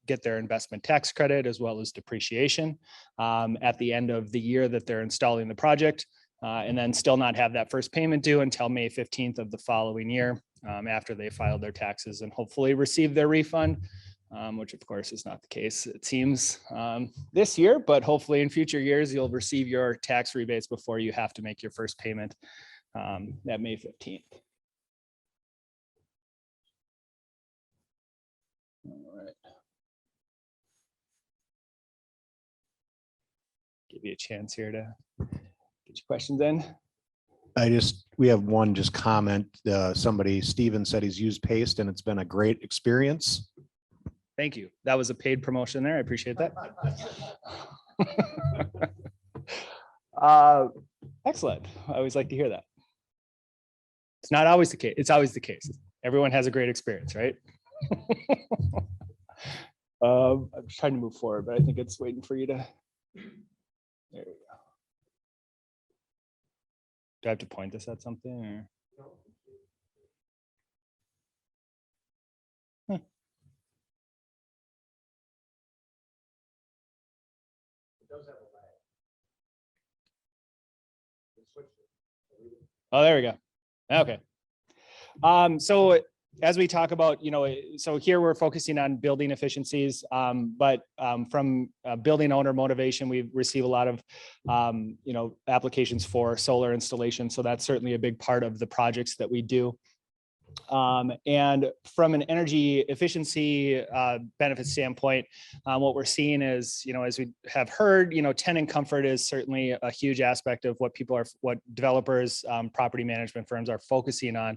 get their investment tax credit as well as depreciation at the end of the year that they're installing the project, and then still not have that first payment due until May 15th of the following year after they filed their taxes and hopefully receive their refund. Which of course is not the case, it seems, this year, but hopefully in future years, you'll receive your tax rebates before you have to make your first payment at May 15th. All right. Give you a chance here to get your questions in. We have one just comment. Steven said he's used PACE and it's been a great experience. Thank you. That was a paid promotion there. I appreciate that. Excellent. I always like to hear that. It's not always the case. It's always the case. Everyone has a great experience, right? I'm trying to move forward, but I think it's waiting for you to. There we go. Do I have to point this at something or? Oh, there we go. Okay. So as we talk about, so here we're focusing on building efficiencies, but from building owner motivation, we receive a lot of, applications for solar installation. So that's certainly a big part of the projects that we do. And from an energy efficiency benefit standpoint, what we're seeing is, as we have heard, tenant comfort is certainly a huge aspect of what developers, property management firms are focusing on.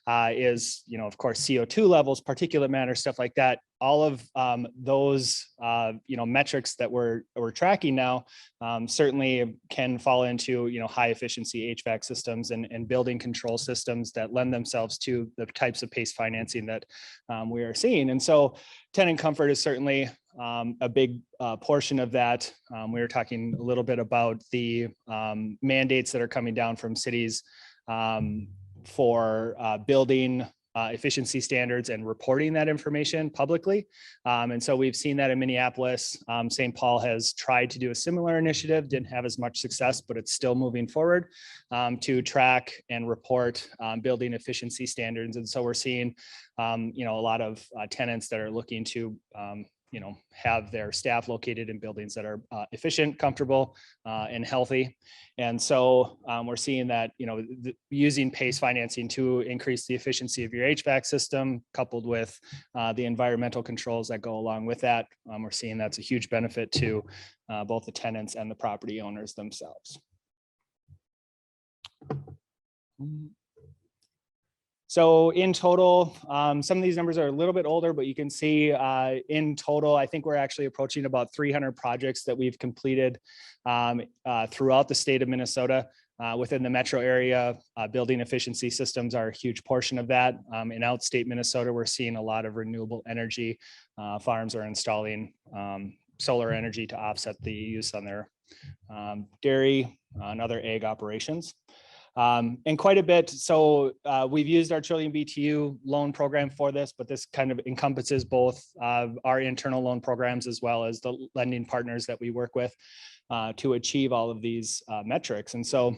is, of course, CO2 levels, particulate matter, stuff like that. All of those, metrics that we're tracking now certainly can fall into, high efficiency HVAC systems and building control systems that lend themselves to the types of PACE financing that we are seeing. And so tenant comfort is certainly a big portion of that. We were talking a little bit about the mandates that are coming down from cities for building efficiency standards and reporting that information publicly. And so we've seen that in Minneapolis. St. Paul has tried to do a similar initiative, didn't have as much success, but it's still moving forward to track and report building efficiency standards. And so we're seeing, a lot of tenants that are looking to have their staff located in buildings that are efficient, comfortable, and healthy. And so we're seeing that, using PACE financing to increase the efficiency of your HVAC system, coupled with the environmental controls that go along with that, we're seeing that's a huge benefit to both the tenants and the property owners themselves. So in total, some of these numbers are a little bit older, but you can see in total, I think we're actually approaching about 300 projects that we've completed throughout the state of Minnesota. Within the metro area, building efficiency systems are a huge portion of that. In outstate Minnesota, we're seeing a lot of renewable energy. Farms are installing solar energy to offset the use on their dairy and other ag operations. And quite a bit. So we've used our Trillion BTU loan program for this, but this kind of encompasses both our internal loan programs as well as the lending partners that we work with to achieve all of these metrics. And so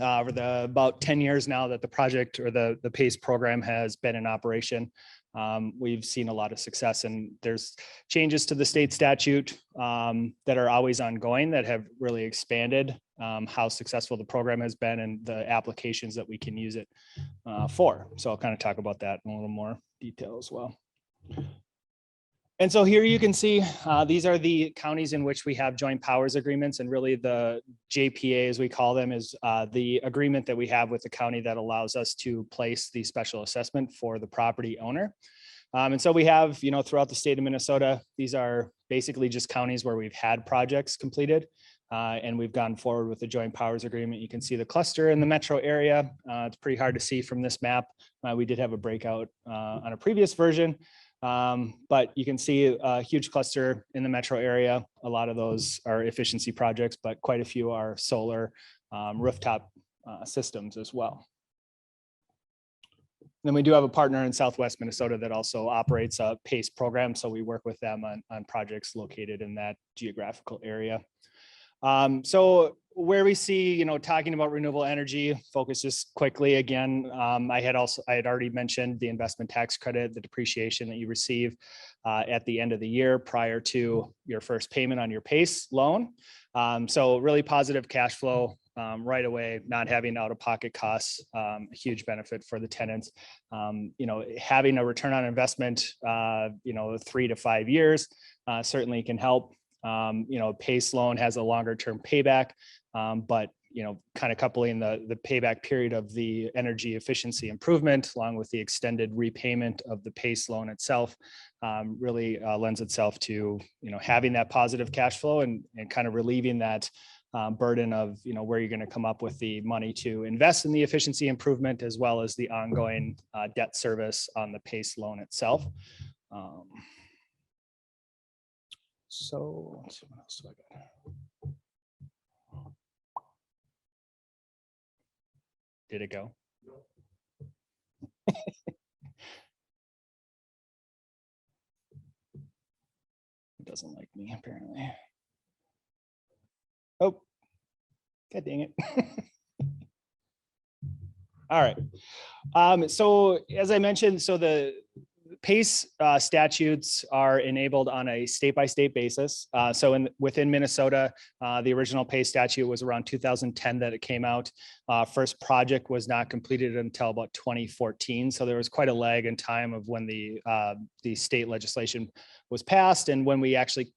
over the about 10 years now that the project or the PACE program has been in operation, we've seen a lot of success, and there's changes to the state statute that are always ongoing that have really expanded how successful the program has been and the applications that we can use it for. So I'll kind of talk about that in a little more detail as well. And so here you can see these are the counties in which we have joint powers agreements, and really the JPA, as we call them, is the agreement that we have with the county that allows us to place the special assessment for the property owner. And so we have, throughout the state of Minnesota, these are basically just counties where we've had projects completed and we've gone forward with the joint powers agreement. You can see the cluster in the metro area. It's pretty hard to see from this map. We did have a breakout on a previous version. But you can see a huge cluster in the metro area. A lot of those are efficiency projects, but quite a few are solar rooftop systems as well. Then we do have a partner in Southwest Minnesota that also operates a PACE program. So we work with them on projects located in that geographical area. So where we see, talking about renewable energy, focus just quickly again. I had already mentioned the investment tax credit, the depreciation that you receive at the end of the year prior to your first payment on your PACE loan. So really positive cash flow right away, not having out-of-pocket costs, a huge benefit for the tenants. Having a return on investment, 3 to 5 years certainly can help. PACE loan has a longer term payback, but kind of coupling the payback period of the energy efficiency improvement along with the extended repayment of the PACE loan itself really lends itself to having that positive cash flow and kind of relieving that burden of where you're going to come up with the money to invest in the efficiency improvement as well as the ongoing debt service on the PACE loan itself. So let's see, what else do I got? Did it go? It doesn't like me apparently. Oh, God dang it. All right. So as I mentioned, so PACE statutes are enabled on a state-by-state basis. So within Minnesota, the original PACE statute was around 2010 that it came out. First project was not completed until about 2014. So there was quite a lag in time of when the state legislation was passed and when we actually,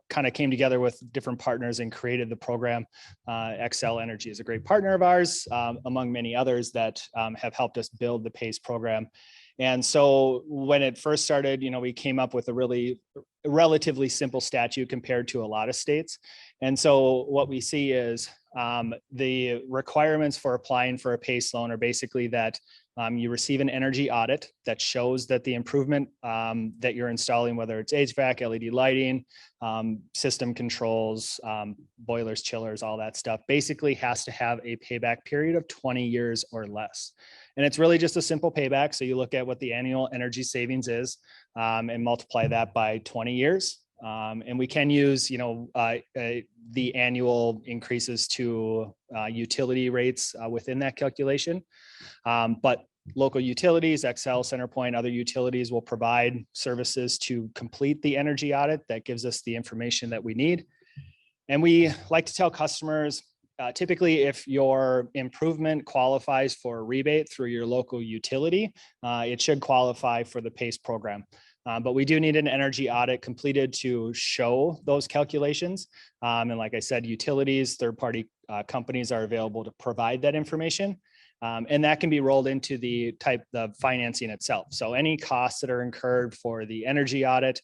kind of came together with different partners and created the program. Xcel Energy is a great partner of ours, among many others that have helped us build the PACE program. And so when it first started, we came up with a relatively simple statute compared to a lot of states. And so what we see is the requirements for applying for a PACE loan are basically that you receive an energy audit that shows that the improvement that you're installing, whether it's HVAC, LED lighting, system controls, boilers, chillers, all that stuff, basically has to have a payback period of 20 years or less. And it's really just a simple payback. So you look at what the annual energy savings is and multiply that by 20 years. And we can use, the annual increases to utility rates within that calculation. But local utilities, Xcel, CenterPoint, other utilities will provide services to complete the energy audit that gives us the information that we need. And we like to tell customers, typically, if your improvement qualifies for a rebate through your local utility, it should qualify for the PACE program. But we do need an energy audit completed to show those calculations. And like I said, utilities, third-party companies are available to provide that information. And that can be rolled into the type of financing itself. So any costs that are incurred for the energy audit,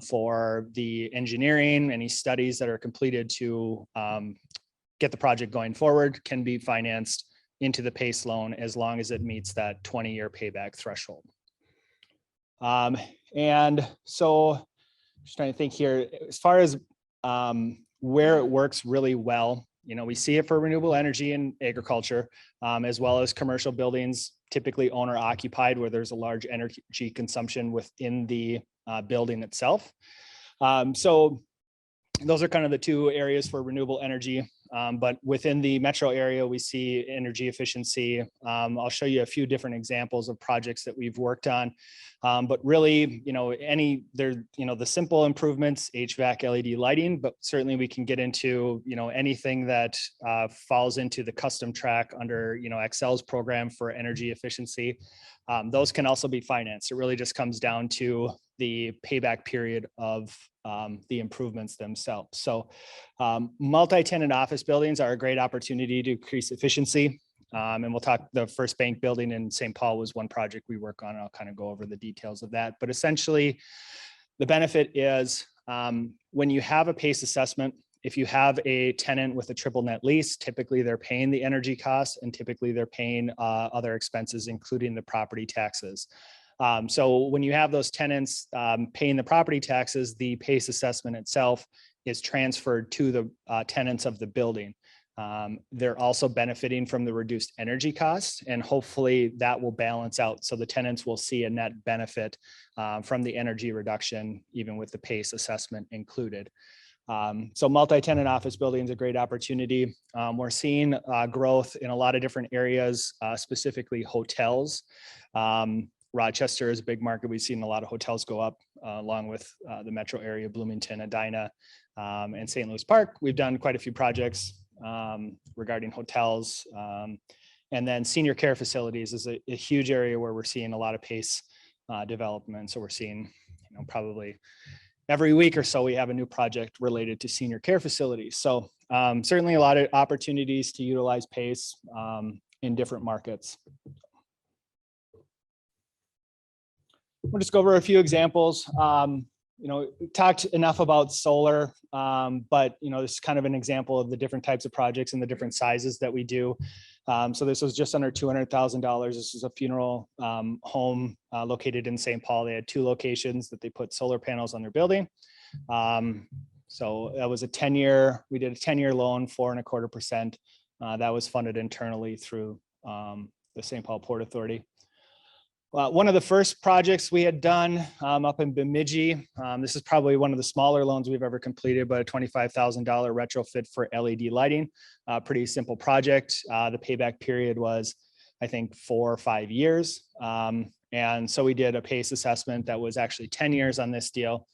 for the engineering, any studies that are completed to get the project going forward can be financed into the PACE loan as long as it meets that 20-year payback threshold. And so just trying to think here, as far as where it works really well, we see it for renewable energy and agriculture, as well as commercial buildings, typically owner occupied, where there's a large energy consumption within the building itself. So those are kind of the two areas for renewable energy. But within the metro area, we see energy efficiency. I'll show you a few different examples of projects that we've worked on. But really, the simple improvements, HVAC, LED lighting, but certainly we can get into, anything that falls into the custom track under, Xcel's program for energy efficiency. Those can also be financed. It really just comes down to the payback period of the improvements themselves. So multi-tenant office buildings are a great opportunity to increase efficiency. And we'll talk, the First Bank building in St. Paul was one project we work on. I'll kind of go over the details of that. But essentially, the benefit is when you have a PACE assessment, if you have a tenant with a triple net lease, typically they're paying the energy costs and typically they're paying other expenses, including the property taxes. So when you have those tenants paying the property taxes, the PACE assessment itself is transferred to the tenants of the building. They're also benefiting from the reduced energy costs, and hopefully that will balance out. So the tenants will see a net benefit from the energy reduction, even with the PACE assessment included. So multi-tenant office building is a great opportunity. We're seeing growth in a lot of different areas, specifically hotels. Rochester is a big market. We've seen a lot of hotels go up along with the metro area, Bloomington, Edina, and St. Louis Park. We've done quite a few projects regarding hotels. And then senior care facilities is a huge area where we're seeing a lot of PACE development. So we're seeing, probably every week or so, we have a new project related to senior care facilities. So certainly a lot of opportunities to utilize PACE in different markets. We'll just go over a few examples. We talked enough about solar, but this is kind of an example of the different types of projects and the different sizes that we do. So this was just under $200,000. This is a funeral home located in St. Paul. They had 2 locations that they put solar panels on their building. So that was a 10-year, we did a 10-year loan, 4.25%. That was funded internally through the St. Paul Port Authority. One of the first projects we had done up in Bemidji, this is probably one of the smaller loans we've ever completed, but a $25,000 retrofit for LED lighting. Pretty simple project. The payback period was, I think, 4 or 5 years. And And so we did a PACE assessment that was actually 10 years on this deal.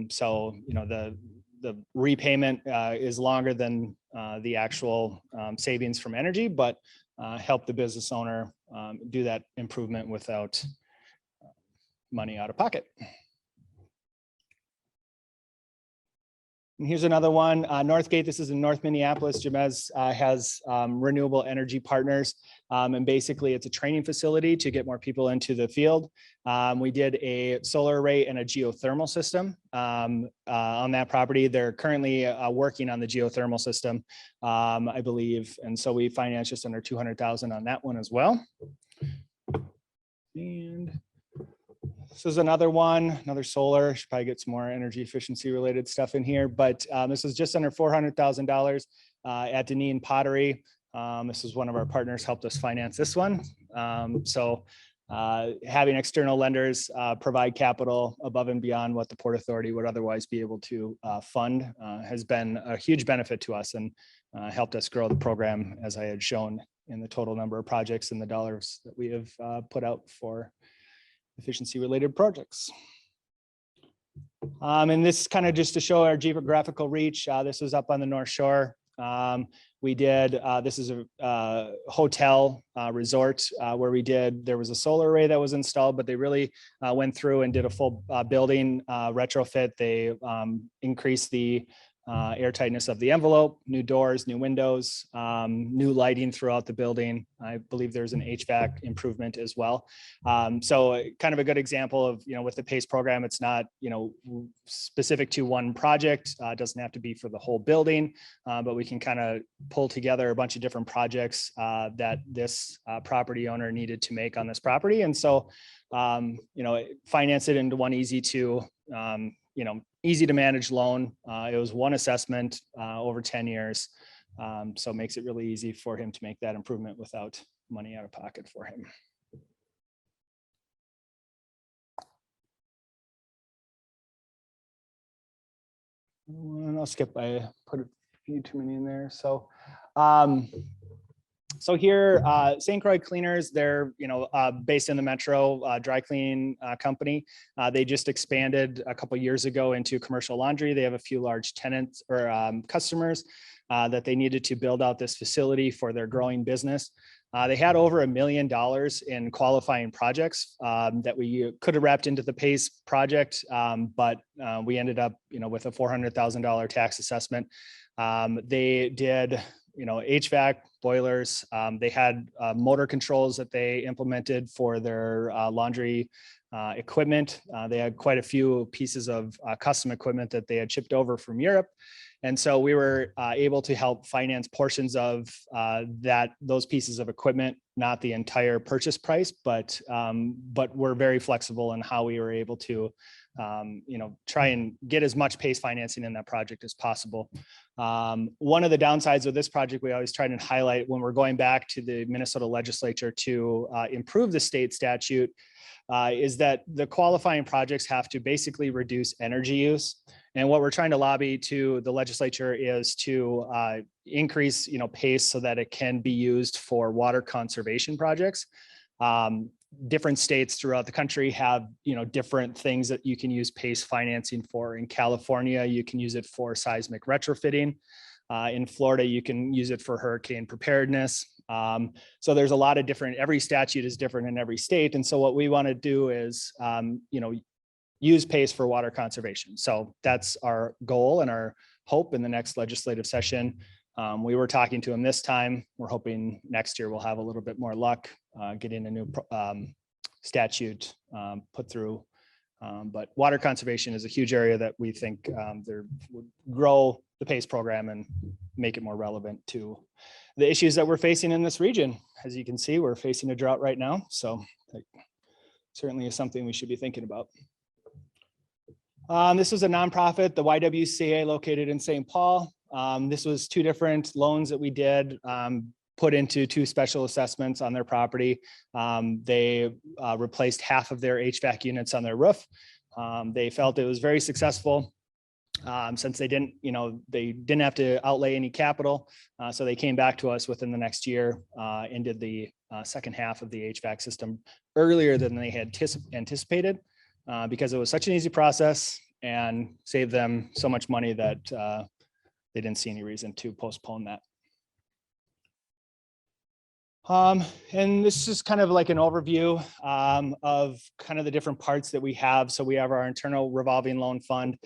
So, you know, the repayment is longer than the actual savings from energy, but help the business owner do that improvement without money out of pocket. And here's another one, Northgate. This is in North Minneapolis. Jamez has Renewable Energy Partners. And basically it's a training facility to get more people into the field. We did a solar array and a geothermal system on that property. They're currently working on the geothermal system, I believe. And so we financed just under 200,000 on that one as well. And this is another one, another solar. Should probably get some more energy efficiency related stuff in here, but this is just under $400,000 at Deneen Pottery. This is one of our partners helped us finance this one. So having external lenders provide capital above and beyond what the Port Authority would otherwise be able to fund has been a huge benefit to us and helped us grow the program, as I had shown in the total number of projects and the dollars that we have put out for efficiency related projects. And this kind of just to show our geographical reach. This was up on the North Shore. We did, this is a hotel resort where there was a solar array that was installed, but they really went through and did a full building retrofit. They increased the airtightness of the envelope, new doors, new windows, new lighting throughout the building. I believe there's an HVAC improvement as well. So kind of a good example of, you know, with the PACE program, it's not, you know, specific to one project. It doesn't have to be for the whole building, but we can kind of pull together a bunch of different projects that this property owner needed to make on this property. And so, you know, finance it into one easy to, you know, easy to manage loan. It was one assessment over 10 years. So it makes it really easy for him to make that improvement without money out of pocket for him. And I'll skip, I put a few too many in there. So, so here, St. Croix Cleaners, they're, you know, based in the Metro, dry cleaning company. They just expanded a couple years ago into commercial laundry. They have a few large tenants or customers that they needed to build out this facility for their growing business. They had over $1 million in qualifying projects that we could have wrapped into the PACE project, but we ended up, you know, with a $400,000 tax assessment. They did, you know, HVAC, boilers. They had motor controls that they implemented for their laundry equipment. They had quite a few pieces of custom equipment that they had shipped over from Europe. And so we were able to help finance portions of those pieces of equipment, not the entire purchase price, but we're very flexible in how we were able to, you know, try and get as much PACE financing in that project as possible. One of the downsides of this project, we always try to highlight when we're going back to the Minnesota legislature to improve the state statute, is that the qualifying projects have to basically reduce energy use. And what we're trying to lobby to the legislature is to increase, you know, PACE so that it can be used for water conservation projects. Different states throughout the country have, you know, different things that you can use PACE financing for. In California, you can use it for seismic retrofitting. In Florida, you can use it for hurricane preparedness. So there's a lot of different, every statute is different in every state. And so what we want to do is, you know, use PACE for water conservation. So that's our goal and our hope in the next legislative session. We were talking to him this time. We're hoping next year we'll have a little bit more luck getting a new statute put through. But water conservation is a huge area that we think there would grow the PACE program and make it more relevant to the issues that we're facing in this region. As you can see, we're facing a drought right now. So that certainly is something we should be thinking about. This was a nonprofit, the Ywca, located in St. Paul. This was 2 different loans that we did, put into 2 special assessments on their property. They replaced half of their HVAC units on their roof. They felt it was very successful since they didn't, you know, they didn't have to outlay any capital. So they came back to us within the next year and did the second half of the HVAC system earlier than they had anticipated because it was such an easy process and saved them so much money that they didn't see any reason to postpone that. And this is kind of like an overview of kind of the different parts that we have. So we have our internal revolving loan fund.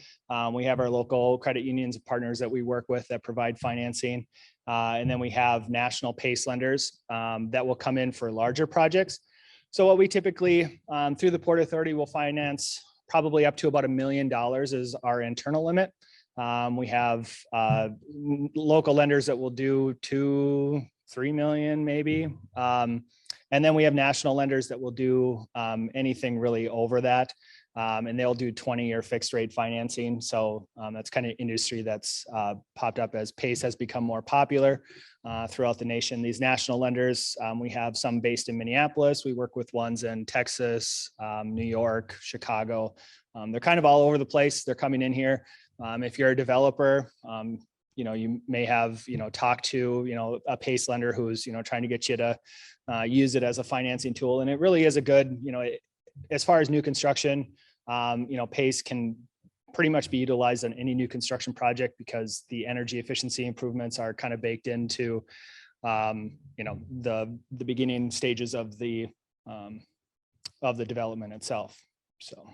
We have our local credit unions and partners that we work with that provide financing. And then we have national PACE lenders that will come in for larger projects. So what we typically, through the Port Authority, will finance probably up to about $1 million is our internal limit. We have local lenders that will do 2-3 million maybe. And then we have national lenders that will do anything really over that. And they'll do 20-year fixed rate financing. So that's kind of industry that's popped up as PACE has become more popular throughout the nation. These national lenders, we have some based in Minneapolis. We work with ones in Texas, New York, Chicago. They're kind of all over the place. They're coming in here. If you're a developer, you may have, talked to, a PACE lender who's, trying to get you to use it as a financing tool. And it really is a good, as far as new construction, PACE can pretty much be utilized on any new construction project because the energy efficiency improvements are kind of baked into, the beginning stages of the development itself. So.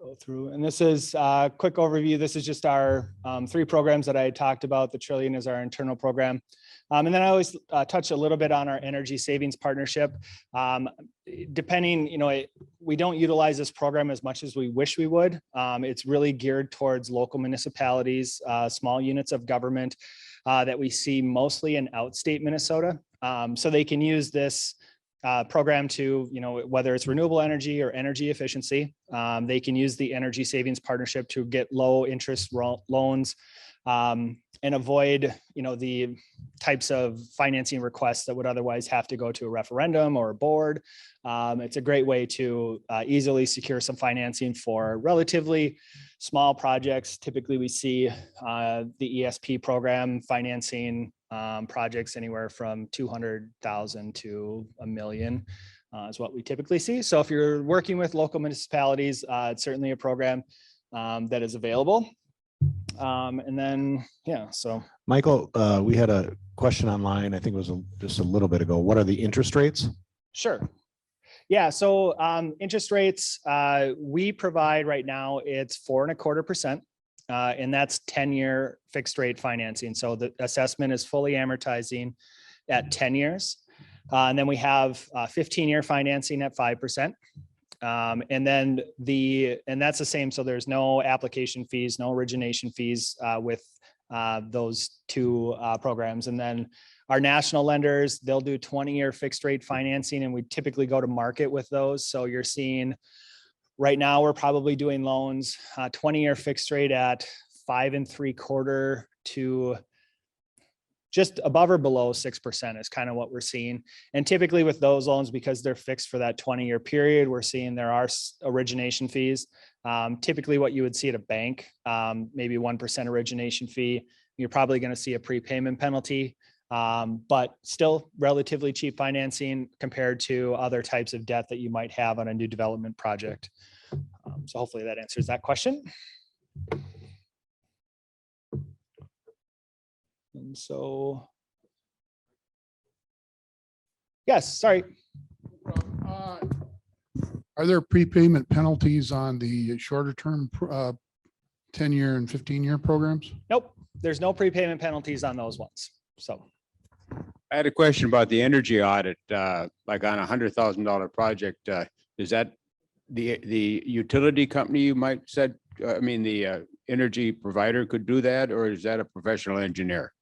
Go through, and this is a quick overview. This is just our 3 programs that I talked about. The Trillion is our internal program. And then I always touch a little bit on our energy savings partnership. Depending, we don't utilize this program as much as we wish we would. It's really geared towards local municipalities, small units of government that we see mostly in outstate Minnesota. So they can use this program to, whether it's renewable energy or energy efficiency, they can use the energy savings partnership to get low interest loans and avoid, the types of financing requests that would otherwise have to go to a referendum or a board. It's a great way to easily secure some financing for relatively small projects. Typically, we see the ESP program financing projects anywhere from 200,000 to $1 million is what we typically see. So if you're working with local municipalities, it's certainly a program that is available. And then, so. Michael, we had a question online. I think it was just a little bit ago. What are the interest rates? Sure. Yeah. So interest rates we provide right now, it's 4.25%. And that's 10-year fixed rate financing. So the assessment is fully amortizing at 10 years. And then we have 15-year financing at 5%. And then that's the same. So there's no application fees, no origination fees with those 2 programs. And then our national lenders, they'll do 20-year fixed rate financing, and we typically go to market with those. So you're seeing right now, we're probably doing loans 20-year fixed rate at 5.75% to just above or below 6% is kind of what we're seeing. And typically with those loans, because they're fixed for that 20-year period, we're seeing there are origination fees. Typically what you would see at a bank, maybe 1% origination fee. You're probably going to see a prepayment penalty, but still relatively cheap financing compared to other types of debt that you might have on a new development project. So hopefully that answers that question. And so, yes, sorry. Are there prepayment penalties on the shorter term 10-year and 15-year programs? Nope, there's no prepayment penalties on those ones. So I had a question about the energy audit, like on $100,000 project. Is that the utility company you might said, the energy provider could do that, or is that a professional engineer?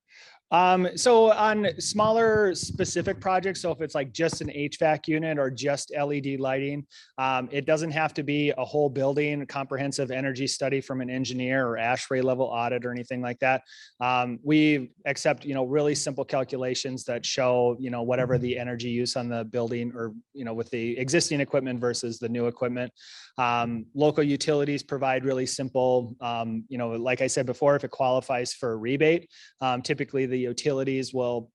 So on smaller specific projects, so if it's like just an HVAC unit or just LED lighting, it doesn't have to be a whole building, a comprehensive energy study from an engineer or ASHRAE level audit or anything like that. We accept, really simple calculations that show, whatever the energy use on the building or, with the existing equipment versus the new equipment. Local utilities provide really simple, like I said before, if it qualifies for a rebate, typically the utilities will,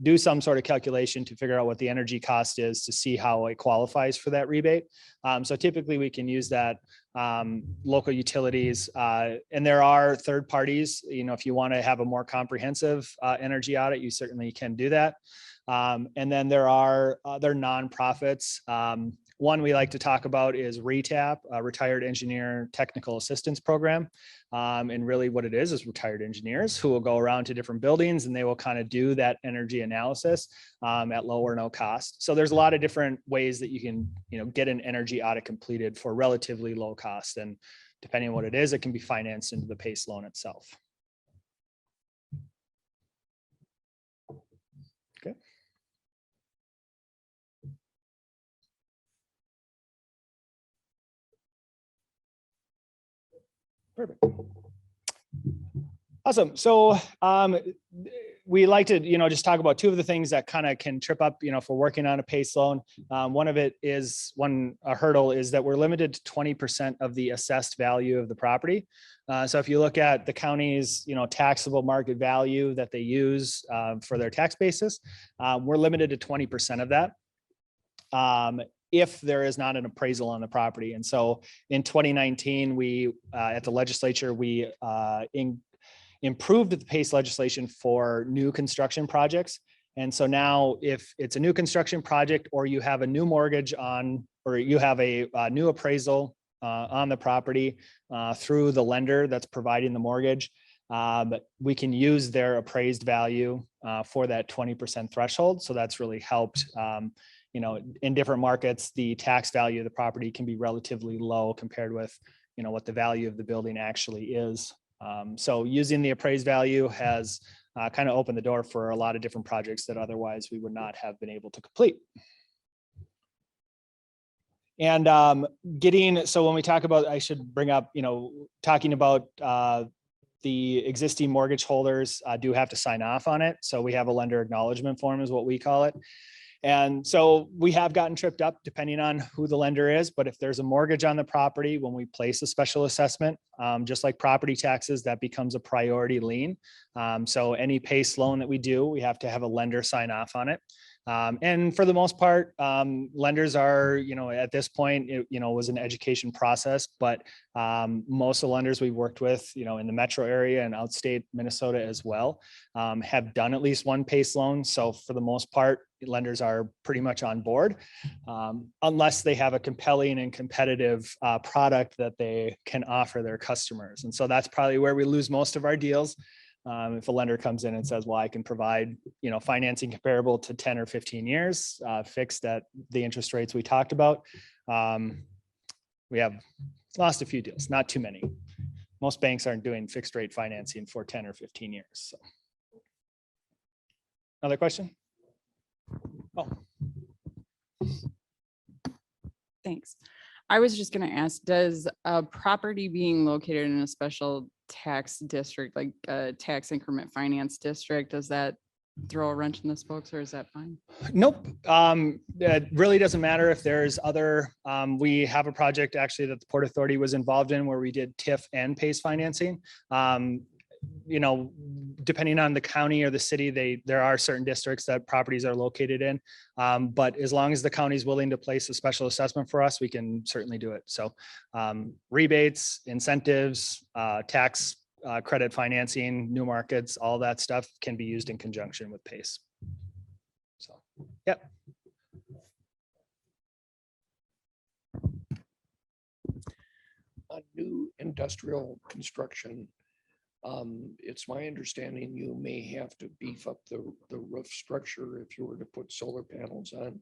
do some sort of calculation to figure out what the energy cost is to see how it qualifies for that rebate. So typically we can use that local utilities, and there are third parties, if you want to have a more comprehensive energy audit, you certainly can do that. And then there are other nonprofits. One we like to talk about is RETAP, Retired Engineer Technical Assistance Program. And really what it is retired engineers who will go around to different buildings and they will kind of do that energy analysis at low or no cost. So there's a lot of different ways that you can, get an energy audit completed for relatively low cost. And depending on what it is, it can be financed into the PACE loan itself. Okay. Perfect. Awesome. So we like to, just talk about two of the things that kind of can trip up, if we're working on a PACE loan. One of it is a hurdle is that we're limited to 20% of the assessed value of the property. So if you look at the county's, taxable market value that they use for their tax basis, we're limited to 20% of that. If there is not an appraisal on the property. And so in 2019, we, at the legislature, we improved the PACE legislation for new construction projects. And so now if it's a new construction project or you have a new mortgage on, or you have a new appraisal on the property through the lender that's providing the mortgage, we can use their appraised value for that 20% threshold. So that's really helped. In different markets, the tax value of the property can be relatively low compared with, what the value of the building actually is. So using the appraised value has kind of opened the door for a lot of different projects that otherwise we would not have been able to complete. And so when we talk about, I should bring up, talking about the existing mortgage holders do have to sign off on it. So we have a lender acknowledgement form is what we call it. And so we have gotten tripped up depending on who the lender is, but if there's a mortgage on the property, when we place a special assessment, just like property taxes, that becomes a priority lien. So any PACE loan that we do, we have to have a lender sign off on it. And for the most part, lenders are, at this point, it was an education process, but most of the lenders we've worked with, in the metro area and outstate Minnesota as well, have done at least one PACE loan. So for the most part, lenders are pretty much on board, unless they have a compelling and competitive product that they can offer their customers. And so that's probably where we lose most of our deals. If a lender comes in and says, well, I can provide, financing comparable to 10 or 15 years, fixed at the interest rates we talked about. We have lost a few deals, not too many. Most banks aren't doing fixed rate financing for 10 or 15 years. So. Another question? Oh. Thanks. I was just going to ask, does a property being located in a special tax district, like a tax increment finance district, does that throw a wrench in the spokes, or is that fine? Nope. It really doesn't matter if there's other, we have a project actually that the Port Authority was involved in where we did TIF and PACE financing. Depending on the county or the city, there are certain districts that properties are located in. But as long as the county is willing to place a special assessment for us, we can certainly do it. So rebates, incentives, tax credit financing, new markets, all that stuff can be used in conjunction with PACE. So, yep. On new industrial construction, it's my understanding you may have to beef up the roof structure if you were to put solar panels on.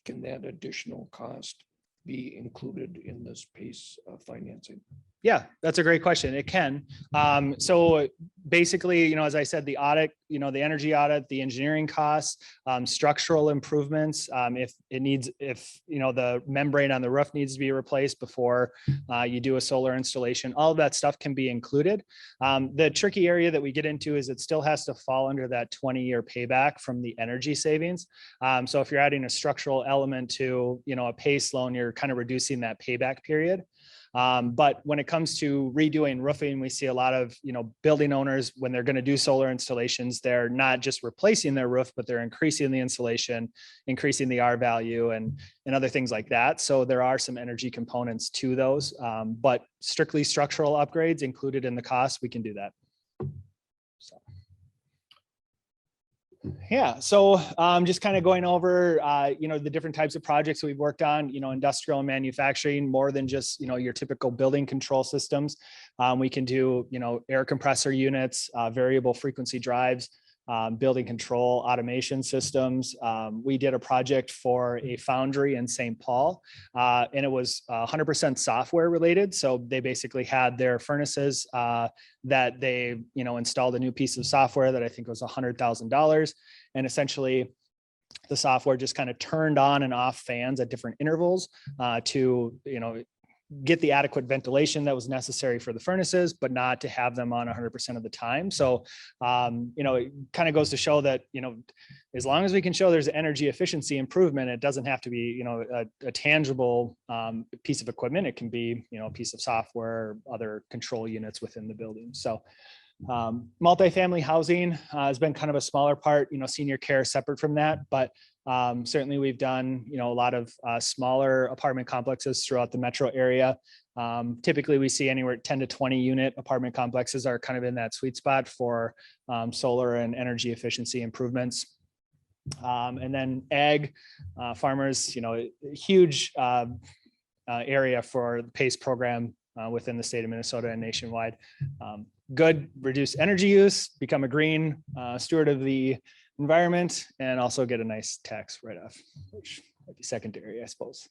Can that additional cost be included in this PACE financing? Yeah, that's a great question. It can. So basically, you know, as I said, the audit, you know, the energy audit, the engineering costs, structural improvements, if you know, the membrane on the roof needs to be replaced before you do a solar installation, all of that stuff can be included. The tricky area that we get into is it still has to fall under that 20-year payback from the energy savings. So if you're adding a structural element to, you know, a PACE loan, you're kind of reducing that payback period. But when it comes to redoing roofing, we see a lot of, you know, building owners, when they're going to do solar installations, they're not just replacing their roof, but they're increasing the insulation, increasing the R value and other things like that. So there are some energy components to those, but strictly structural upgrades included in the cost, we can do that. So. Yeah, so just kind of going over, you know, the different types of projects we've worked on, you know, industrial and manufacturing, more than just, you know, your typical building control systems. We can do, you know, air compressor units, variable frequency drives, building control automation systems. We did a project for a foundry in St. Paul, and it was 100% software related. So they basically had their furnaces that they, you know, installed a new piece of software that I think was $100,000. And essentially the software just kind of turned on and off fans at different intervals to, you know, get the adequate ventilation that was necessary for the furnaces, but not to have them on 100% of the time. So, you know, it kind of goes to show that, you know, as long as we can show there's energy efficiency improvement, it doesn't have to be, you know, a tangible piece of equipment. It can be, you know, a piece of software, or other control units within the building. So multifamily housing has been kind of a smaller part, you know, senior care separate from that, but certainly we've done, you know, a lot of smaller apartment complexes throughout the metro area. Typically we see anywhere 10 to 20 unit apartment complexes are kind of in that sweet spot for solar and energy efficiency improvements. And then ag farmers, you know, a huge area for the PACE program within the state of Minnesota and nationwide. Good, reduce energy use, become a green steward of the environment, and also get a nice tax write-off, which might be secondary, I suppose.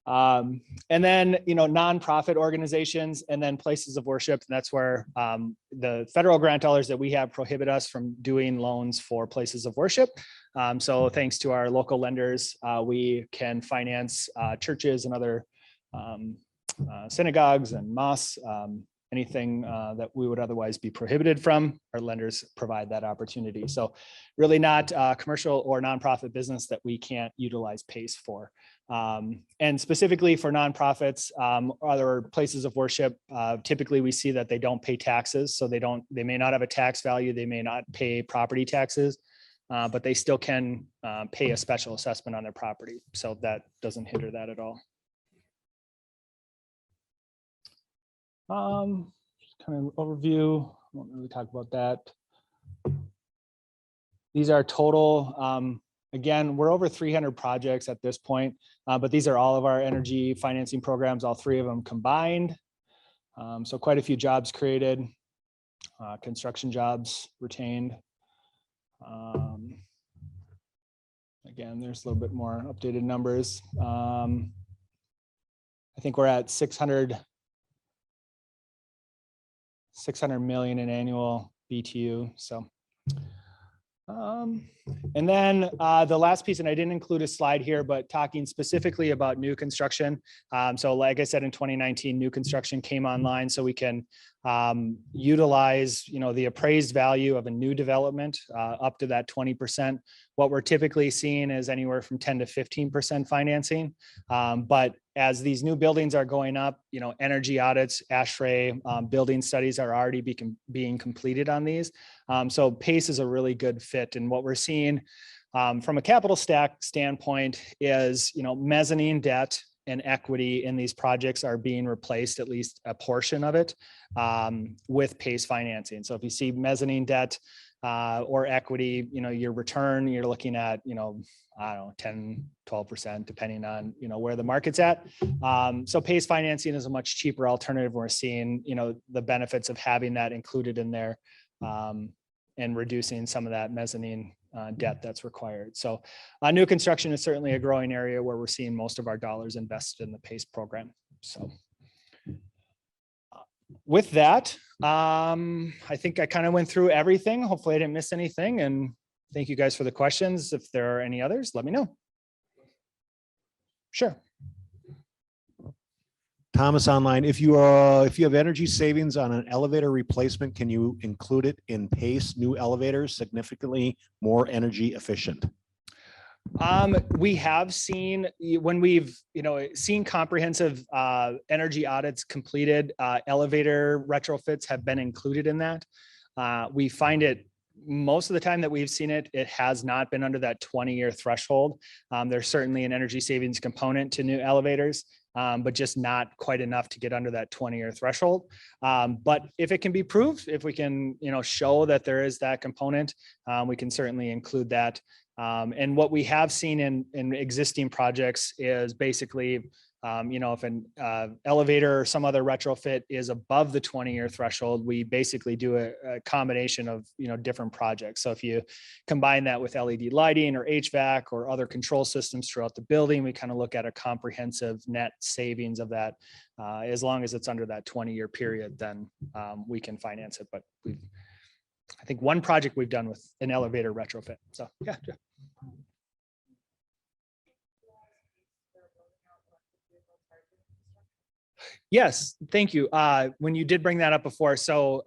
And then, you know, nonprofit organizations and then places of worship. And that's where the federal grant dollars that we have prohibit us from doing loans for places of worship. So thanks to our local lenders, we can finance churches and other synagogues and mosques, anything that we would otherwise be prohibited from. Our lenders provide that opportunity. So really not commercial or nonprofit business that we can't utilize PACE for. And specifically for nonprofits, other places of worship, typically we see that they don't pay taxes. So they may not have a tax value, they may not pay property taxes, but they still can pay a special assessment on their property. So that doesn't hinder that at all. Kind of overview, won't really talk about that. These are total, again, we're over 300 projects at this point, but these are all of our energy financing programs, all three of them combined. So quite a few jobs created, construction jobs retained. Again, there's a little bit more updated numbers. I think we're at 600 million in annual BTU. So, and then the last piece, and I didn't include a slide here, but talking specifically about new construction. So like I said, in 2019, new construction came online, so we can utilize, you know, the appraised value of a new development up to that 20%. What we're typically seeing is anywhere from 10 to 15% financing. But as these new buildings are going up, you know, energy audits, ASHRAE building studies are already being completed on these. So PACE is a really good fit. And what we're seeing from a capital stack standpoint is, you know, mezzanine debt and equity in these projects are being replaced, at least a portion of it, with PACE financing. So if you see mezzanine debt or equity, you know, your return, you're looking at, you know, I don't know, 10, 12%, depending on, you know, where the market's at. So PACE financing is a much cheaper alternative. We're seeing, you know, the benefits of having that included in there and reducing some of that mezzanine debt that's required. So new construction is certainly a growing area where we're seeing most of our dollars invested in the PACE program. So with that, I think I kind of went through everything. Hopefully I didn't miss anything, and thank you guys for the questions. If there are any others, let me know. Sure. Thomas online, if you have energy savings on an elevator replacement, can you include it in PACE new elevators significantly more energy efficient? We have seen when we've, seen comprehensive energy audits completed, elevator retrofits have been included in that. We find it most of the time that we've seen it, it has not been under that 20-year threshold. There's certainly an energy savings component to new elevators, but just not quite enough to get under that 20-year threshold. But if it can be proved, if we can, show that there is that component, we can certainly include that. And what we have seen in existing projects is basically, if an elevator or some other retrofit is above the 20-year threshold, we basically do a combination of, different projects. So if you combine that with LED lighting or HVAC or other control systems throughout the building, we kind of look at a comprehensive net savings of that. As long as it's under that 20-year period, then we can finance it. But I think one project we've done with an elevator retrofit. So yeah. Yes, thank you. When you did bring that up before, so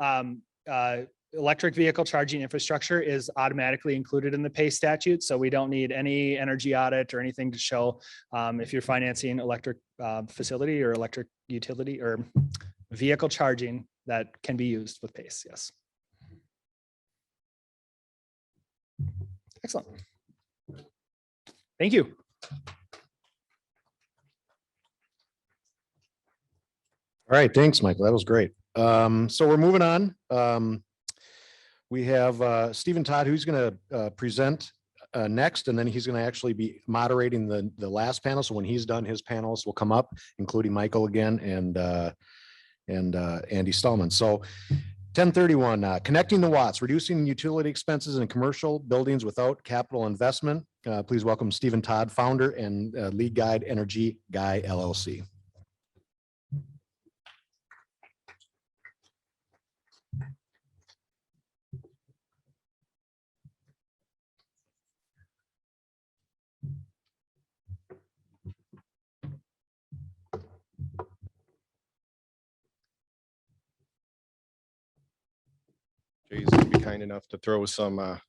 electric vehicle charging infrastructure is automatically included in the PACE statute. So we don't need any energy audit or anything to show if you're financing electric facility or electric utility or vehicle charging that can be used with PACE. Yes. Excellent. Thank you. All right, thanks, Michael. That was great. So we're moving on. We have Stephen Todd, who's going to present next, and then he's going to actually be moderating the last panel. So when he's done, his panelists will come up, including Michael again and Andy Stallman. So 1031, connecting the watts, reducing utility expenses in commercial buildings without capital investment. Please welcome Stephen Todd, founder and lead guide, Energy Guy LLC. Jay's gonna be kind enough to throw some my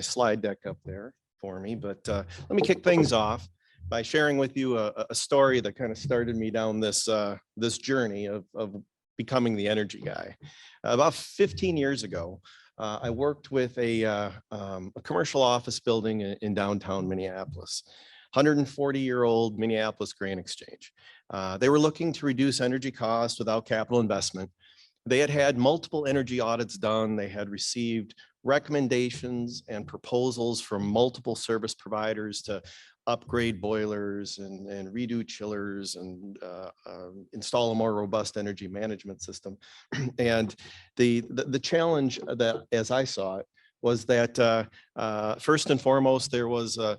slide deck up there for me, but let me kick things off by sharing with you a story that kind of started me down this this journey of becoming the energy guy. About 15 years ago, I worked with a commercial office building in downtown Minneapolis, 140-year-old Minneapolis Grain Exchange. They were looking to reduce energy costs without capital investment. They had had multiple energy audits done. They had received recommendations and proposals from multiple service providers to upgrade boilers and redo chillers and install a more robust energy management system. And the challenge that, as I saw it, was that first and foremost, there was a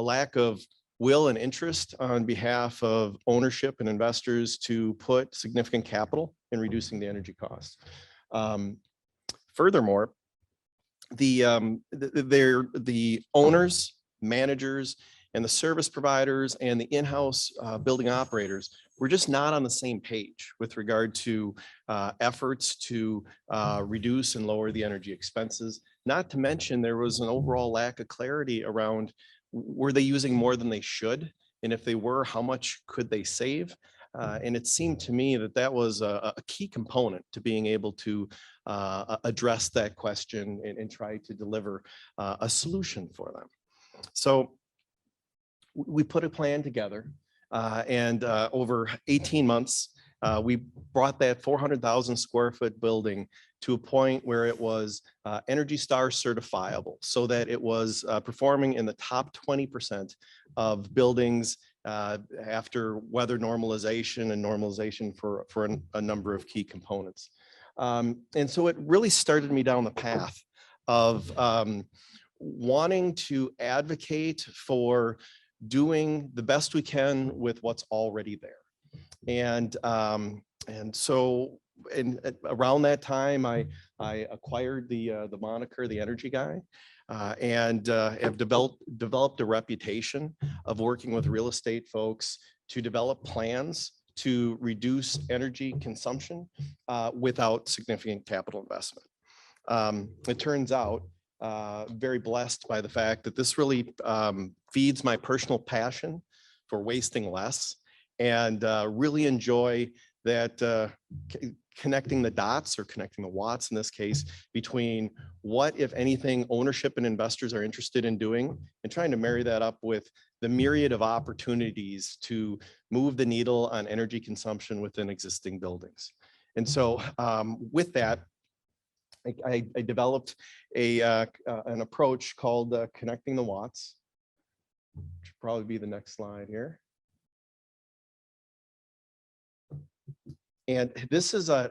lack of will and interest on behalf of ownership and investors to put significant capital in reducing the energy costs. Furthermore, the owners, managers, and the service providers and the in-house building operators were just not on the same page with regard to efforts to reduce and lower the energy expenses. Not to mention, there was an overall lack of clarity around, were they using more than they should? And if they were, how much could they save? And it seemed to me that that was a key component to being able to address that question and try to deliver a solution for them. So we put a plan together and over 18 months, we brought that 400,000 square foot building to a point where it was Energy Star certifiable, so that it was performing in the top 20% of buildings after weather normalization and normalization for a number of key components. And so it really started me down the path of wanting to advocate for doing the best we can with what's already there. And so and around that time, I acquired the moniker, the Energy Guy, and have developed a reputation of working with real estate folks to develop plans to reduce energy consumption without significant capital investment. It turns out, very blessed by the fact that this really feeds my personal passion for wasting less, and really enjoy that connecting the dots, or connecting the watts in this case, between what, if anything, ownership and investors are interested in doing, and trying to marry that up with the myriad of opportunities to move the needle on energy consumption within existing buildings. And so with that, I developed an approach called connecting the watts. Should probably be the next slide here. And this is a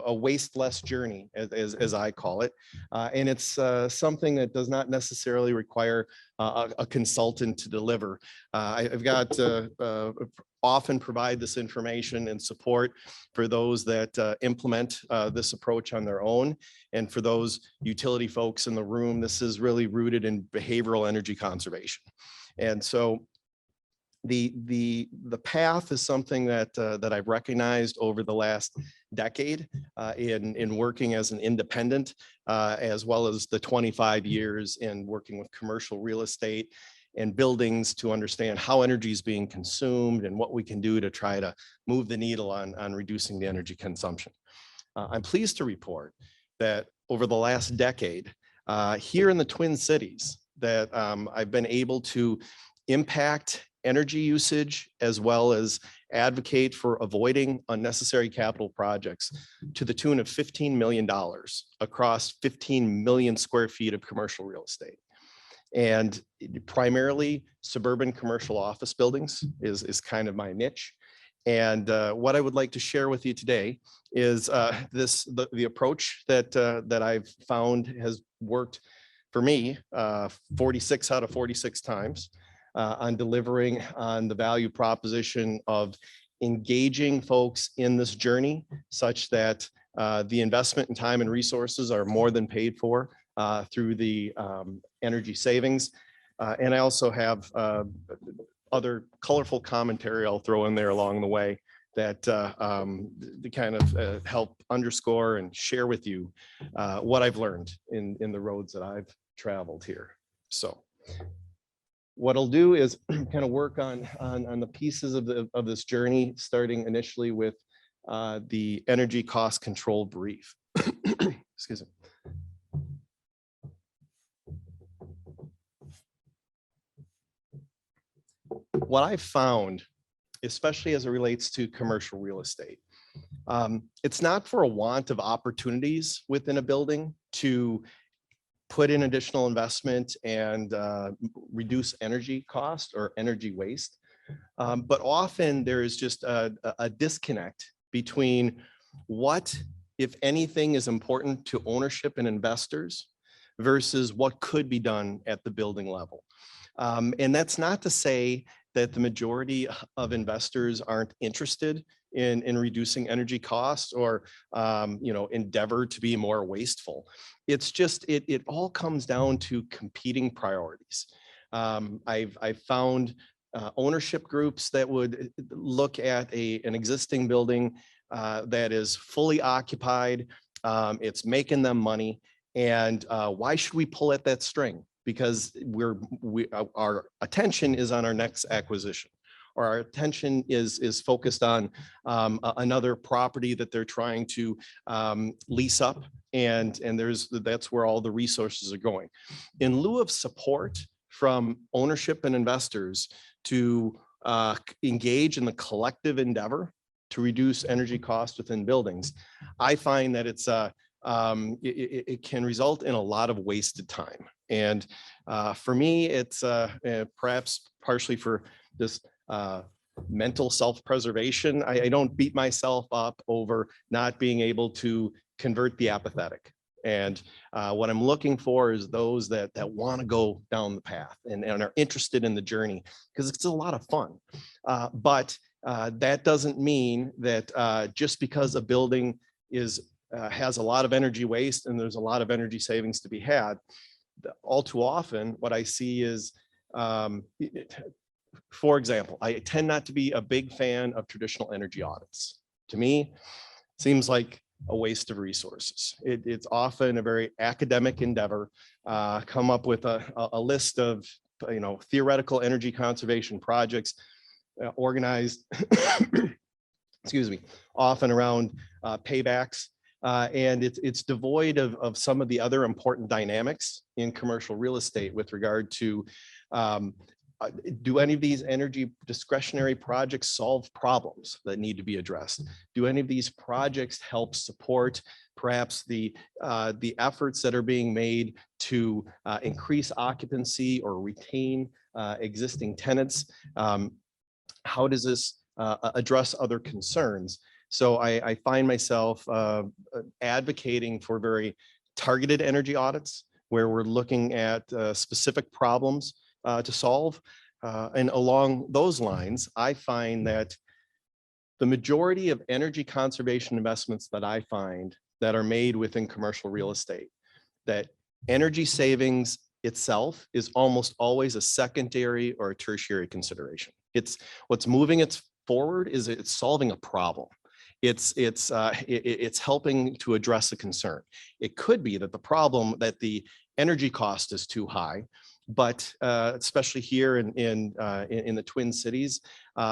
waste less journey, as I call it. And it's something that does not necessarily require a consultant to deliver. I've got often provide this information and support for those that implement this approach on their own. And for those utility folks in the room, this is really rooted in behavioral energy conservation. And so the path is something that that I've recognized over the last decade in working as an independent, as well as the 25 years in working with commercial real estate and buildings to understand how energy is being consumed and what we can do to try to move the needle on reducing the energy consumption. I'm pleased to report that over the last decade here in the Twin Cities, that I've been able to impact energy usage, as well as advocate for avoiding unnecessary capital projects to the tune of $15 million across 15 million square feet of commercial real estate. And primarily suburban commercial office buildings is kind of my niche. And what I would like to share with you today is the approach that I've found has worked for me 46 out of 46 times. On delivering on the value proposition of engaging folks in this journey, such that the investment in time and resources are more than paid for through the energy savings. And I also have other colorful commentary I'll throw in there along the way that to kind of help underscore and share with you what I've learned in the roads that I've traveled here. So what I'll do is kind of work on the pieces of this journey, starting initially with the energy cost control brief. Excuse me. What I've found, especially as it relates to commercial real estate, it's not for a want of opportunities within a building to put in additional investment and reduce energy cost or energy waste. But often there is just a disconnect between what, if anything, is important to ownership and investors versus what could be done at the building level. And that's not to say that the majority of investors aren't interested in reducing energy costs or endeavor to be more wasteful. It's just it all comes down to competing priorities. I've found ownership groups that would look at an existing building that is fully occupied. It's making them money, and why should we pull at that string? Because our attention is on our next acquisition, or our attention is focused on another property that they're trying to lease up, and that's where all the resources are going. In lieu of support from ownership and investors to engage in the collective endeavor to reduce energy costs within buildings, I find that it can result in a lot of wasted time. And for me, it's perhaps partially for this mental self-preservation. I don't beat myself up over not being able to convert the apathetic. And what I'm looking for is those that want to go down the path and are interested in the journey, because it's a lot of fun. But that doesn't mean that just because a building has a lot of energy waste and there's a lot of energy savings to be had. All too often, what I see is, for example, I tend not to be a big fan of traditional energy audits. To me, seems like a waste of resources. It's often a very academic endeavor. Come up with a list of theoretical energy conservation projects organized, excuse me, often around paybacks. And it's devoid of some of the other important dynamics in commercial real estate with regard to do any of these energy discretionary projects solve problems that need to be addressed? Do any of these projects help support perhaps the efforts that are being made to increase occupancy or retain existing tenants? How does this address other concerns? So I find myself advocating for very targeted energy audits where we're looking at specific problems to solve. And along those lines, I find that the majority of energy conservation investments that I find that are made within commercial real estate, that energy savings itself is almost always a secondary or a tertiary consideration. It's what's moving it forward is it's solving a problem. It's helping to address a concern. It could be that the problem that the energy cost is too high, but especially here in the Twin Cities,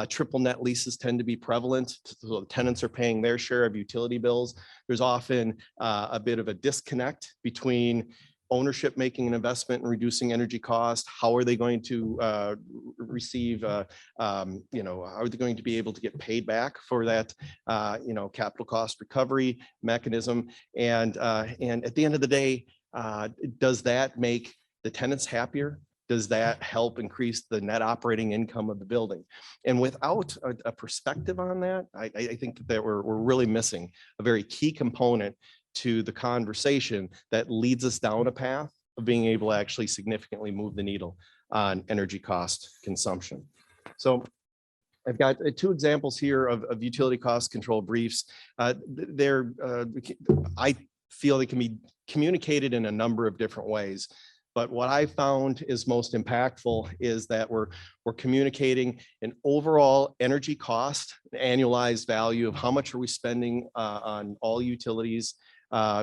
triple net leases tend to be prevalent. So the tenants are paying their share of utility bills. There's often a bit of a disconnect between ownership making an investment and reducing energy cost. How are they going to receive, how are they going to be able to get paid back for that, capital cost recovery mechanism? And at the end of the day, does that make the tenants happier? Does that help increase the net operating income of the building? And without a perspective on that, I think that we're really missing a very key component to the conversation that leads us down a path of being able to actually significantly move the needle on energy cost consumption. So I've got two examples here of utility cost control briefs. I feel they can be communicated in a number of different ways. But what I found is most impactful is that we're communicating an overall energy cost, annualized value of how much are we spending on all utilities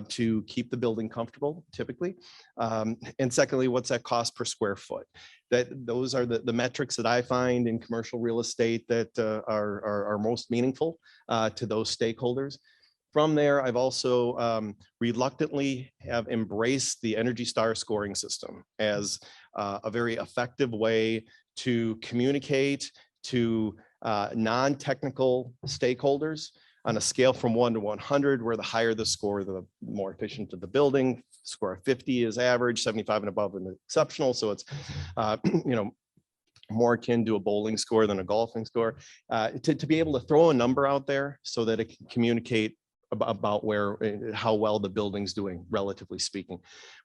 to keep the building comfortable, typically. And secondly, what's that cost per square foot? Those are the metrics that I find in commercial real estate that are most meaningful to those stakeholders. From there, I've also reluctantly have embraced the Energy Star scoring system as a very effective way to communicate to non-technical stakeholders on a scale from 1 to 100, where the higher the score, the more efficient of the building. Score of 50 is average, 75 and above and exceptional. So it's more akin to a bowling score than a golfing score. To be able to throw a number out there so that it can communicate about how well the building's doing, relatively speaking.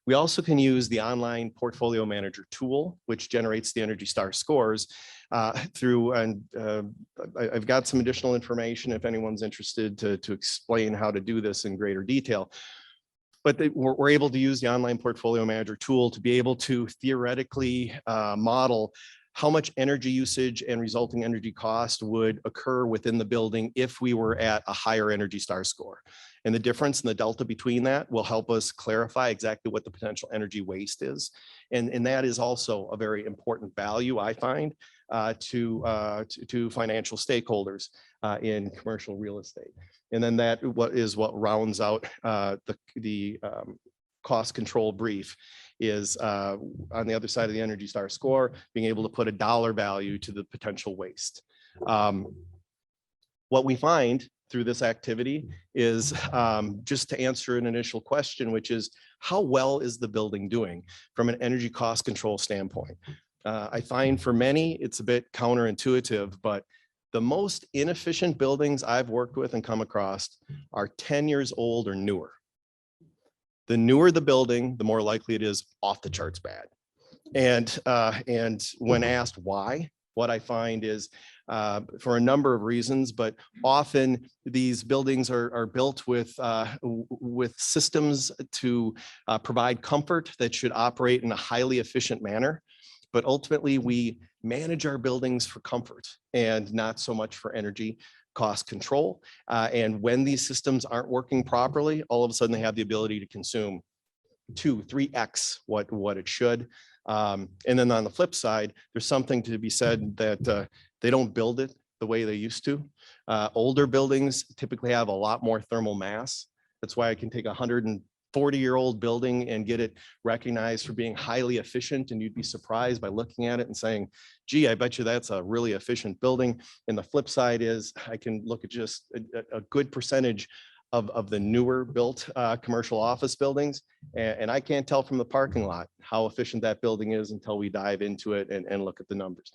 We also can use the online portfolio manager tool, which generates the Energy Star scores through, and I've got some additional information if anyone's interested to explain how to do this in greater detail. But we're able to use the online portfolio manager tool to be able to theoretically model how much energy usage and resulting energy cost would occur within the building if we were at a higher Energy Star score. And the difference in the delta between that will help us clarify exactly what the potential energy waste is. And that is also a very important value, I find, to financial stakeholders in commercial real estate. And then that what rounds out the cost control brief is on the other side of the Energy Star score, being able to put a dollar value to the potential waste. What we find through this activity is just to answer an initial question, which is how well is the building doing from an energy cost control standpoint? I find for many, it's a bit counterintuitive, but the most inefficient buildings I've worked with and come across are 10 years old or newer. The newer the building, the more likely it is off the charts bad. And when asked why, what I find is for a number of reasons, but often these buildings are built with systems to provide comfort that should operate in a highly efficient manner. But ultimately, we manage our buildings for comfort and not so much for energy cost control. And when these systems aren't working properly, all of a sudden they have the ability to consume 2-3x what it should. And then on the flip side, there's something to be said that they don't build it the way they used to. Older buildings typically have a lot more thermal mass. That's why I can take a 140-year-old building and get it recognized for being highly efficient. And you'd be surprised by looking at it and saying, gee, I bet you that's a really efficient building. And the flip side is I can look at just a good percentage of the newer built commercial office buildings. And I can't tell from the parking lot how efficient that building is until we dive into it and look at the numbers.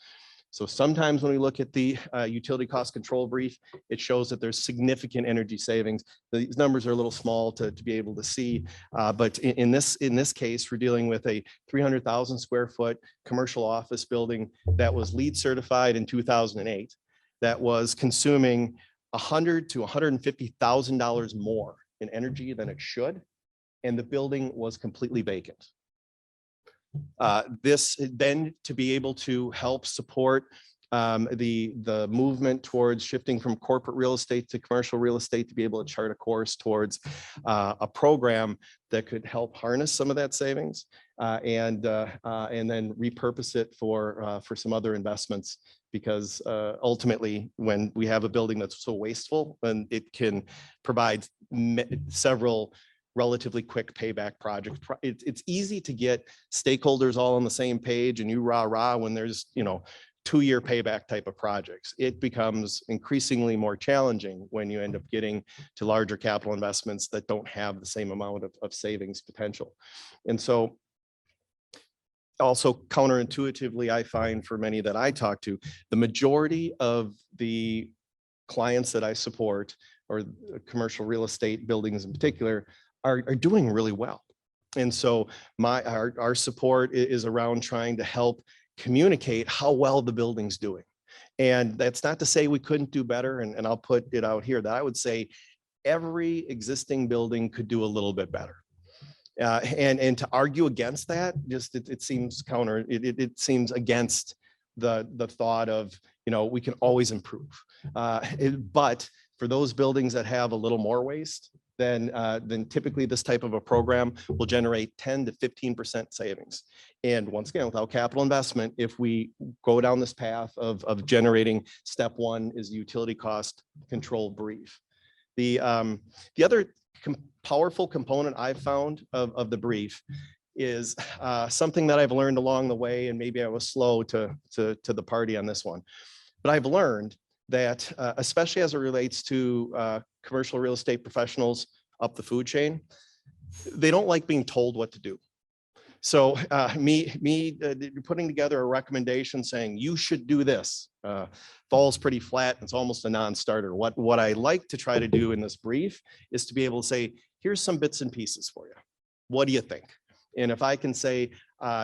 So sometimes when we look at the utility cost control brief, it shows that there's significant energy savings. These numbers are a little small to be able to see, but in this case, we're dealing with a 300,000 square foot commercial office building that was LEED certified in 2008, that was consuming $100,000 to $150,000 more in energy than it should, and the building was completely vacant. This then to be able to help support the movement towards shifting from corporate real estate to commercial real estate, to be able to chart a course towards a program that could help harness some of that savings and then repurpose it for some other investments. Because ultimately, when we have a building that's so wasteful, then it can provide several relatively quick payback projects. It's easy to get stakeholders all on the same page and you rah when there's 2-year payback type of projects. It becomes increasingly more challenging when you end up getting to larger capital investments that don't have the same amount of savings potential. And so also counterintuitively, I find for many that I talk to, the majority of the clients that I support, or commercial real estate buildings in particular, are doing really well. And so our support is around trying to help communicate how well the building's doing. And that's not to say we couldn't do better. And I'll put it out here that I would say every existing building could do a little bit better. And to argue against that, just it seems it seems against the thought of, we can always improve. But for those buildings that have a little more waste, then typically this type of a program will generate 10 to 15% savings. And once again, without capital investment, if we go down this path of generating, step one is utility cost control brief. The other powerful component I've found of the brief is something that I've learned along the way, and maybe I was slow to the party on this one, but I've learned that especially as it relates to commercial real estate professionals up the food chain, they don't like being told what to do. So me putting together a recommendation saying you should do this falls pretty flat. It's almost a non-starter. What I like to try to do in this brief is to be able to say, here's some bits and pieces for you. What do you think? And if I can say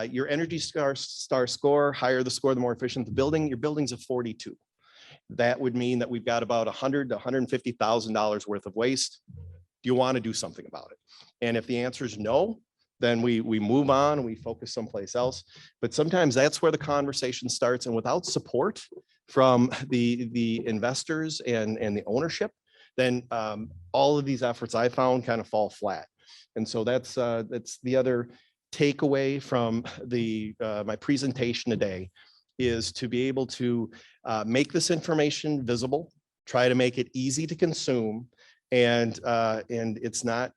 your Energy Star score, higher the score, the more efficient the building, your building's a 42. That would mean that we've got about $100,000 to $150,000 worth of waste. Do you want to do something about it? And if the answer is no, then we move on and we focus someplace else. But sometimes that's where the conversation starts. And without support from the investors and the ownership, then all of these efforts I found kind of fall flat. And so that's the other takeaway from my presentation today, is to be able to make this information visible, try to make it easy to consume, and it's not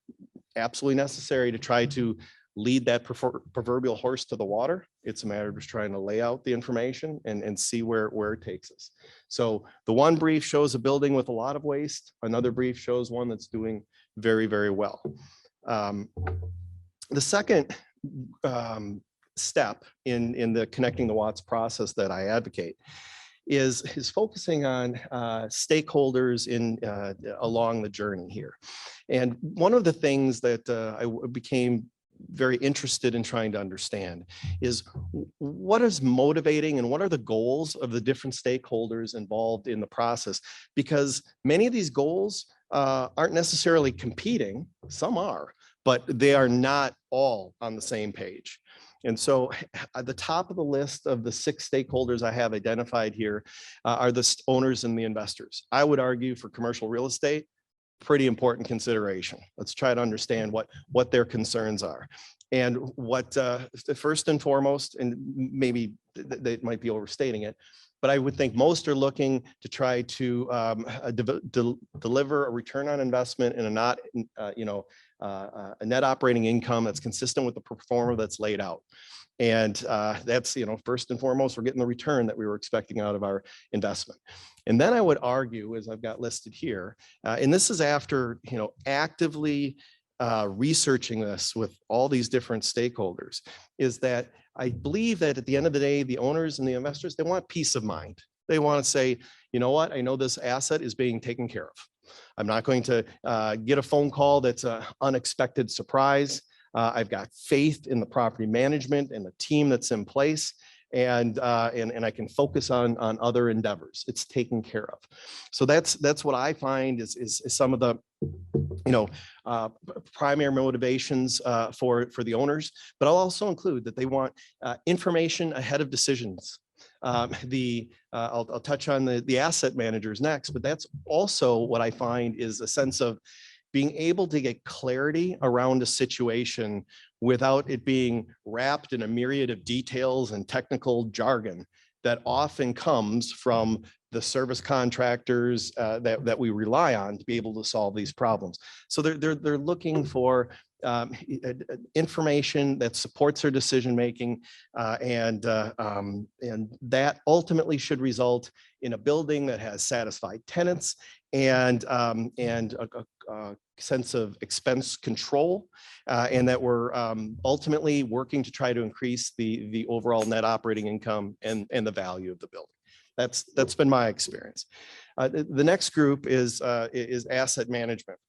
absolutely necessary to try to lead that proverbial horse to the water. It's a matter of just trying to lay out the information and see where it takes us. So the one brief shows a building with a lot of waste. Another brief shows one that's doing very, very well. The second step in the connecting the watts process that I advocate is focusing on stakeholders along the journey here. And one of the things that I became very interested in trying to understand is what is motivating and what are the goals of the different stakeholders involved in the process? Because many of these goals aren't necessarily competing, some are, but they are not all on the same page. And so at the top of the list of the 6 stakeholders I have identified here are the owners and the investors. I would argue for commercial real estate, pretty important consideration. Let's try to understand what their concerns are. And what first and foremost, and maybe they might be overstating it, but I would think most are looking to try to deliver a return on investment and a net operating income that's consistent with the pro forma that's laid out. And that's, first and foremost, we're getting the return that we were expecting out of our investment. And then I would argue, as I've got listed here, and this is after, actively researching this with all these different stakeholders, is that I believe that at the end of the day, the owners and the investors, they want peace of mind. They want to say, you know what, I know this asset is being taken care of. I'm not going to get a phone call that's an unexpected surprise. I've got faith in the property management and the team that's in place, and I can focus on other endeavors. It's taken care of. So that's what I find is some of the primary motivations for the owners. But I'll also include that they want information ahead of decisions. I'll touch on the asset managers next, but that's also what I find is a sense of being able to get clarity around a situation without it being wrapped in a myriad of details and technical jargon that often comes from the service contractors that we rely on to be able to solve these problems. So they're looking for information that supports their decision-making, and that ultimately should result in a building that has satisfied tenants and a sense of expense control, and that we're ultimately working to try to increase the overall net operating income and the value of the building. That's been my experience. The next group is asset management.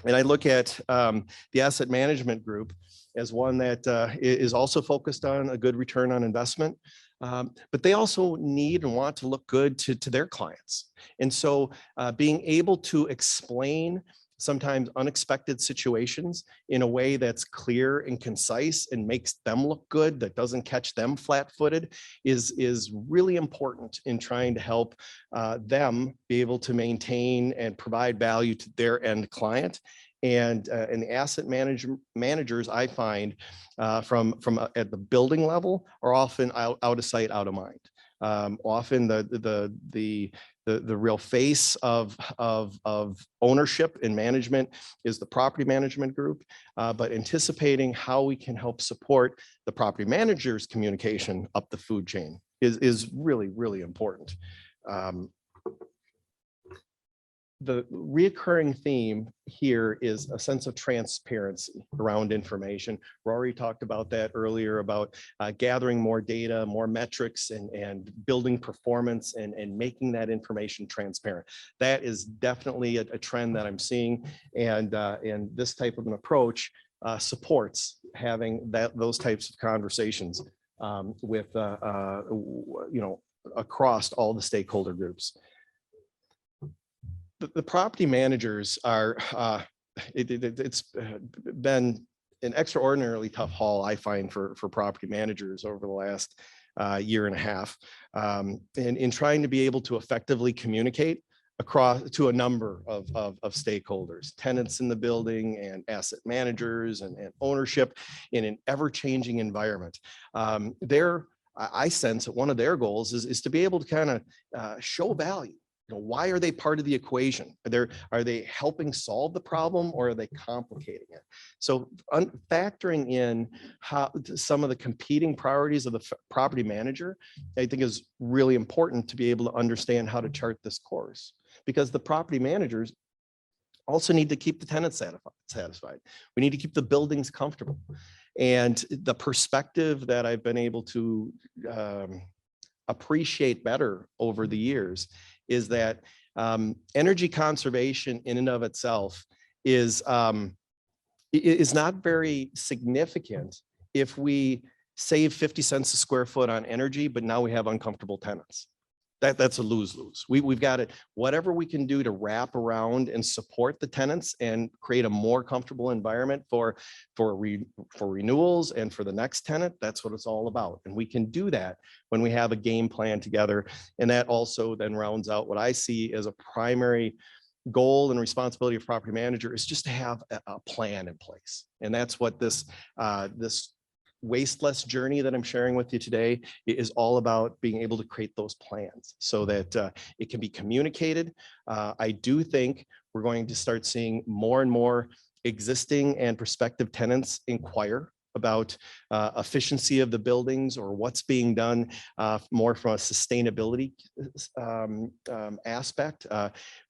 And I look at the asset management group as one that is also focused on a good return on investment, but they also need and want to look good to their clients. And so being able to explain sometimes unexpected situations in a way that's clear and concise and makes them look good, that doesn't catch them flat-footed, is really important in trying to help them be able to maintain and provide value to their end client. And the asset managers, I find from at the building level, are often out of sight, out of mind. Often the real face of ownership and management is the property management group, but anticipating how we can help support the property manager's communication up the food chain is really, really important. The reoccurring theme here is a sense of transparency around information. Ruairi talked about that earlier, about gathering more data, more metrics, and building performance and making that information transparent. That is definitely a trend that I'm seeing, and this type of an approach supports having those types of conversations with across all the stakeholder groups. The property managers are, it's been an extraordinarily tough haul, I find, for property managers over the last year and a half, in trying to be able to effectively communicate across to a number of stakeholders, tenants in the building and asset managers and ownership in an ever-changing environment. I sense that one of their goals is to be able to kind of show value. Why are they part of the equation? Are they helping solve the problem, or are they complicating it? So factoring in how some of the competing priorities of the property manager, I think, is really important to be able to understand how to chart this course, because the property managers also need to keep the tenants satisfied. We need to keep the buildings comfortable. And the perspective that I've been able to appreciate better over the years is that energy conservation in and of itself is is not very significant if we save 50 cents a square foot on energy, but now we have uncomfortable tenants. That's a lose-lose. We've got it, whatever we can do to wrap around and support the tenants and create a more comfortable environment for renewals and for the next tenant, that's what it's all about. And we can do that when we have a game plan together. And that also then rounds out what I see as a primary goal and responsibility of property manager, is just to have a plan in place. And that's what this wasteless journey that I'm sharing with you today is all about, being able to create those plans so that it can be communicated. I do think we're going to start seeing more and more existing and prospective tenants inquire about efficiency of the buildings, or what's being done more from a sustainability aspect.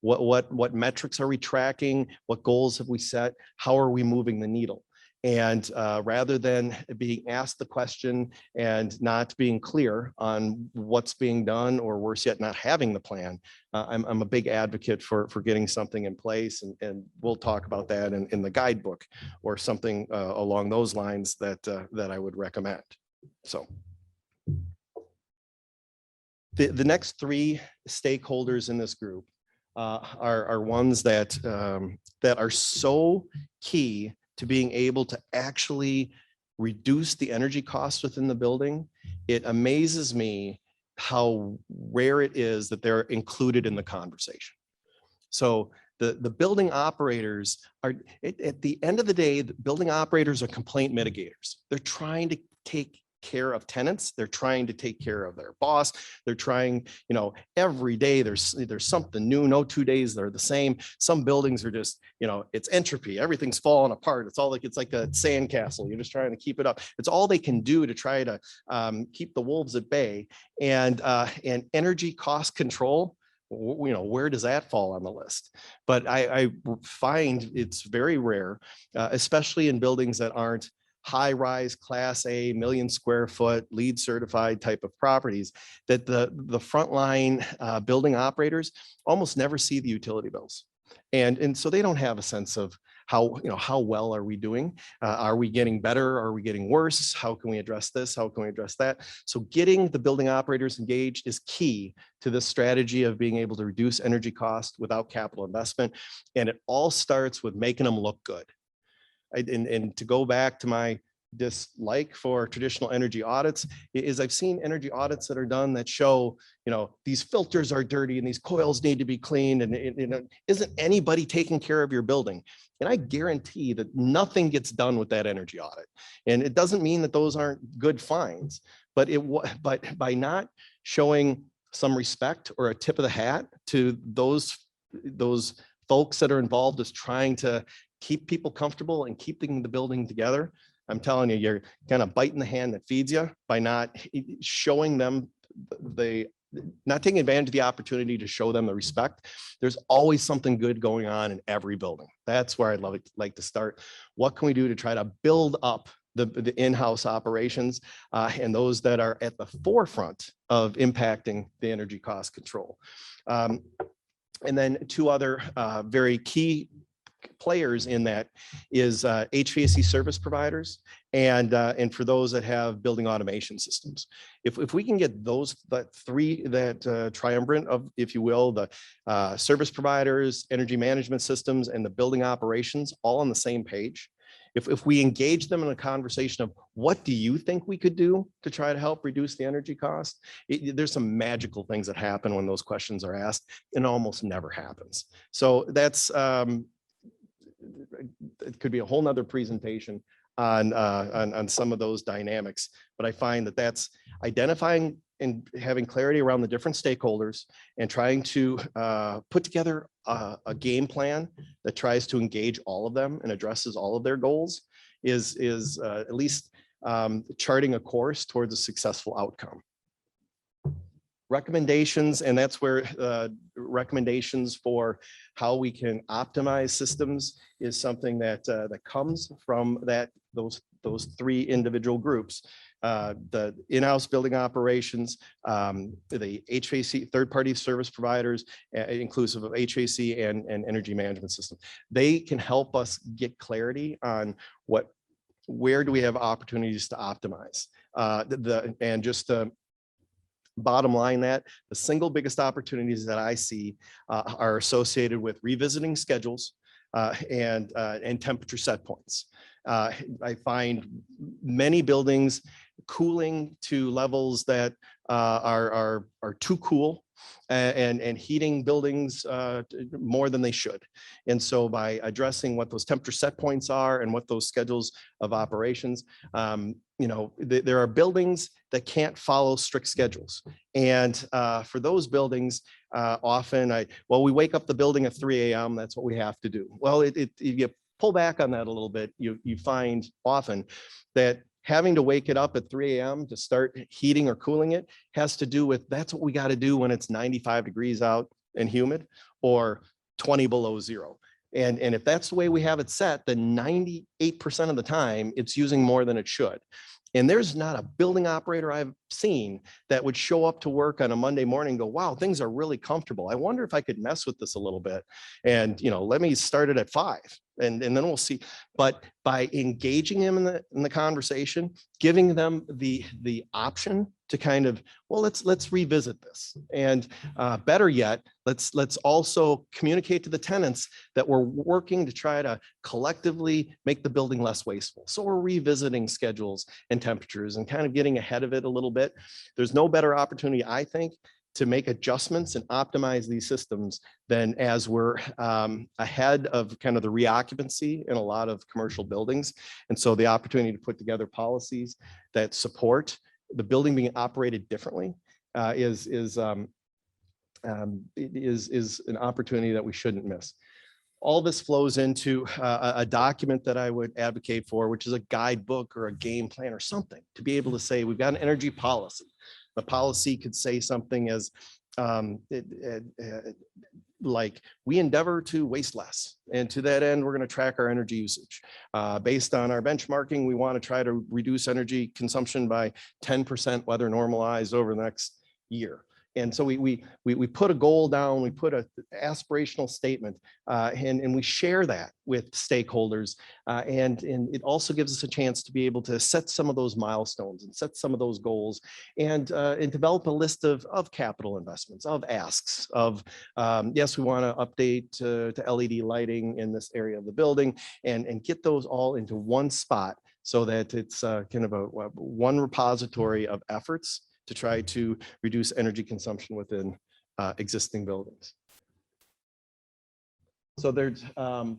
What metrics are we tracking? What goals have we set? How are we moving the needle? And rather than being asked the question and not being clear on what's being done, or worse yet, not having the plan, I'm a big advocate for getting something in place. And we'll talk about that in the guidebook, or something along those lines that I would recommend. So the next three stakeholders in this group are ones that are so key to being able to actually reduce the energy costs within the building. It amazes me how rare it is that they're included in the conversation. So the building operators are, at the end of the day, the building operators are complaint mitigators. They're trying to take care of tenants. They're trying to take care of their boss. They're trying, every day there's something new. No 2 days are the same. Some buildings are just, it's entropy. Everything's falling apart. It's like a sandcastle. You're just trying to keep it up. It's all they can do to try to keep the wolves at bay. And energy cost control, where does that fall on the list? But I find it's very rare, especially in buildings that aren't high-rise Class A, million square foot, LEED certified type of properties, that the frontline building operators almost never see the utility bills. And so they don't have a sense of how well are we doing? Are we getting better? Are we getting worse? How can we address this? How can we address that? So getting the building operators engaged is key to this strategy of being able to reduce energy costs without capital investment. And it all starts with making them look good. And to go back to my dislike for traditional energy audits, is I've seen energy audits that are done that show, these filters are dirty and these coils need to be cleaned, and isn't anybody taking care of your building? And I guarantee that nothing gets done with that energy audit. And it doesn't mean that those aren't good finds, but by not showing some respect or a tip of the hat to those folks that are involved as trying to keep people comfortable and keeping the building together, I'm telling you, you're kind of biting the hand that feeds you by not showing them not taking advantage of the opportunity to show them the respect. There's always something good going on in every building. That's where I'd like to start. What can we do to try to build up the in-house operations and those that are at the forefront of impacting the energy cost control? And then two other very key players in that is HVAC service providers and for those that have building automation systems. If we can get that triumvirate of, if you will, the service providers, energy management systems, and the building operations all on the same page, if we engage them in a conversation of what do you think we could do to try to help reduce the energy cost, there's some magical things that happen when those questions are asked, and almost never happens. So that's it could be a whole nother presentation on some of those dynamics, but I find that that's identifying and having clarity around the different stakeholders and trying to put together a game plan that tries to engage all of them and addresses all of their goals is at least charting a course towards a successful outcome. Recommendations, and that's where recommendations for how we can optimize systems is something that comes from those those three individual groups. The in-house building operations, the HVAC, third-party service providers, inclusive of HVAC and energy management system. They can help us get clarity on where do we have opportunities to optimize. And just bottom line that the single biggest opportunities that I see are associated with revisiting schedules and temperature set points. I find many buildings cooling to levels that are too cool and heating buildings more than they should. And so by addressing what those temperature set points are and what those schedules of operations, there are buildings that can't follow strict schedules. And for those buildings, often we wake up the building at 3 a.m. That's what we have to do. Well, you pull back on that a little bit, you find often that having to wake it up at 3 a.m. to start heating or cooling it has to do with that's what we got to do when it's 95 degrees out and humid or 20 below zero. And if that's the way we have it set, then 98% of the time it's using more than it should. And there's not a building operator I've seen that would show up to work on a Monday morning and go, wow, things are really comfortable. I wonder if I could mess with this a little bit. And, let me start it at 5 and then we'll see. But by engaging them in the conversation, giving them the option to kind of, well, let's revisit this. And better yet, let's also communicate to the tenants that we're working to try to collectively make the building less wasteful. So we're revisiting schedules and temperatures and kind of getting ahead of it a little bit. There's no better opportunity, I think, to make adjustments and optimize these systems than as we're ahead of kind of the reoccupancy in a lot of commercial buildings. And so the opportunity to put together policies that support the building being operated differently is an opportunity that we shouldn't miss. All this flows into a document that I would advocate for, which is a guidebook or a game plan or something to be able to say, we've got an energy policy. The policy could say something as like, we endeavor to waste less. And to that end, we're going to track our energy usage. Based on our benchmarking, we want to try to reduce energy consumption by 10% weather normalized over the next year. And so we put a goal down, we put an aspirational statement, and we share that with stakeholders. And it also gives us a chance to be able to set some of those milestones and set some of those goals and develop a list of capital investments, of asks, of, yes, we want to update to LED lighting in this area of the building and get those all into one spot so that it's kind of one repository of efforts to try to reduce energy consumption within existing buildings. So there's, let's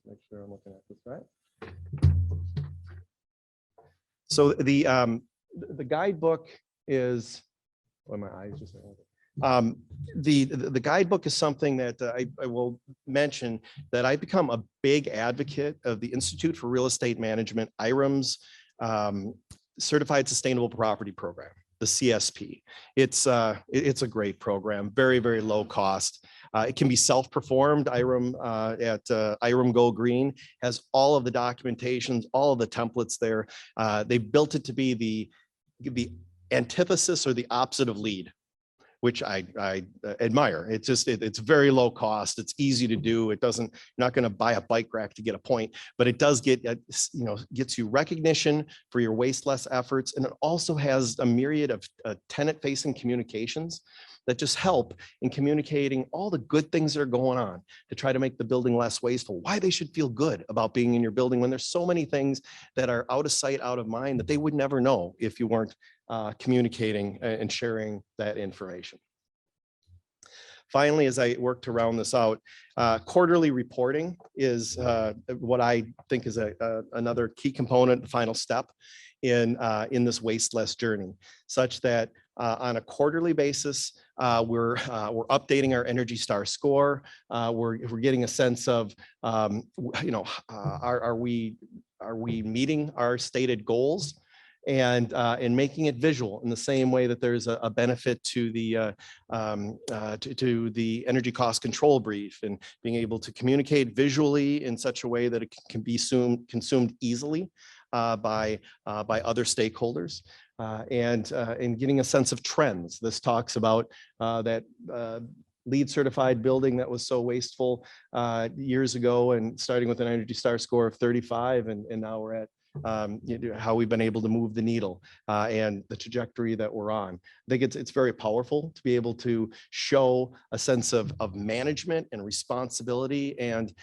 make sure I'm looking at this right. So the guidebook is, well, my eyes just, the guidebook is something that I will mention that I've become a big advocate of the Institute for Real Estate Management, IREM's Certified Sustainable Property Program, the CSP. It's a great program, very, very low cost. It can be self-performed. IREM at IREM Go Green has all of the documentations, all of the templates there. They built it to be the antithesis or the opposite of LEED, which I admire. It's very low cost. It's easy to do. You're not going to buy a bike rack to get a point, but it does gets you recognition for your waste less efforts. And it also has a myriad of tenant facing communications that just help in communicating all the good things that are going on to try to make the building less wasteful, why they should feel good about being in your building when there's so many things that are out of sight, out of mind that they would never know if you weren't communicating and sharing that information. Finally, as I work to round this out, quarterly reporting is what I think is another key component, final step in this waste less journey, such that on a quarterly basis, we're updating our Energy Star score. We're getting a sense of, are we meeting our stated goals? and making it visual in the same way that there's a benefit to the to the energy cost control brief, and being able to communicate visually in such a way that it can be consumed easily by other stakeholders, and getting a sense of trends. This talks about that LEED certified building that was so wasteful years ago, and starting with an Energy Star score of 35, and now we're at how we've been able to move the needle and the trajectory that we're on. I think it's very powerful to be able to show a sense of management and responsibility and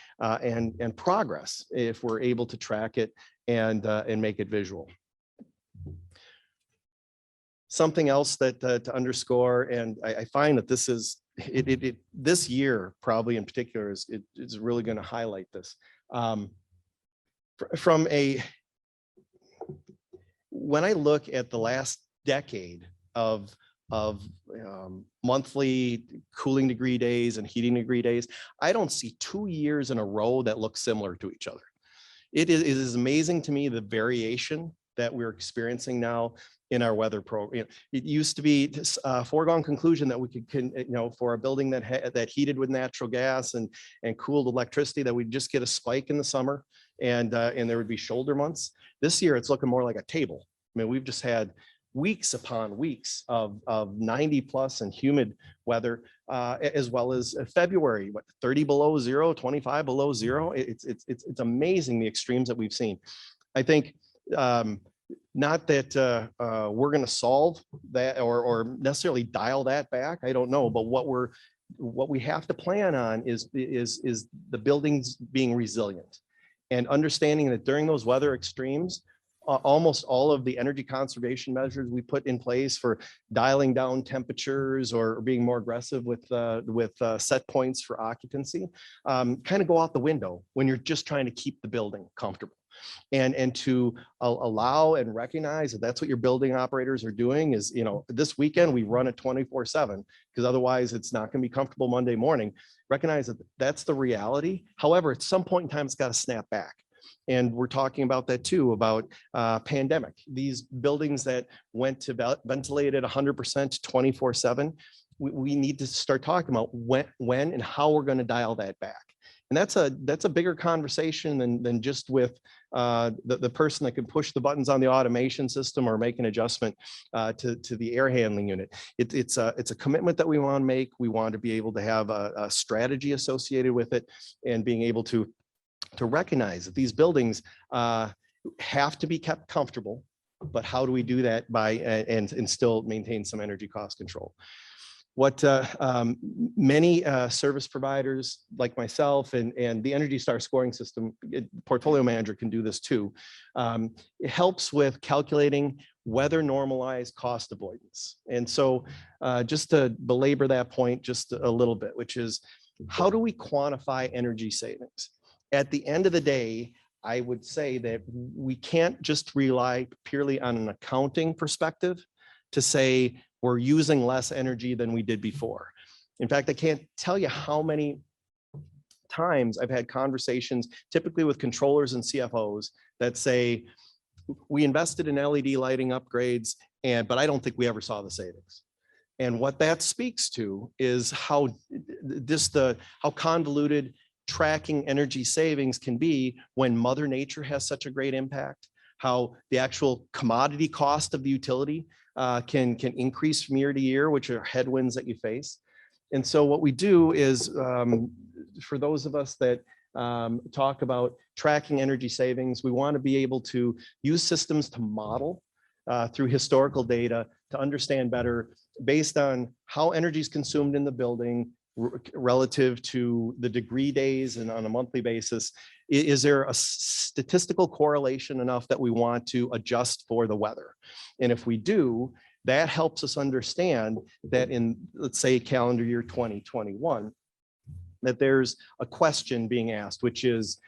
progress if we're able to track it and make it visual. Something else that to underscore, and I find that this is this year probably in particular is really going to highlight this. When I look at the last decade of monthly cooling degree days and heating degree days, I don't see 2 years in a row that look similar to each other. It is amazing to me the variation that we're experiencing now in our weather program. It used to be a foregone conclusion that we could, for a building that heated with natural gas and cooled electricity, that we'd just get a spike in the summer and there would be shoulder months. This year, it's looking more like a table. I mean, we've just had weeks upon weeks of 90 plus and humid weather, as well as February, 30 below zero, 25 below zero. It's amazing the extremes that we've seen. I think not that we're going to solve that or necessarily dial that back. I don't know, but what we have to plan on is the buildings being resilient, and understanding that during those weather extremes, almost all of the energy conservation measures we put in place for dialing down temperatures or being more aggressive with set points for occupancy kind of go out the window when you're just trying to keep the building comfortable. And to allow and recognize that that's what your building operators are doing is, this weekend we run it 24/7 because otherwise it's not going to be comfortable Monday morning. Recognize that that's the reality. However, at some point in time, it's got to snap back. And we're talking about that too, about pandemic. These buildings that went to ventilated 100% 24/7, we need to start talking about when and how we're going to dial that back. And that's a bigger conversation than just with the person that can push the buttons on the automation system or make an adjustment to the air handling unit. It's a commitment that we want to make. We want to be able to have a strategy associated with it, and being able to recognize that these buildings have to be kept comfortable, but how do we do that by and still maintain some energy cost control? What many service providers like myself and the Energy Star scoring system, portfolio manager can do this too. It helps with calculating weather normalized cost avoidance. And so just to belabor that point just a little bit, which is how do we quantify energy savings? At the end of the day, I would say that we can't just rely purely on an accounting perspective to say we're using less energy than we did before. In fact, I can't tell you how many times I've had conversations, typically with controllers and CFOs, that say, we invested in LED lighting upgrades, but I don't think we ever saw the savings. And what that speaks to is how convoluted tracking energy savings can be when Mother Nature has such a great impact, how the actual commodity cost of the utility can increase from year to year, which are headwinds that you face. And so what we do is, for those of us that talk about tracking energy savings, we want to be able to use systems to model through historical data to understand better based on how energy is consumed in the building relative to the degree days and on a monthly basis. Is there a statistical correlation enough that we want to adjust for the weather? And if we do, that helps us understand that in, let's say, calendar year 2021, that there's a question being asked, which is,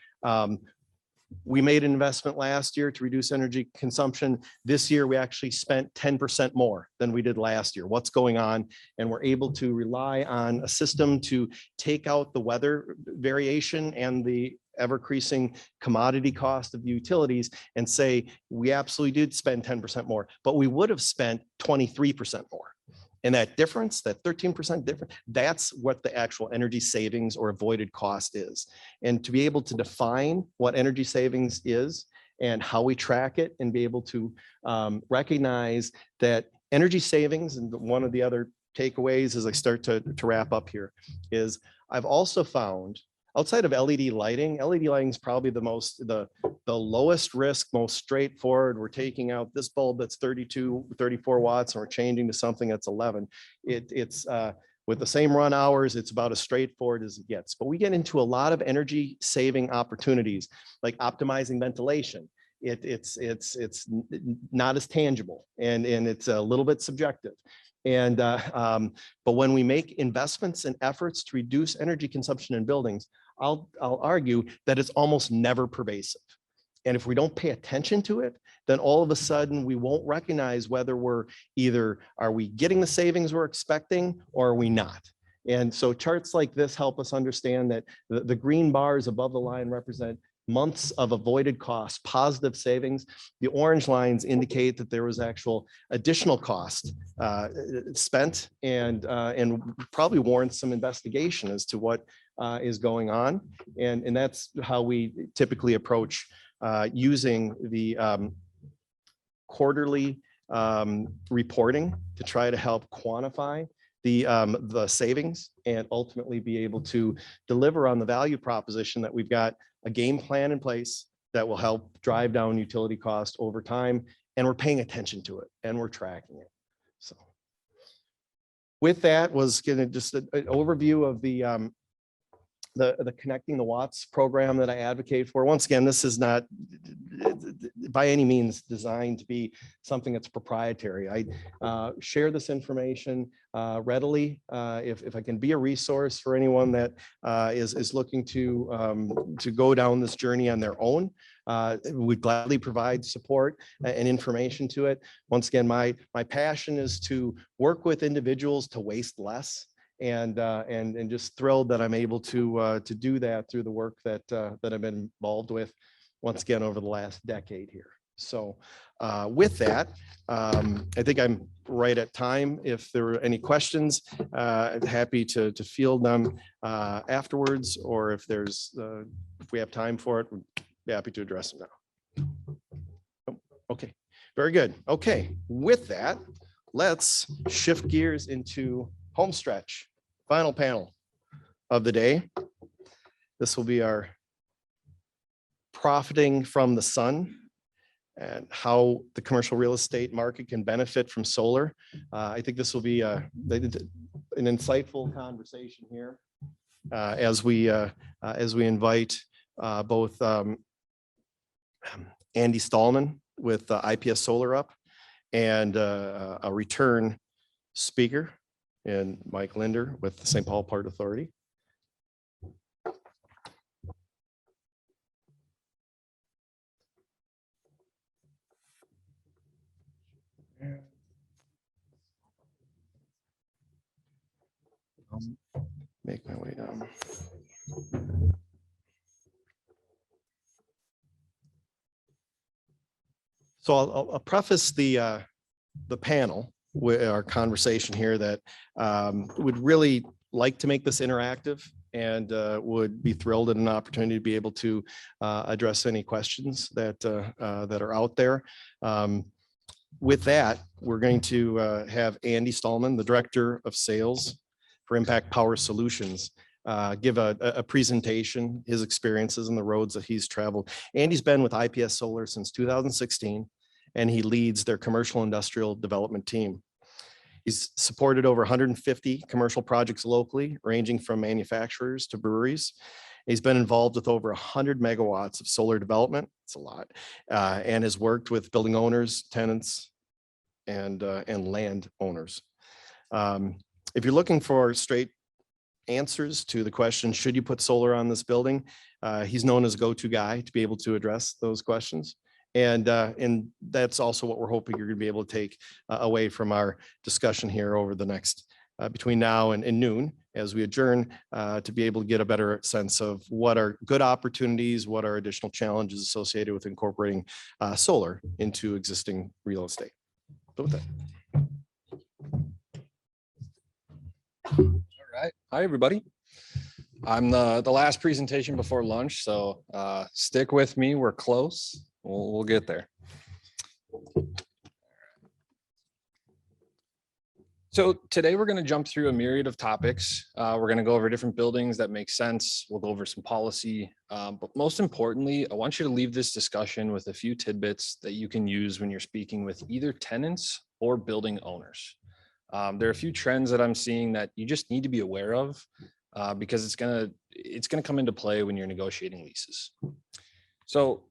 we made an investment last year to reduce energy consumption. This year, we actually spent 10% more than we did last year. What's going on? And we're able to rely on a system to take out the weather variation and the ever-increasing commodity cost of utilities and say, we absolutely did spend 10% more, but we would have spent 23% more. And that difference, that 13% difference, that's what the actual energy savings or avoided cost is. And to be able to define what energy savings is and how we track it and be able to recognize that energy savings, and one of the other takeaways as I start to wrap up here, is I've also found outside of LED lighting is probably the lowest risk, most straightforward. We're taking out this bulb that's 34 watts and we're changing to something that's 11. It's with the same run hours, it's about as straightforward as it gets. But we get into a lot of energy saving opportunities, like optimizing ventilation. It's not as tangible and it's a little bit subjective. And but when we make investments and efforts to reduce energy consumption in buildings, I'll argue that it's almost never pervasive. And if we don't pay attention to it, then all of a sudden we won't recognize whether are we getting the savings we're expecting or are we not. And so charts like this help us understand that the green bars above the line represent months of avoided costs, positive savings. The orange lines indicate that there was actual additional cost spent and probably warrants some investigation as to what is going on. And that's how we typically approach using the quarterly reporting to try to help quantify the savings and ultimately be able to deliver on the value proposition that we've got a game plan in place that will help drive down utility cost over time. And we're paying attention to it and we're tracking it. So with that was just an overview of the Connecting the Watts program that I advocate for. Once again, this is not by any means designed to be something that's proprietary. I share this information readily if I can be a resource for anyone that is looking to go down this journey on their own. We'd gladly provide support and information to it. Once again, my passion is to work with individuals to waste less. And just thrilled that I'm able to do that through the work that I've been involved with once again over the last decade here. So with that, I think I'm right at time. If there are any questions, I'm happy to field them afterwards, or if we have time for it, we'd be happy to address them now. Okay, very good. Okay, with that, let's shift gears into home stretch. Final panel of the day. This will be our profiting from the sun and how the commercial real estate market can benefit from solar. I think this will be an insightful conversation here as we invite both Andy Stallman with IPS Solar Up and a return speaker, and Mike Linder with the St. Paul Port Authority. Make my way down. So I'll preface the panel with our conversation here that would really like to make this interactive and would be thrilled at an opportunity to be able to address any questions that are out there. With that, we're going to have Andy Stallman, the Director of Sales for Impact Power Solutions, give a presentation, his experiences and the roads that he's traveled. Andy's been with IPS Solar since 2016. And he leads their commercial industrial development team. He's supported over 150 commercial projects locally, ranging from manufacturers to breweries. He's been involved with over 100 megawatts of solar development. It's a lot, and has worked with building owners, tenants, and land owners. If you're looking for straight answers to the question, should you put solar on this building? He's known as a go-to guy to be able to address those questions. And that's also what we're hoping you're going to be able to take away from our discussion here over the next between now and noon, as we adjourn to be able to get a better sense of what are good opportunities, what are additional challenges associated with incorporating solar into existing real estate. So with that. All right. Hi, everybody. I'm the last presentation before lunch, so stick with me. We're close. We'll get there. So today we're going to jump through a myriad of topics. We're going to go over different buildings that make sense. We'll go over some policy, but most importantly, I want you to leave this discussion with a few tidbits that you can use when you're speaking with either tenants or building owners. There are a few trends that I'm seeing that you just need to be aware of because it's gonna come into play when you're negotiating leases. So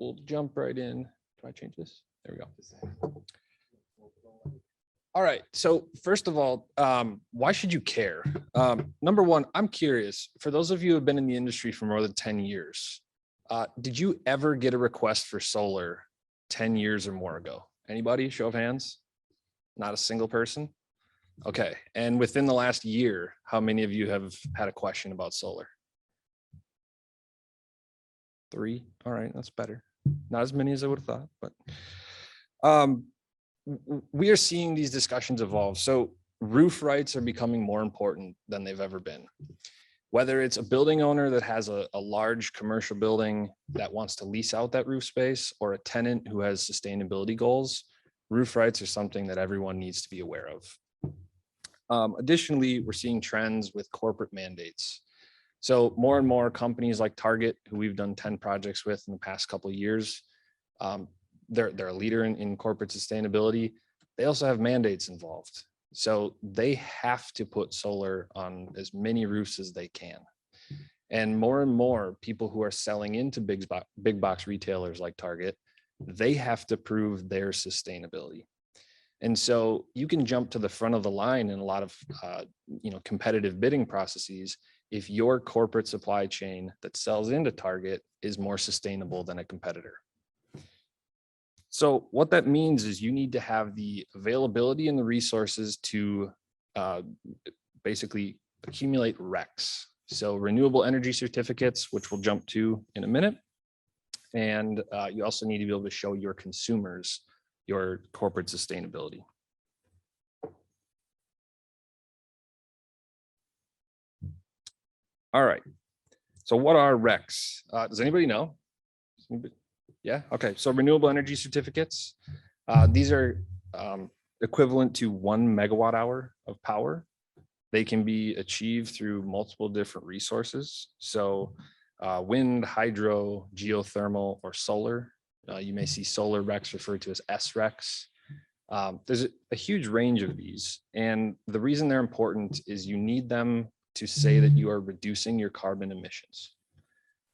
we'll jump right in. Do I change this? There we go. All right. So first of all, why should you care? Number one, I'm curious. For those of you who have been in the industry for more than 10 years, did you ever get a request for solar 10 years or more ago? Anybody? Show of hands? Not a single person? Okay. And within the last year, how many of you have had a question about solar? 3. All right. That's better. Not as many as I would have thought, but we are seeing these discussions evolve. So roof rights are becoming more important than they've ever been. Whether it's a building owner that has a large commercial building that wants to lease out that roof space or a tenant who has sustainability goals, roof rights are something that everyone needs to be aware of. Additionally, we're seeing trends with corporate mandates. So more and more companies like Target, who we've done 10 projects with in the past couple of years, they're a leader in corporate sustainability. They also have mandates involved. So they have to put solar on as many roofs as they can. And more people who are selling into big box retailers like Target, they have to prove their sustainability. And so you can jump to the front of the line in a lot of competitive bidding processes if your corporate supply chain that sells into Target is more sustainable than a competitor. So what that means is you need to have the availability and the resources to basically accumulate RECs. So renewable energy certificates, which we'll jump to in a minute. And you also need to be able to show your consumers your corporate sustainability. All right. So what are RECs? Does anybody know? Yeah. Okay. So renewable energy certificates, these are equivalent to 1 megawatt hour of power. They can be achieved through multiple different resources. So wind, hydro, geothermal, or solar. You may see solar RECs referred to as SRECs. There's a huge range of these. And the reason they're important is you need them to say that you are reducing your carbon emissions.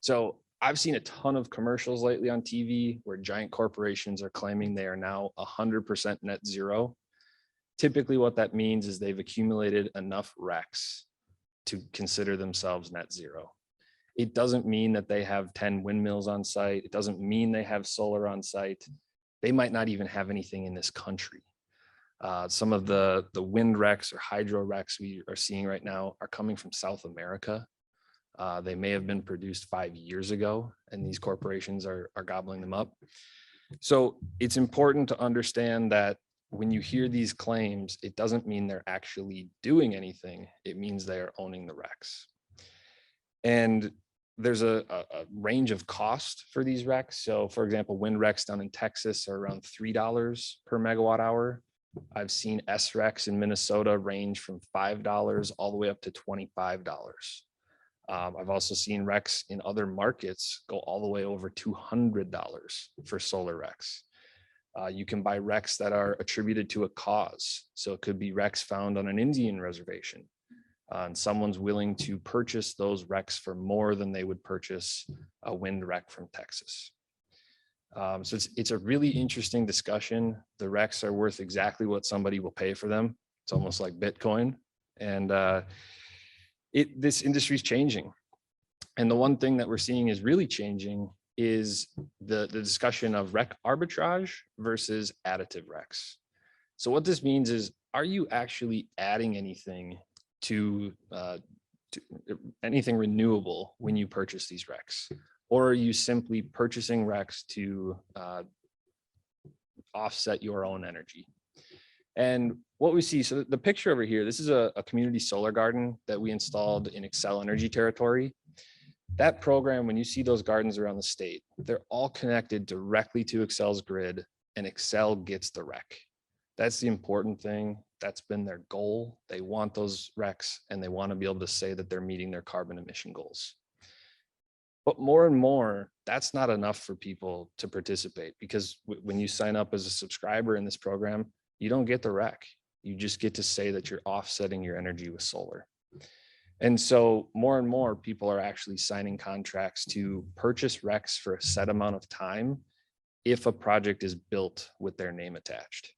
So I've seen a ton of commercials lately on TV where giant corporations are claiming they are now 100% net zero. Typically what that means is they've accumulated enough RECs to consider themselves net zero. It doesn't mean that they have 10 windmills on site. It doesn't mean they have solar on site. They might not even have anything in this country. Some of the wind RECs or hydro RECs we are seeing right now are coming from South America. They may have been produced 5 years ago, and these corporations are gobbling them up. So it's important to understand that when you hear these claims, it doesn't mean they're actually doing anything. It means they are owning the RECs. And there's a range of cost for these RECs. So for example, wind RECs down in Texas are around $3 per megawatt hour. I've seen SRECs in Minnesota range from $5 all the way up to $25. I've also seen RECs in other markets go all the way over $200 for solar RECs. You can buy RECs that are attributed to a cause. So it could be RECs found on an Indian reservation. And someone's willing to purchase those RECs for more than they would purchase a wind REC from Texas. So it's a really interesting discussion. The RECs are worth exactly what somebody will pay for them. It's almost like Bitcoin. And this industry is changing. And the one thing that we're seeing is really changing is the discussion of REC arbitrage versus additive RECs. So what this means is, are you actually adding anything to anything renewable when you purchase these RECs? Or are you simply purchasing RECs to offset your own energy? And what we see, so the picture over here, this is a community solar garden that we installed in Xcel Energy territory. That program, when you see those gardens around the state, they're all connected directly to Xcel's grid, and Xcel gets the REC. That's the important thing. That's been their goal. They want those RECs, and they want to be able to say that they're meeting their carbon emission goals. But more and more, that's not enough for people to participate, because when you sign up as a subscriber in this program, you don't get the REC. You just get to say that you're offsetting your energy with solar. And so more and more people are actually signing contracts to purchase RECs for a set amount of time if a project is built with their name attached.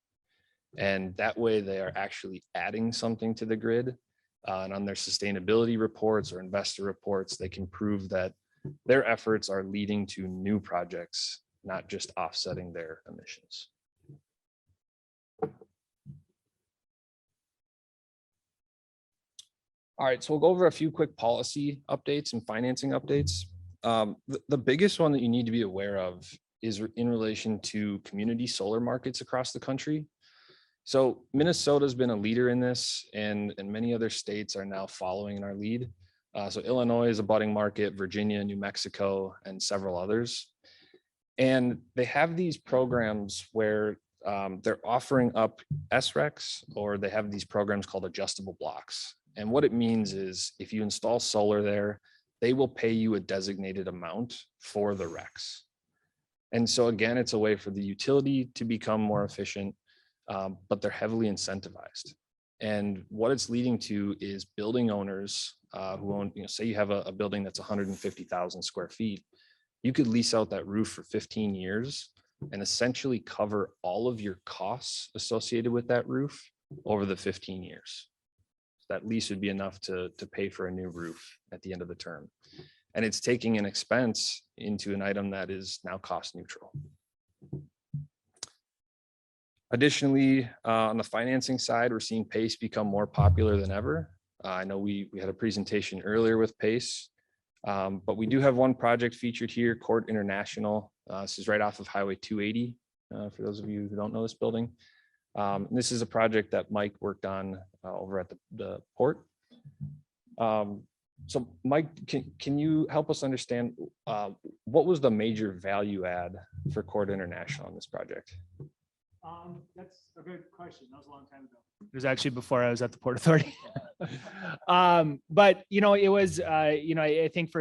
And that way they are actually adding something to the grid. And on their sustainability reports or investor reports, they can prove that their efforts are leading to new projects, not just offsetting their emissions. All right, so we'll go over a few quick policy updates and financing updates. The biggest one that you need to be aware of is in relation to community solar markets across the country. So Minnesota's been a leader in this, and many other states are now following in our lead. So Illinois is a budding market, Virginia, New Mexico, and several others. And they have these programs where they're offering up SRECs, or they have these programs called adjustable blocks. And what it means is if you install solar there, they will pay you a designated amount for the RECs. And so again, it's a way for the utility to become more efficient, but they're heavily incentivized. And what it's leading to is building owners who own, say you have a building that's 150,000 square feet, you could lease out that roof for 15 years and essentially cover all of your costs associated with that roof over the 15 years. That lease would be enough to pay for a new roof at the end of the term. And it's taking an expense into an item that is now cost neutral. Additionally, on the financing side, we're seeing PACE become more popular than ever. I know we had a presentation earlier with PACE, but we do have one project featured here, Court International. This is right off of Highway 280, for those of you who don't know this building. This is a project that Mike worked on over at the port. So Mike, can you help us understand what was the major value add for Court International on this project? That's a good question. That was a long time ago. It was actually before I was at the Port Authority. But it was I think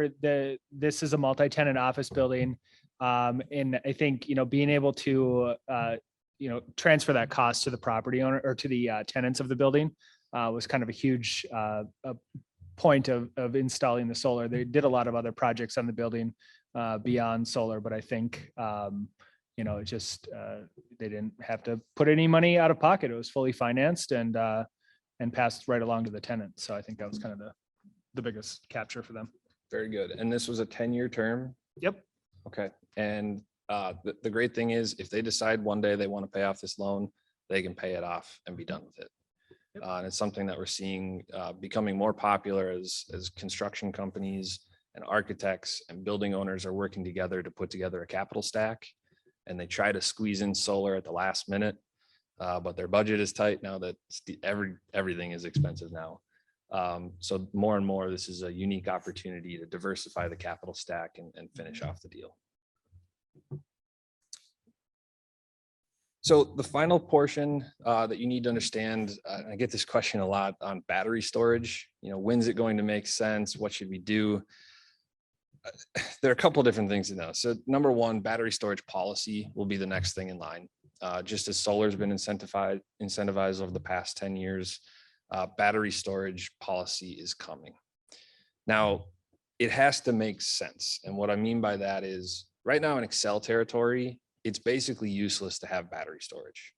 this is a multi-tenant office building. And I think being able to transfer that cost to the property owner or to the tenants of the building was kind of a huge point of installing the solar. They did a lot of other projects on the building beyond solar, but I think it just they didn't have to put any money out of pocket. It was fully financed and passed right along to the tenant. So I think that was kind of the biggest capture for them. Very good. And this was a 10-year term? Yep. Okay. And the great thing is if they decide one day they want to pay off this loan, they can pay it off and be done with it. And it's something that we're seeing becoming more popular as construction companies and architects and building owners are working together to put together a capital stack. And they try to squeeze in solar at the last minute, but their budget is tight now that everything is expensive now. So more and more, this is a unique opportunity to diversify the capital stack and finish off the deal. So the final portion that you need to understand, I get this question a lot on battery storage. When's it going to make sense? What should we do? There are a couple of different things to know. So number one, battery storage policy will be the next thing in line. Just as solar has been incentivized over the past 10 years, battery storage policy is coming. Now, it has to make sense. And what I mean by that is right now in Xcel territory, it's basically useless to have battery storage.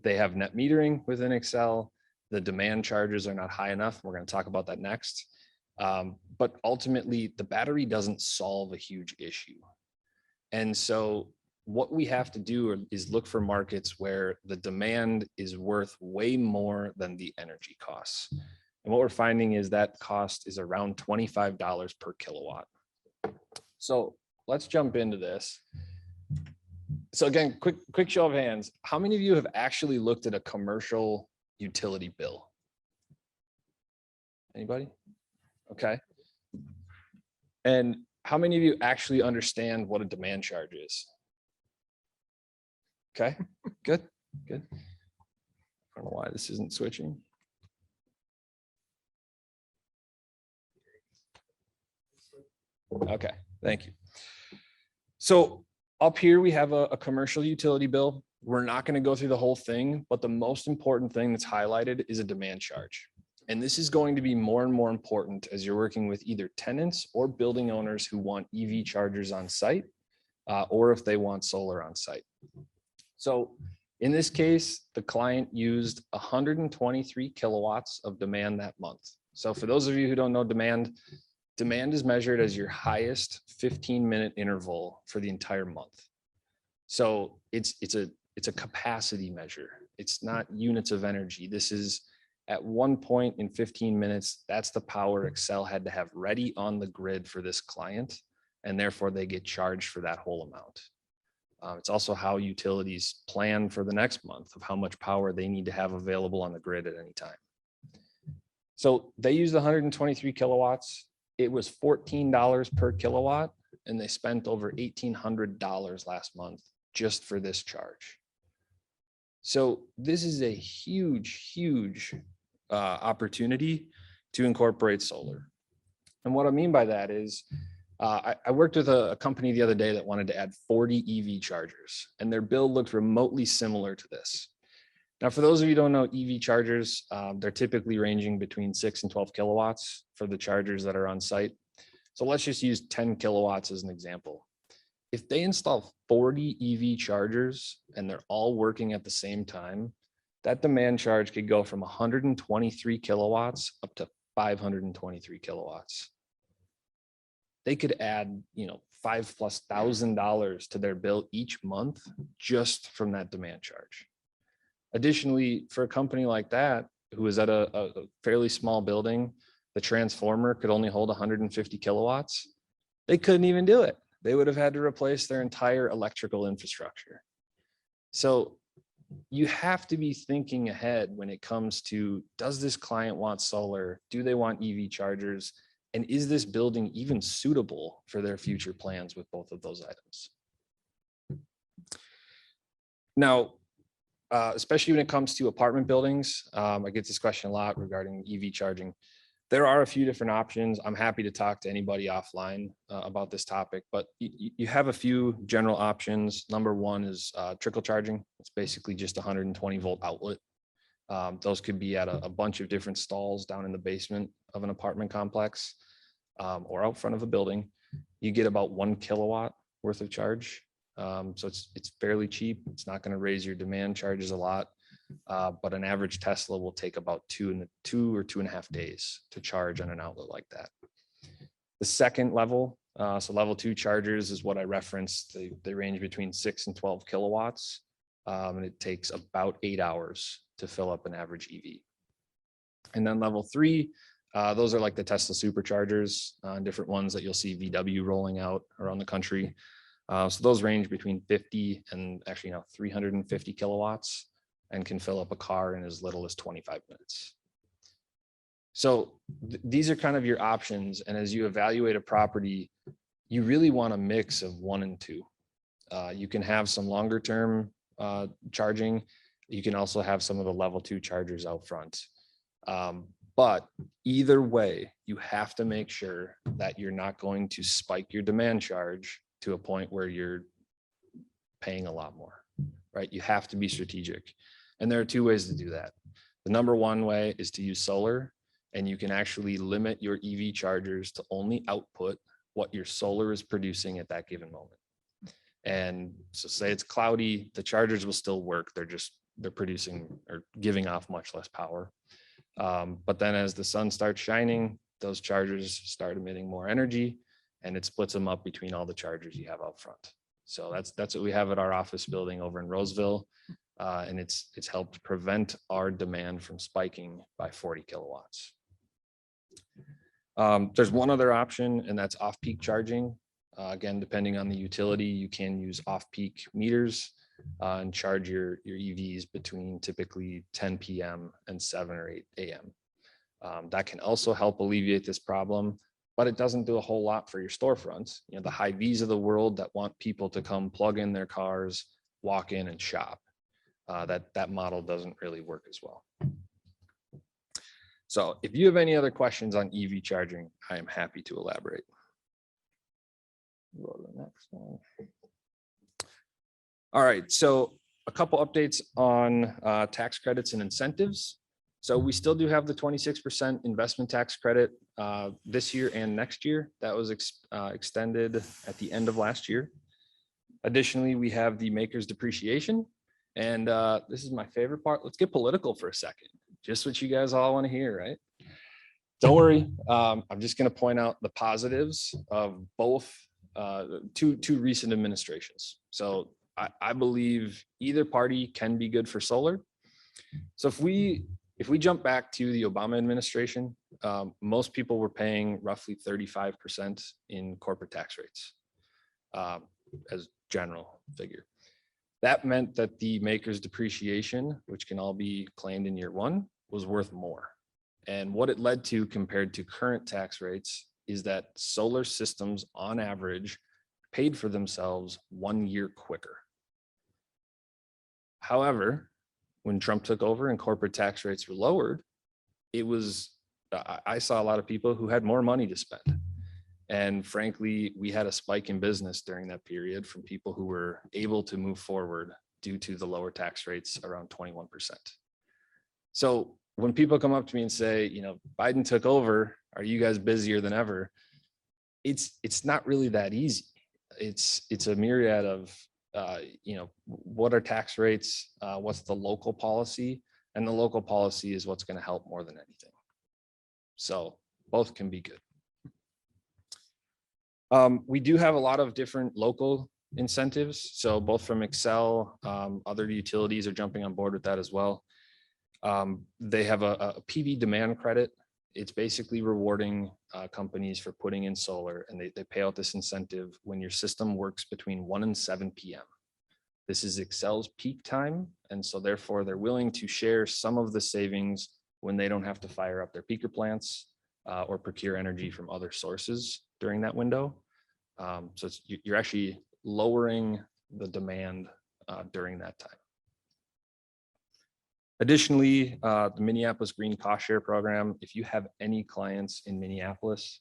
They have net metering within Xcel. The demand charges are not high enough. We're going to talk about that next. But ultimately, the battery doesn't solve a huge issue. And so what we have to do is look for markets where the demand is worth way more than the energy costs. And what we're finding is that cost is around $25 per kilowatt. So let's jump into this. So again, quick show of hands. How many of you have actually looked at a commercial utility bill? Anybody? Okay. And how many of you actually understand what a demand charge is? Okay, good. I don't know why this isn't switching. Okay, thank you. So up here, we have a commercial utility bill. We're not going to go through the whole thing, but the most important thing that's highlighted is a demand charge. And this is going to be more and more important as you're working with either tenants or building owners who want EV chargers on site, or if they want solar on site. So in this case, the client used 123 kilowatts of demand that month. So for those of you who don't know demand is measured as your highest 15-minute interval for the entire month. So it's a capacity measure. It's not units of energy. This is at one point in 15 minutes, that's the power Xcel had to have ready on the grid for this client, and therefore they get charged for that whole amount. It's also how utilities plan for the next month of how much power they need to have available on the grid at any time. So they used 123 kilowatts. It was $14 per kilowatt, and they spent over $1,800 last month just for this charge. So this is a huge opportunity to incorporate solar. And what I mean by that is, I worked with a company the other day that wanted to add 40 EV chargers, and their bill looked remotely similar to this. Now, for those of you who don't know EV chargers, they're typically ranging between 6 and 12 kilowatts for the chargers that are on site. So let's just use 10 kilowatts as an example. If they install 40 EV chargers and they're all working at the same time, that demand charge could go from 123 kilowatts up to 523 kilowatts. They could add, $5,000+ to their bill each month just from that demand charge. Additionally, for a company like that, who is at a fairly small building, the transformer could only hold 150 kilowatts. They couldn't even do it. They would have had to replace their entire electrical infrastructure. So you have to be thinking ahead when it comes to, does this client want solar? Do they want EV chargers? And is this building even suitable for their future plans with both of those items? Now, especially when it comes to apartment buildings, I get this question a lot regarding EV charging. There are a few different options. I'm happy to talk to anybody offline about this topic, but you have a few general options. Number one is trickle charging. It's basically just a 120 volt outlet. Those could be at a bunch of different stalls down in the basement of an apartment complex or out front of a building. You get about 1 kilowatt worth of charge. So it's fairly cheap. It's not going to raise your demand charges a lot, but an average Tesla will take about 2 or 2.5 days to charge on an outlet like that. The second level, so level 2 chargers is what I referenced. They range between 6 and 12 kilowatts, and it takes about 8 hours to fill up an average EV. And then level 3, those are like the Tesla superchargers, different ones that you'll see VW rolling out around the country. So those range between 50 and actually 350 kilowatts and can fill up a car in as little as 25 minutes. So these are kind of your options. And as you evaluate a property, you really want a mix of 1 and 2. You can have some longer term charging. You can also have some of the level 2 chargers out front. But either way, you have to make sure that you're not going to spike your demand charge to a point where you're paying a lot more, right? You have to be strategic. And there are 2 ways to do that. The number one way is to use solar, and you can actually limit your EV chargers to only output what your solar is producing at that given moment. And so say it's cloudy, the chargers will still work. They're producing or giving off much less power. But then as the sun starts shining, those chargers start emitting more energy, and it splits them up between all the chargers you have out front. So that's what we have at our office building over in Roseville. And it's helped prevent our demand from spiking by 40 kilowatts. There's one other option, and that's off-peak charging. Again, depending on the utility, you can use off-peak meters and charge your EVs between typically 10 p.m. and 7 or 8 a.m. That can also help alleviate this problem, but it doesn't do a whole lot for your storefronts. You know, the Hy-Vees of the world that want people to come plug in their cars, walk in and shop. That model doesn't really work as well. So if you have any other questions on EV charging, I am happy to elaborate. Go to the next one. All right, so a couple updates on tax credits and incentives. So we still do have the 26% investment tax credit this year and next year. That was extended at the end of last year. Additionally, we have the maker's depreciation. And this is my favorite part. Let's get political for a second. Just what you guys all want to hear, right? Don't worry. I'm just going to point out the positives of both two recent administrations. So I believe either party can be good for solar. So if we jump back to the Obama administration, most people were paying roughly 35% in corporate tax rates as general figure. That meant that the maker's depreciation, which can all be claimed in year one, was worth more. And what it led to compared to current tax rates is that solar systems on average paid for themselves 1 year quicker. However, when Trump took over and corporate tax rates were lowered, I saw a lot of people who had more money to spend. And frankly, we had a spike in business during that period from people who were able to move forward due to the lower tax rates around 21%. So when people come up to me and say, you know, Biden took over, are you guys busier than ever? It's not really that easy. It's a myriad of, you know, what are tax rates? What's the local policy? And the local policy is what's going to help more than anything. So both can be good. We do have a lot of different local incentives. So both from Excel, other utilities are jumping on board with that as well. They have a PV demand credit. It's basically rewarding companies for putting in solar, and they pay out this incentive when your system works between 1 and 7 p.m. This is Excel's peak time. And so therefore they're willing to share some of the savings when they don't have to fire up their peaker plants or procure energy from other sources during that window. So you're actually lowering the demand during that time. Additionally, the Minneapolis Green Cost Share Program, if you have any clients in Minneapolis,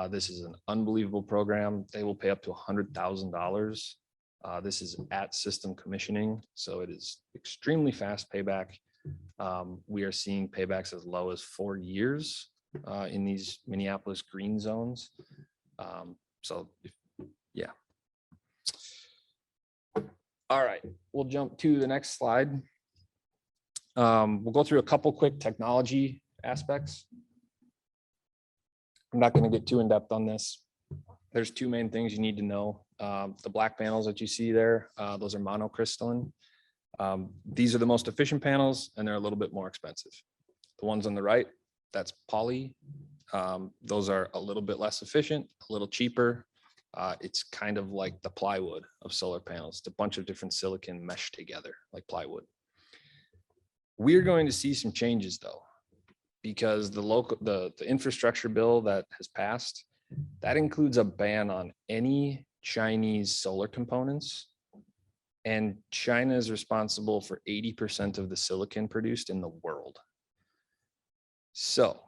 this is an unbelievable program. They will pay up to $100,000. This is at system commissioning, so it is extremely fast payback. We are seeing paybacks as low as 4 years in these Minneapolis green zones. Yeah. All right, we'll jump to the next slide. We'll go through a couple quick technology aspects. I'm not going to get too in depth on this. There's two main things you need to know. The black panels that you see there, those are monocrystalline. These are the most efficient panels, and they're a little bit more expensive. The ones on the right, that's poly. Those are a little bit less efficient, a little cheaper. It's kind of like the plywood of solar panels. It's a bunch of different silicon meshed together like We're going to see some changes though, because the infrastructure bill that has passed, that includes a ban on any Chinese solar components. And China is responsible for 80% of the silicon produced in the world. So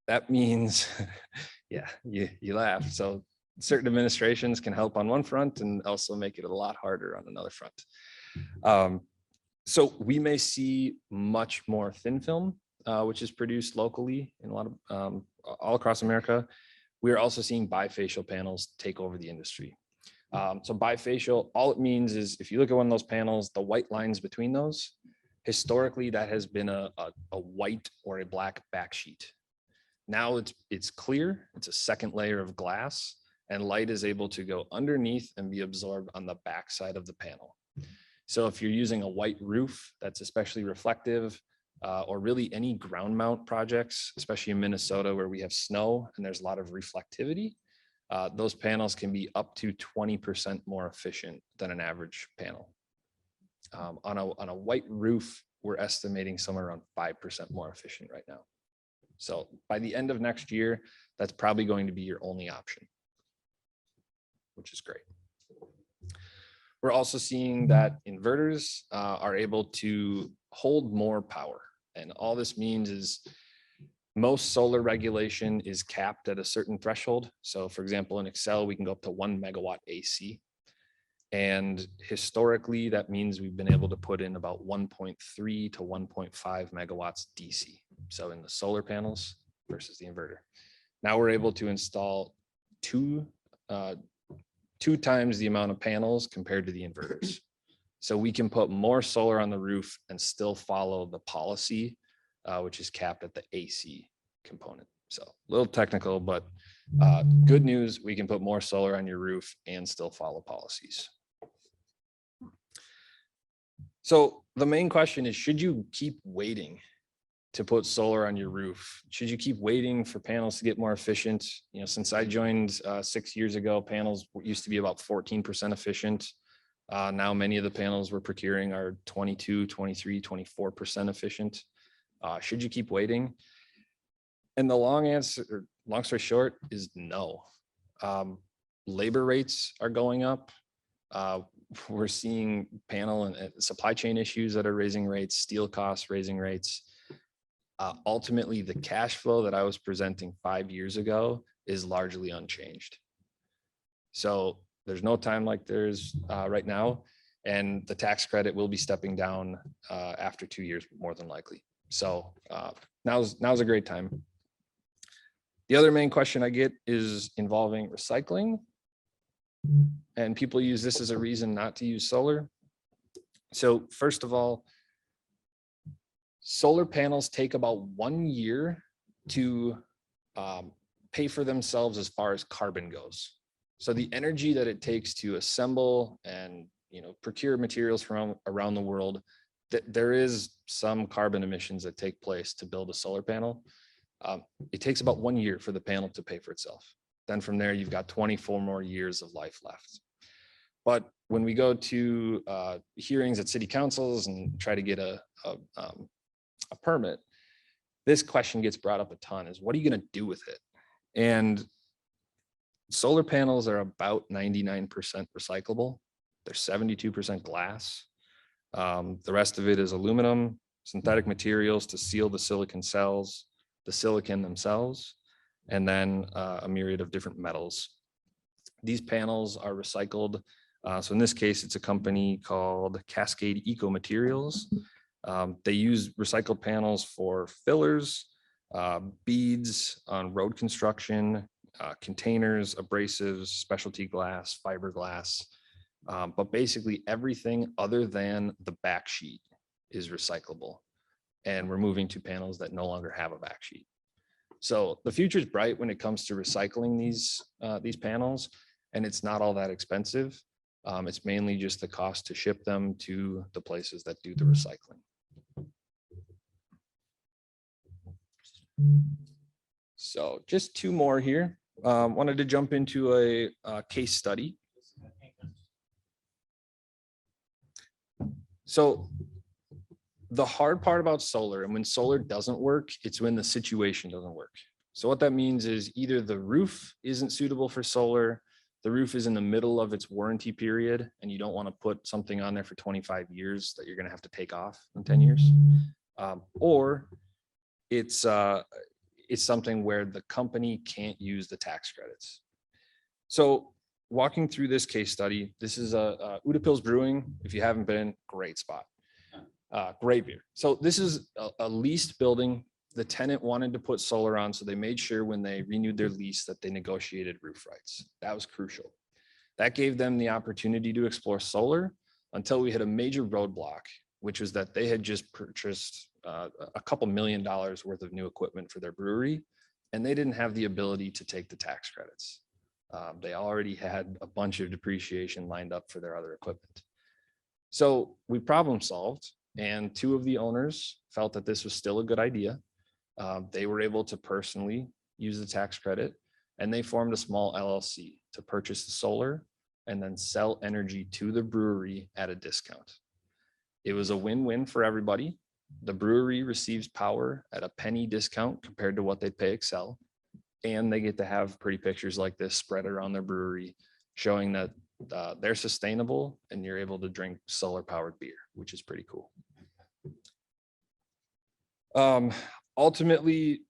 that means, yeah, you laugh. So certain administrations can help on one front and also make it a lot harder on another front. So we may see much more thin film, which is produced locally in a lot of all across America. We are also seeing bifacial panels take over the industry. So bifacial, all it means is if you look at one of those panels, the white lines between those, historically that has been a white or a black backsheet. Now it's clear, it's a second layer of glass, and light is able to go underneath and be absorbed on the backside of the panel. So if you're using a white roof that's especially reflective, or really any ground mount projects, especially in Minnesota where we have snow and there's a lot of reflectivity, those panels can be up to 20% more efficient than an average panel. On a white roof, we're estimating somewhere around 5% more efficient right now. So by the end of next year, that's probably going to be your only option, which is great. We're also seeing that inverters are able to hold more power. And all this means is most solar regulation is capped at a certain threshold. So for example, in Excel, we can go up to 1 megawatt AC. And historically, that means we've been able to put in about 1.3 to 1.5 megawatts DC. So in the solar panels versus the inverter. Now we're able to install two times the amount of panels compared to the inverters. So we can put more solar on the roof and still follow the policy, which is capped at the AC component. So a little technical, but good news, we can put more solar on your roof and still follow policies. So the main question is, should you keep waiting to put solar on your roof? Should you keep waiting for panels to get more efficient? You know, since I joined 6 years ago, panels used to be about 14% efficient. Now many of the panels we're procuring are 22, 23, 24% efficient. Should you keep waiting? And the long answer, or long story short, is no. Labor rates are going up. We're seeing panel and supply chain issues that are raising rates, steel costs raising rates. Ultimately, the cash flow that I was presenting 5 years ago is largely unchanged. So there's no time like there's right now, and the tax credit will be stepping down after 2 years, more than likely. So now's a great time. The other main question I get is involving recycling. And people use this as a reason not to use solar. So first of all, solar panels take about 1 year to pay for themselves as far as carbon goes. So the energy that it takes to assemble and procure materials from around the world, there is some carbon emissions that take place to build a solar panel. It takes about 1 year for the panel to pay for itself. Then from there, you've got 24 more years of life left. But when we go to hearings at city councils and try to get a permit, this question gets brought up a ton: is what are you going to do with it? And solar panels are about 99% recyclable. They're 72% glass. The rest of it is aluminum, synthetic materials to seal the silicon cells, the silicon themselves, and then a myriad of different metals. These panels are recycled. So in this case, it's a company called Cascade Eco Materials. They use recycled panels for fillers, beads on road construction, containers, abrasives, specialty glass, fiberglass. But basically everything other than the back sheet is recyclable. And we're moving to panels that no longer have a back sheet. So the future is bright when it comes to recycling these panels, and it's not all that expensive. It's mainly just the cost to ship them to the places that do the recycling. So just two more here. Wanted to jump into a case study. So the hard part about solar, and when solar doesn't work, it's when the situation doesn't work. So what that means is either the roof isn't suitable for solar, the roof is in the middle of its warranty period, and you don't want to put something on there for 25 years that you're going to have to take off in 10 years. Or it's something where the company can't use the tax credits. So walking through this case study, this is Udapils Brewing. If you haven't been, great spot. Great beer. So this is a leased building. The tenant wanted to put solar on, so they made sure when they renewed their lease that they negotiated roof rights. That was crucial. That gave them the opportunity to explore solar until we hit a major roadblock, which was that they had just purchased a couple $1 million worth of new equipment for their brewery, and they didn't have the ability to take the tax credits. They already had a bunch of depreciation lined up for their other equipment. So we problem solved, and two of the owners felt that this was still a good idea. They were able to personally use the tax credit, and they formed a small LLC to purchase the solar and then sell energy to the brewery at a discount. It was a win-win for everybody. The brewery receives power at a penny discount compared to what they pay Excel. And they get to have pretty pictures like this spread around their brewery, showing that they're sustainable and you're able to drink solar powered beer, which is pretty cool. Ultimately,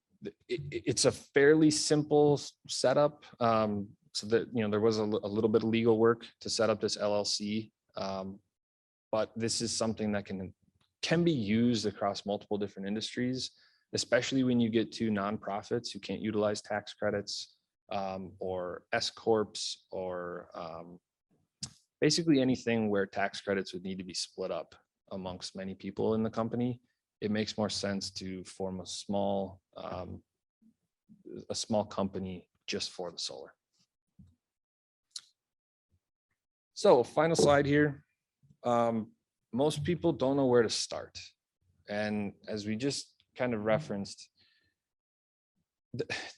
it's a fairly simple setup. So that, there was a little bit of legal work to set up this LLC. But this is something that can be used across multiple different industries, especially when you get to nonprofits who can't utilize tax credits, or S corps, or basically anything where tax credits would need to be split up amongst many people in the company. It makes more sense to form a small company just for the solar. So final slide here. Most people don't know where to start. And as we just kind of referenced,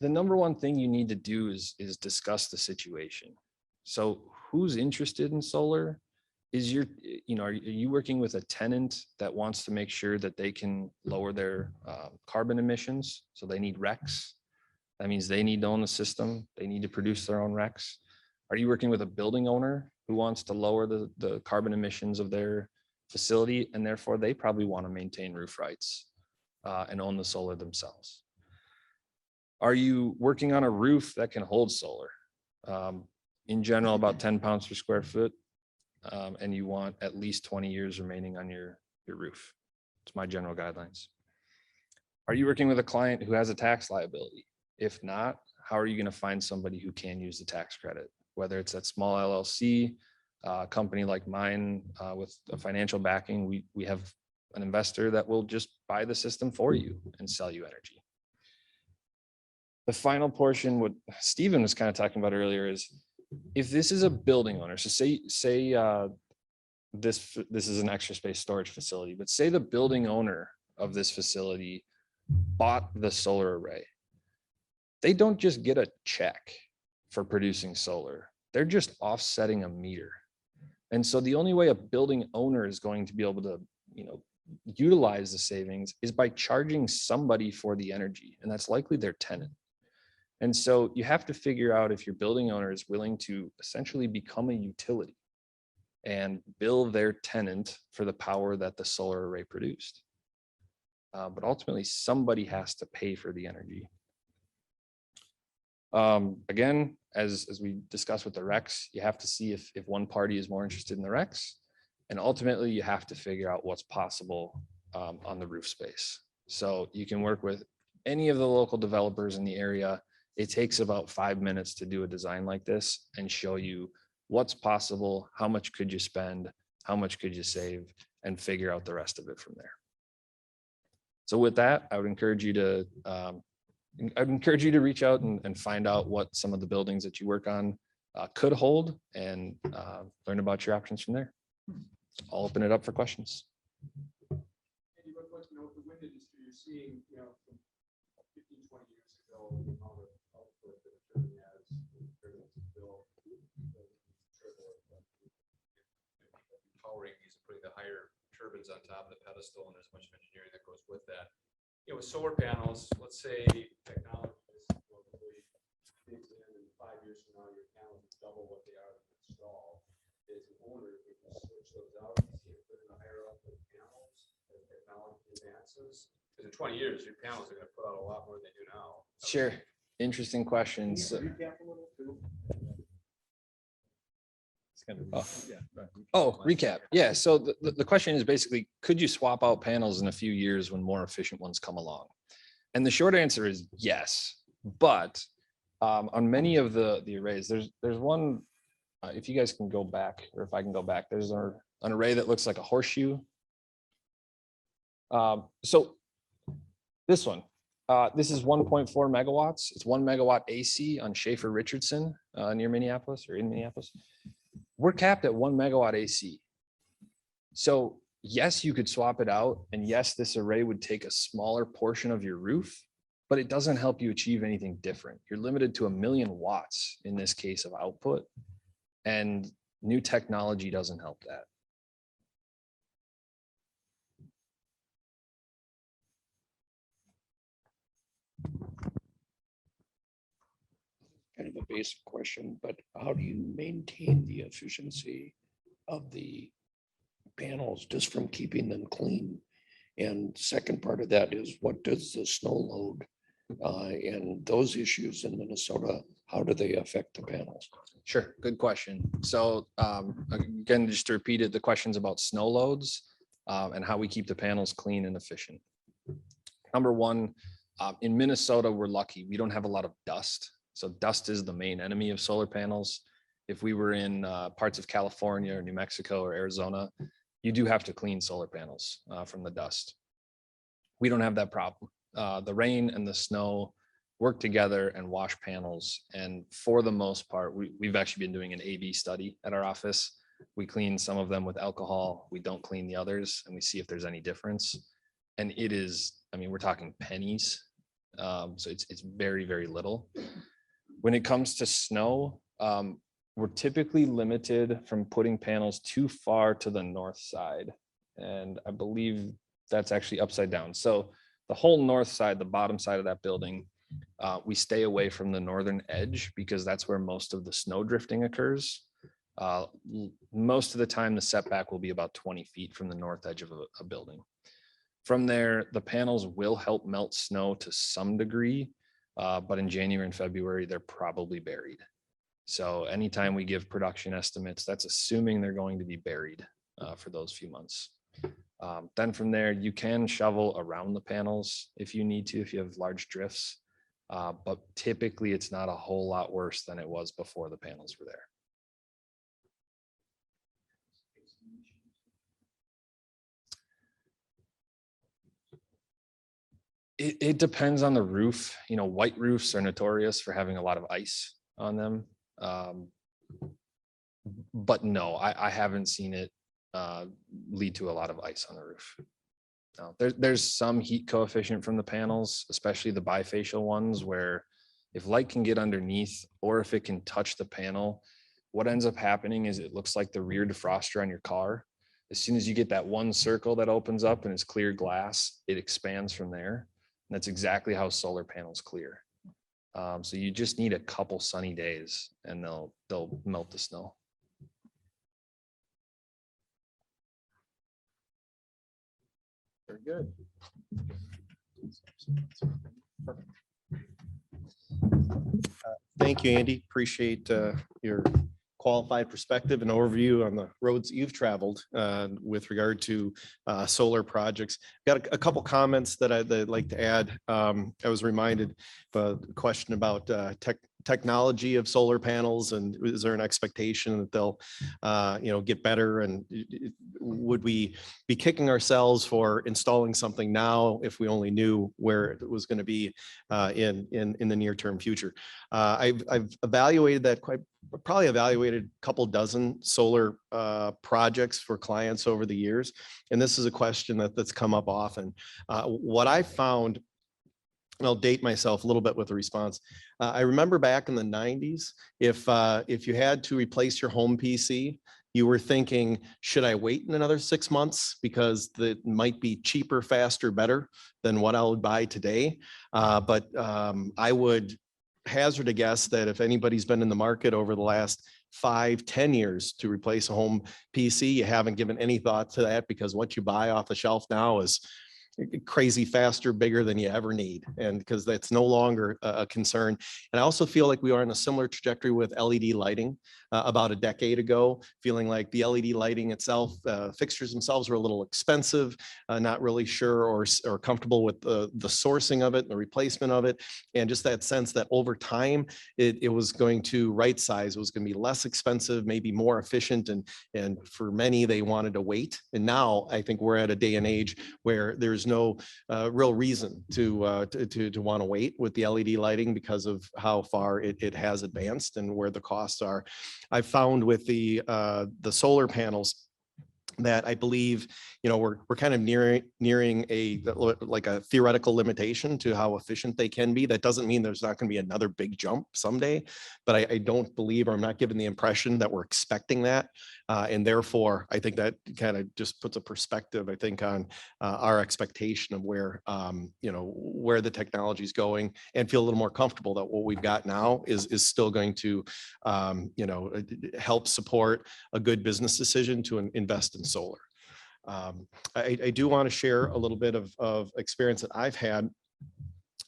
the number one thing you need to do is discuss the situation. So who's interested in solar? Are you working with a tenant that wants to make sure that they can lower their carbon emissions? So they need RECs. That means they need to own the system. They need to produce their own RECs. Are you working with a building owner who wants to lower the carbon emissions of their facility, and therefore they probably want to maintain roof rights and own the solar themselves? Are you working on a roof that can hold solar? In general, about 10 pounds per square foot, and you want at least 20 years remaining on your roof. It's my general guidelines. Are you working with a client who has a tax liability? If not, how are you going to find somebody who can use the tax credit? Whether it's that small LLC, a company like mine with a financial backing, we have an investor that will just buy the system for you and sell you energy. The final portion, what Stephen was kind of talking about earlier, is if this is a building owner, so say this is an extra space storage facility, but say the building owner of this facility bought the solar array. They don't just get a check for producing solar. They're just offsetting a meter. And so the only way a building owner is going to be able to, utilize the savings is by charging somebody for the energy, and that's likely their tenant. And so you have to figure out if your building owner is willing to essentially become a utility and bill their tenant for the power that the solar array produced. But ultimately, somebody has to pay for the energy. Again, as we discussed with the RECs, you have to see if one party is more interested in the RECs, and ultimately you have to figure out what's possible on the roof space. So you can work with any of the local developers in the area. It takes about 5 minutes to do a design like this and show you what's possible, how much could you spend, how much could you save, and figure out the rest of it from there. So with that, I would encourage you to reach out and find out what some of the buildings that you work on could hold, and learn about your options from there. I'll open it up for questions. Andy, what question with the wind industry you're seeing, from 15, 20 years ago, the amount of output that a turbine has compared to build powering these and putting the higher turbines on top of the pedestal, and there's much engineering that goes with that. With solar panels, let's say technology is probably digs in, and 5 years from now, your panels will double what they are to install. As an owner, if you switch those out, you see it put in the higher output panels as technology advances. Because in 20 years, your panels are going to put out a lot more than they do now. Sure. Interesting questions. Recap. Yeah. So the question is basically, could you swap out panels in a few years when more efficient ones come along? And the short answer is yes. But on many of the arrays, there's one, if you guys can go back, or if I can go back, there's an array that looks like a horseshoe. So this one, This is 1.4 megawatts. It's 1 megawatt AC on Schaefer Richardson near Minneapolis or in Minneapolis. We're capped at 1 megawatt AC. So yes, you could swap it out. And yes, this array would take a smaller portion of your roof, but it doesn't help you achieve anything different. You're limited to 1 million watts in this case of output. And new technology doesn't help that. Kind of a basic question, but how do you maintain the efficiency of the panels just from keeping them clean? And second part of that is, what does the snow load and those issues in Minnesota, how do they affect the panels? Sure, good question. So again, just to repeat it, the question's about snow loads and how we keep the panels clean and efficient. Number one, in Minnesota, we're lucky. We don't have a lot of dust. So dust is the main enemy of solar panels. If we were in parts of California or New Mexico or Arizona, you do have to clean solar panels from the dust. We don't have that problem. The rain and the snow work together and wash panels. And for the most part, we've actually been doing an A/B study at our office. We clean some of them with alcohol. We don't clean the others, and we see if there's any difference. And it is, I mean, we're talking pennies. So it's very, very little. When it comes to snow, we're typically limited from putting panels too far to the north side. And I believe that's actually upside down. So the whole north side, the bottom side of that building, we stay away from the northern edge because that's where most of the snow drifting occurs. Most of the time, the setback will be about 20 feet from the north edge of a building. From there, the panels will help melt snow to some degree, but in January and February, they're probably buried. So anytime we give production estimates, that's assuming they're going to be buried for those few months. Then from there, you can shovel around the panels if you need to, if you have large drifts, but typically it's not a whole lot worse than it was before the panels were there. It depends on the roof. You know, white roofs are notorious for having a lot of ice on them. But no, I haven't seen it lead to a lot of ice on the roof. No, there's some heat coefficient from the panels, especially the bifacial ones, where if light can get underneath or if it can touch the panel, what ends up happening is it looks like the rear defroster on your car. As soon as you get that one circle that opens up and it's clear glass, it expands from there. And that's exactly how solar panels clear. So you just need a couple sunny days and they'll melt the snow. Very good. Thank you, Andy. Appreciate your qualified perspective and overview on the roads you've traveled with regard to solar projects. Got a couple comments that I'd like to add. I was reminded of a question about technology of solar panels, and is there an expectation that they'll get better, and would we be kicking ourselves for installing something now if we only knew where it was going to be in the near term future? I've evaluated that probably evaluated a couple dozen solar projects for clients over the years, and this is a question that's come up often. What I found, and I'll date myself a little bit with the response. I remember back in the 90s, if you had to replace your home PC, you were thinking, should I wait in another 6 months because it might be cheaper, faster, better than what I would buy today? But I would hazard a guess that if anybody's been in the market over the last 5-10 years to replace a home PC, you haven't given any thought to that, because what you buy off the shelf now is crazy faster, bigger than you ever need, and because that's no longer a concern. And I also feel like we are in a similar trajectory with LED lighting. About a decade ago, feeling like the LED lighting itself, fixtures themselves were a little expensive, not really sure or comfortable with the sourcing of it and the replacement of it, and just that sense that over time it was going to right size, it was going to be less expensive, maybe more efficient, and for many they wanted to wait. And now I think we're at a day and age where there's no real reason to want to wait with the LED lighting because of how far it has advanced and where the costs are. I found with the solar panels that I believe, we're kind of nearing a theoretical limitation to how efficient they can be. That doesn't mean there's not going to be another big jump someday, but I don't believe, or I'm not given the impression that we're expecting that. And therefore, I think that kind of just puts a perspective, I think, on our expectation of where, where the technology is going, and feel a little more comfortable that what we've got now is still going to, help support a good business decision to invest in solar. I do want to share a little bit of experience that I've had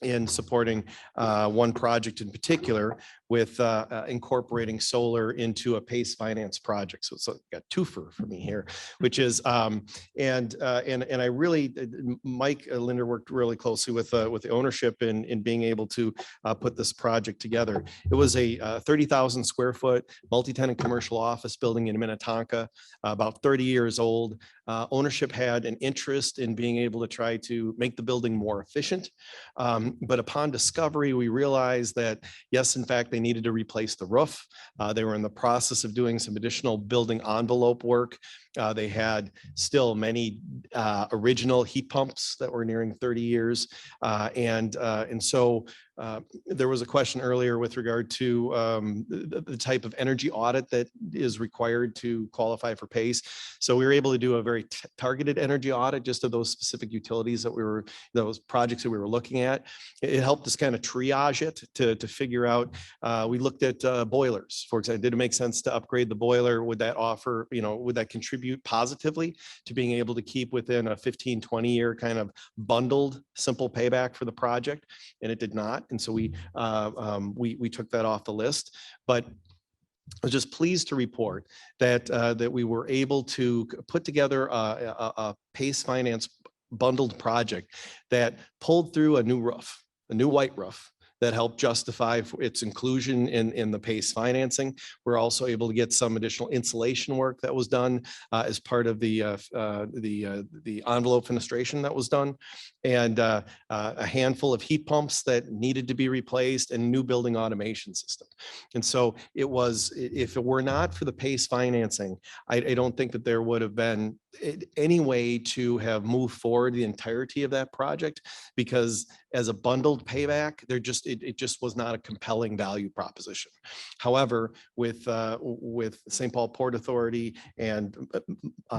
in supporting one project in particular with incorporating solar into a PACE finance project. So it's got twofer for me here, which is, and I really, Mike Linder worked really closely with the ownership in being able to put this project together. It was a 30,000 square foot multi-tenant commercial office building in Minnetonka, about 30 years old. Ownership had an interest in being able to try to make the building more efficient. But upon discovery, we realized that, yes, in fact, they needed to replace the roof. They were in the process of doing some additional building envelope work. They had still many original heat pumps that were nearing 30 years. And so there was a question earlier with regard to the type of energy audit that is required to qualify for PACE. So we were able to do a very targeted energy audit just of those specific utilities that those projects that we were looking at. It helped us kind of triage it to figure out. We looked at boilers, for example. Did it make sense to upgrade the boiler? Would that offer, would that contribute positively to being able to keep within a 15, 20 year kind of bundled simple payback for the project? And it did not. And so we took that off the list. But I was just pleased to report that that we were able to put together a PACE finance bundled project that pulled through a new roof, a new white roof, that helped justify its inclusion in the PACE financing. We're also able to get some additional insulation work that was done as part of the envelope fenestration that was done, and a handful of heat pumps that needed to be replaced, and new building automation system. And so it was, if it were not for the PACE financing, I don't think that there would have been any way to have moved forward the entirety of that project, because as a bundled payback, it just was not a compelling value proposition. However, with St. Paul Port Authority and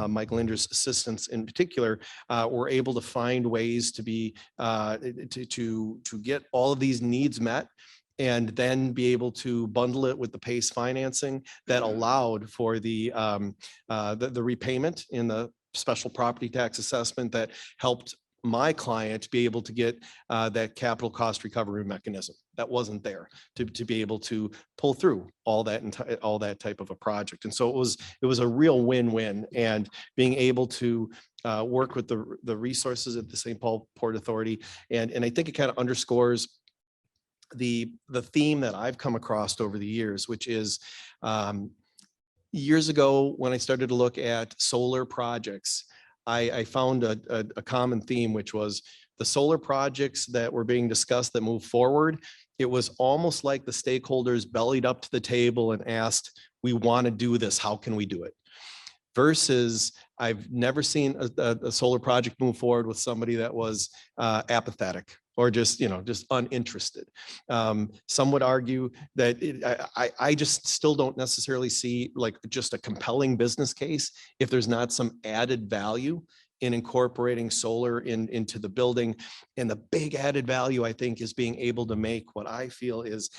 Mike Linder's assistance in particular, we're able to find ways to be to get all of these needs met, and then be able to bundle it with the PACE financing that allowed for the repayment in the special property tax assessment that helped my client be able to get that capital cost recovery mechanism that wasn't there to be able to pull through all that type of a project. And so it was a real win-win, and being able to work with the resources at the St. Paul Port Authority. And I think it kind of underscores the theme that I've come across over the years, which is years ago when I started to look at solar projects, I found a common theme, which was the solar projects that were being discussed that moved forward. It was almost like the stakeholders bellied up to the table and asked, "We want to do this. How can we do it?" Versus I've never seen a solar project move forward with somebody that was apathetic or just uninterested. Some would argue that I just still don't necessarily see like just a compelling business case if there's not some added value in incorporating solar into the building. And the big added value, I think, is being able to make what I feel is,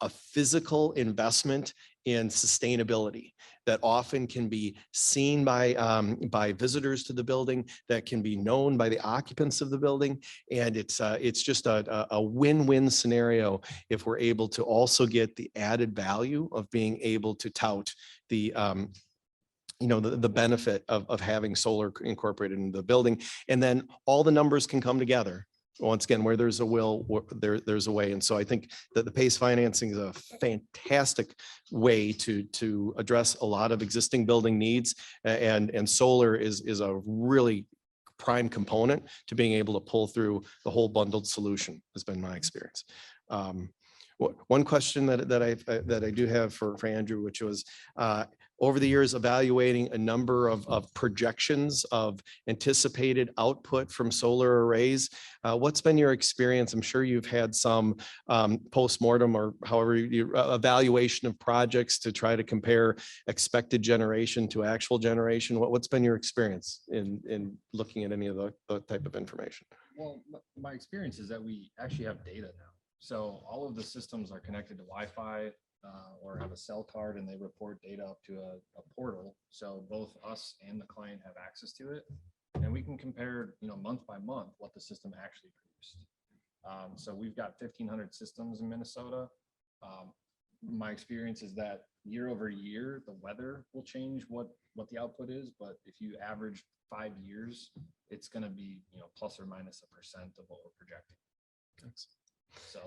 a physical investment in sustainability that often can be seen by visitors to the building, that can be known by the occupants of the building. And it's just a win-win scenario if we're able to also get the added value of being able to tout the benefit of having solar incorporated into the building. And then all the numbers can come together. Once again, where there's a will, there's a way. And so I think that the PACE financing is a fantastic way to address a lot of existing building needs. And solar is a really prime component to being able to pull through the whole bundled solution, has been my experience. One question that I do have for Andrew, which was over the years evaluating a number of projections of anticipated output from solar arrays. What's been your experience? I'm sure you've had some postmortem or however you evaluation of projects to try to compare expected generation to actual generation. What's been your experience in looking at any of the type of information? Well, my experience is that we actually have data now. So all of the systems are connected to Wi-Fi or have a cell card, and they report data up to a portal. So both us and the client have access to it, and we can compare, month by month what the system actually produced. So we've got 1,500 systems in Minnesota. My experience is that year over year, the weather will change what the output is, but if you average 5 years, it's going to be plus or minus 1% of what we're projecting. Thanks. So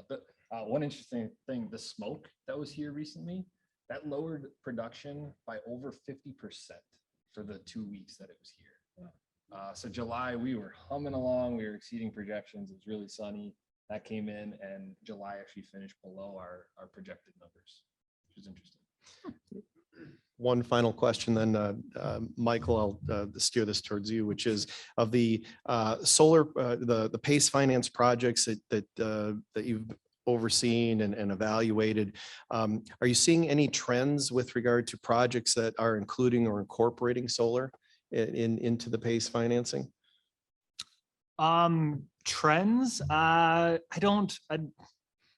one interesting thing, the smoke that was here recently, that lowered production by over 50% for the 2 weeks that it was here. So July, we were humming along, we were exceeding projections. It was really sunny. That came in, and July actually finished below our projected numbers, which is interesting. One final question then, Michael, I'll steer this towards you, which is of the solar, the PACE finance projects that you've overseen and evaluated. Are you seeing any trends with regard to projects that are including or incorporating solar into the PACE financing? Trends, I'm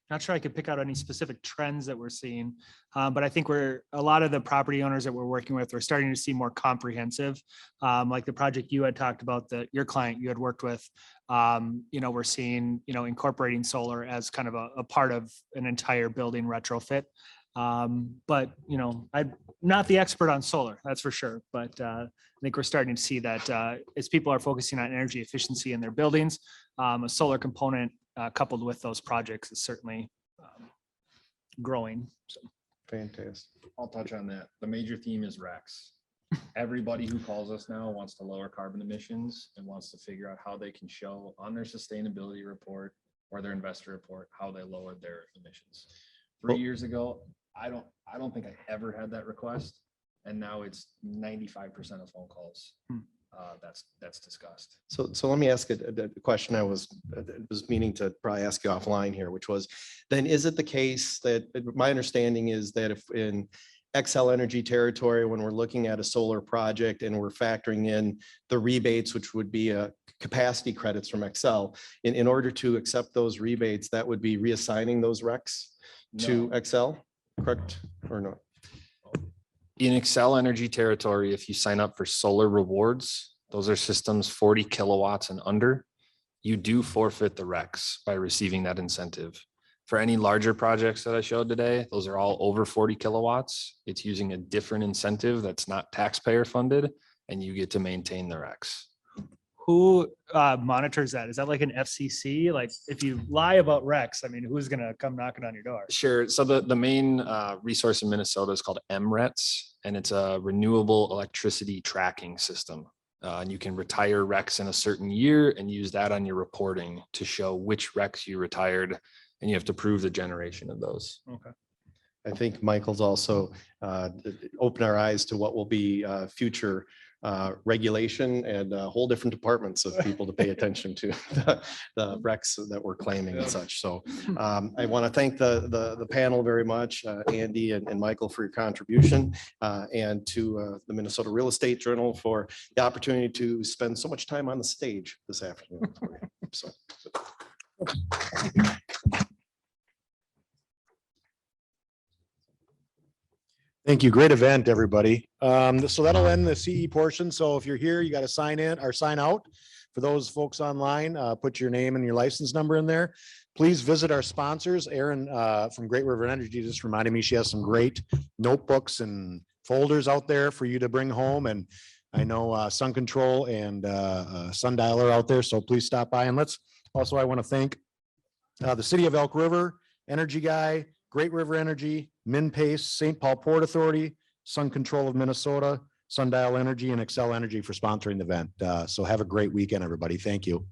not sure I could pick out any specific trends that we're seeing, but I think a lot of the property owners that we're working with, we're starting to see more comprehensive, like the project you had talked about that your client you had worked with. We're seeing, incorporating solar as kind of a part of an entire building retrofit. But I'm not the expert on solar, that's for sure. But I think we're starting to see that as people are focusing on energy efficiency in their buildings, a solar component coupled with those projects is certainly growing. So. Fantastic. I'll touch on that. The major theme is RECs. Everybody who calls us now wants to lower carbon emissions and wants to figure out how they can show on their sustainability report or their investor report how they lowered their emissions. 3 years ago, I don't think I ever had that request, and now it's 95% of phone calls that's discussed. So let me ask a question I was meaning to probably ask you offline here, which was, then is it the case that my understanding is that if in Xcel Energy territory, when we're looking at a solar project and we're factoring in the rebates, which would be capacity credits from Xcel, in order to accept those rebates, that would be reassigning those RECs to Xcel, correct or not? In Xcel Energy territory, if you sign up for solar rewards, those are systems 40 kilowatts and under, you do forfeit the RECs by receiving that incentive. For any larger projects that I showed today, those are all over 40 kilowatts. It's using a different incentive that's not taxpayer funded, and you get to maintain the RECs. Who monitors that? Is that like an FCC? Like if you lie about RECs, I mean, who's going to come knocking on your door? Sure. So the main resource in Minnesota is called MRETS, and it's a renewable electricity tracking system. And you can retire RECs in a certain year and use that on your reporting to show which RECs you retired, and you have to prove the generation of those. Okay. I think Michael's also opened our eyes to what will be future regulation and whole different departments of people to pay attention to the RECs that we're claiming and such. So I want to thank the panel very much, Andy and Michael, for your contribution, and to the Minnesota Real Estate Journal for the opportunity to spend so much time on the stage this afternoon. So. Thank you. Great event, everybody. So that'll end the CE portion. So if you're here, you got to sign in or sign out. For those folks online, put your name and your license number in there. Please visit our sponsors. Erin from Great River Energy just reminded me she has some great notebooks and folders out there for you to bring home. And I know Sun Control and Sundial are out there. So please stop by. And I want to thank the City of Elk River, Energy Guy, Great River Energy, MinPace, St. Paul Port Authority, Sun Control of Minnesota, Sundial Energy and Excel Energy for sponsoring the event. So have a great weekend, everybody. Thank you.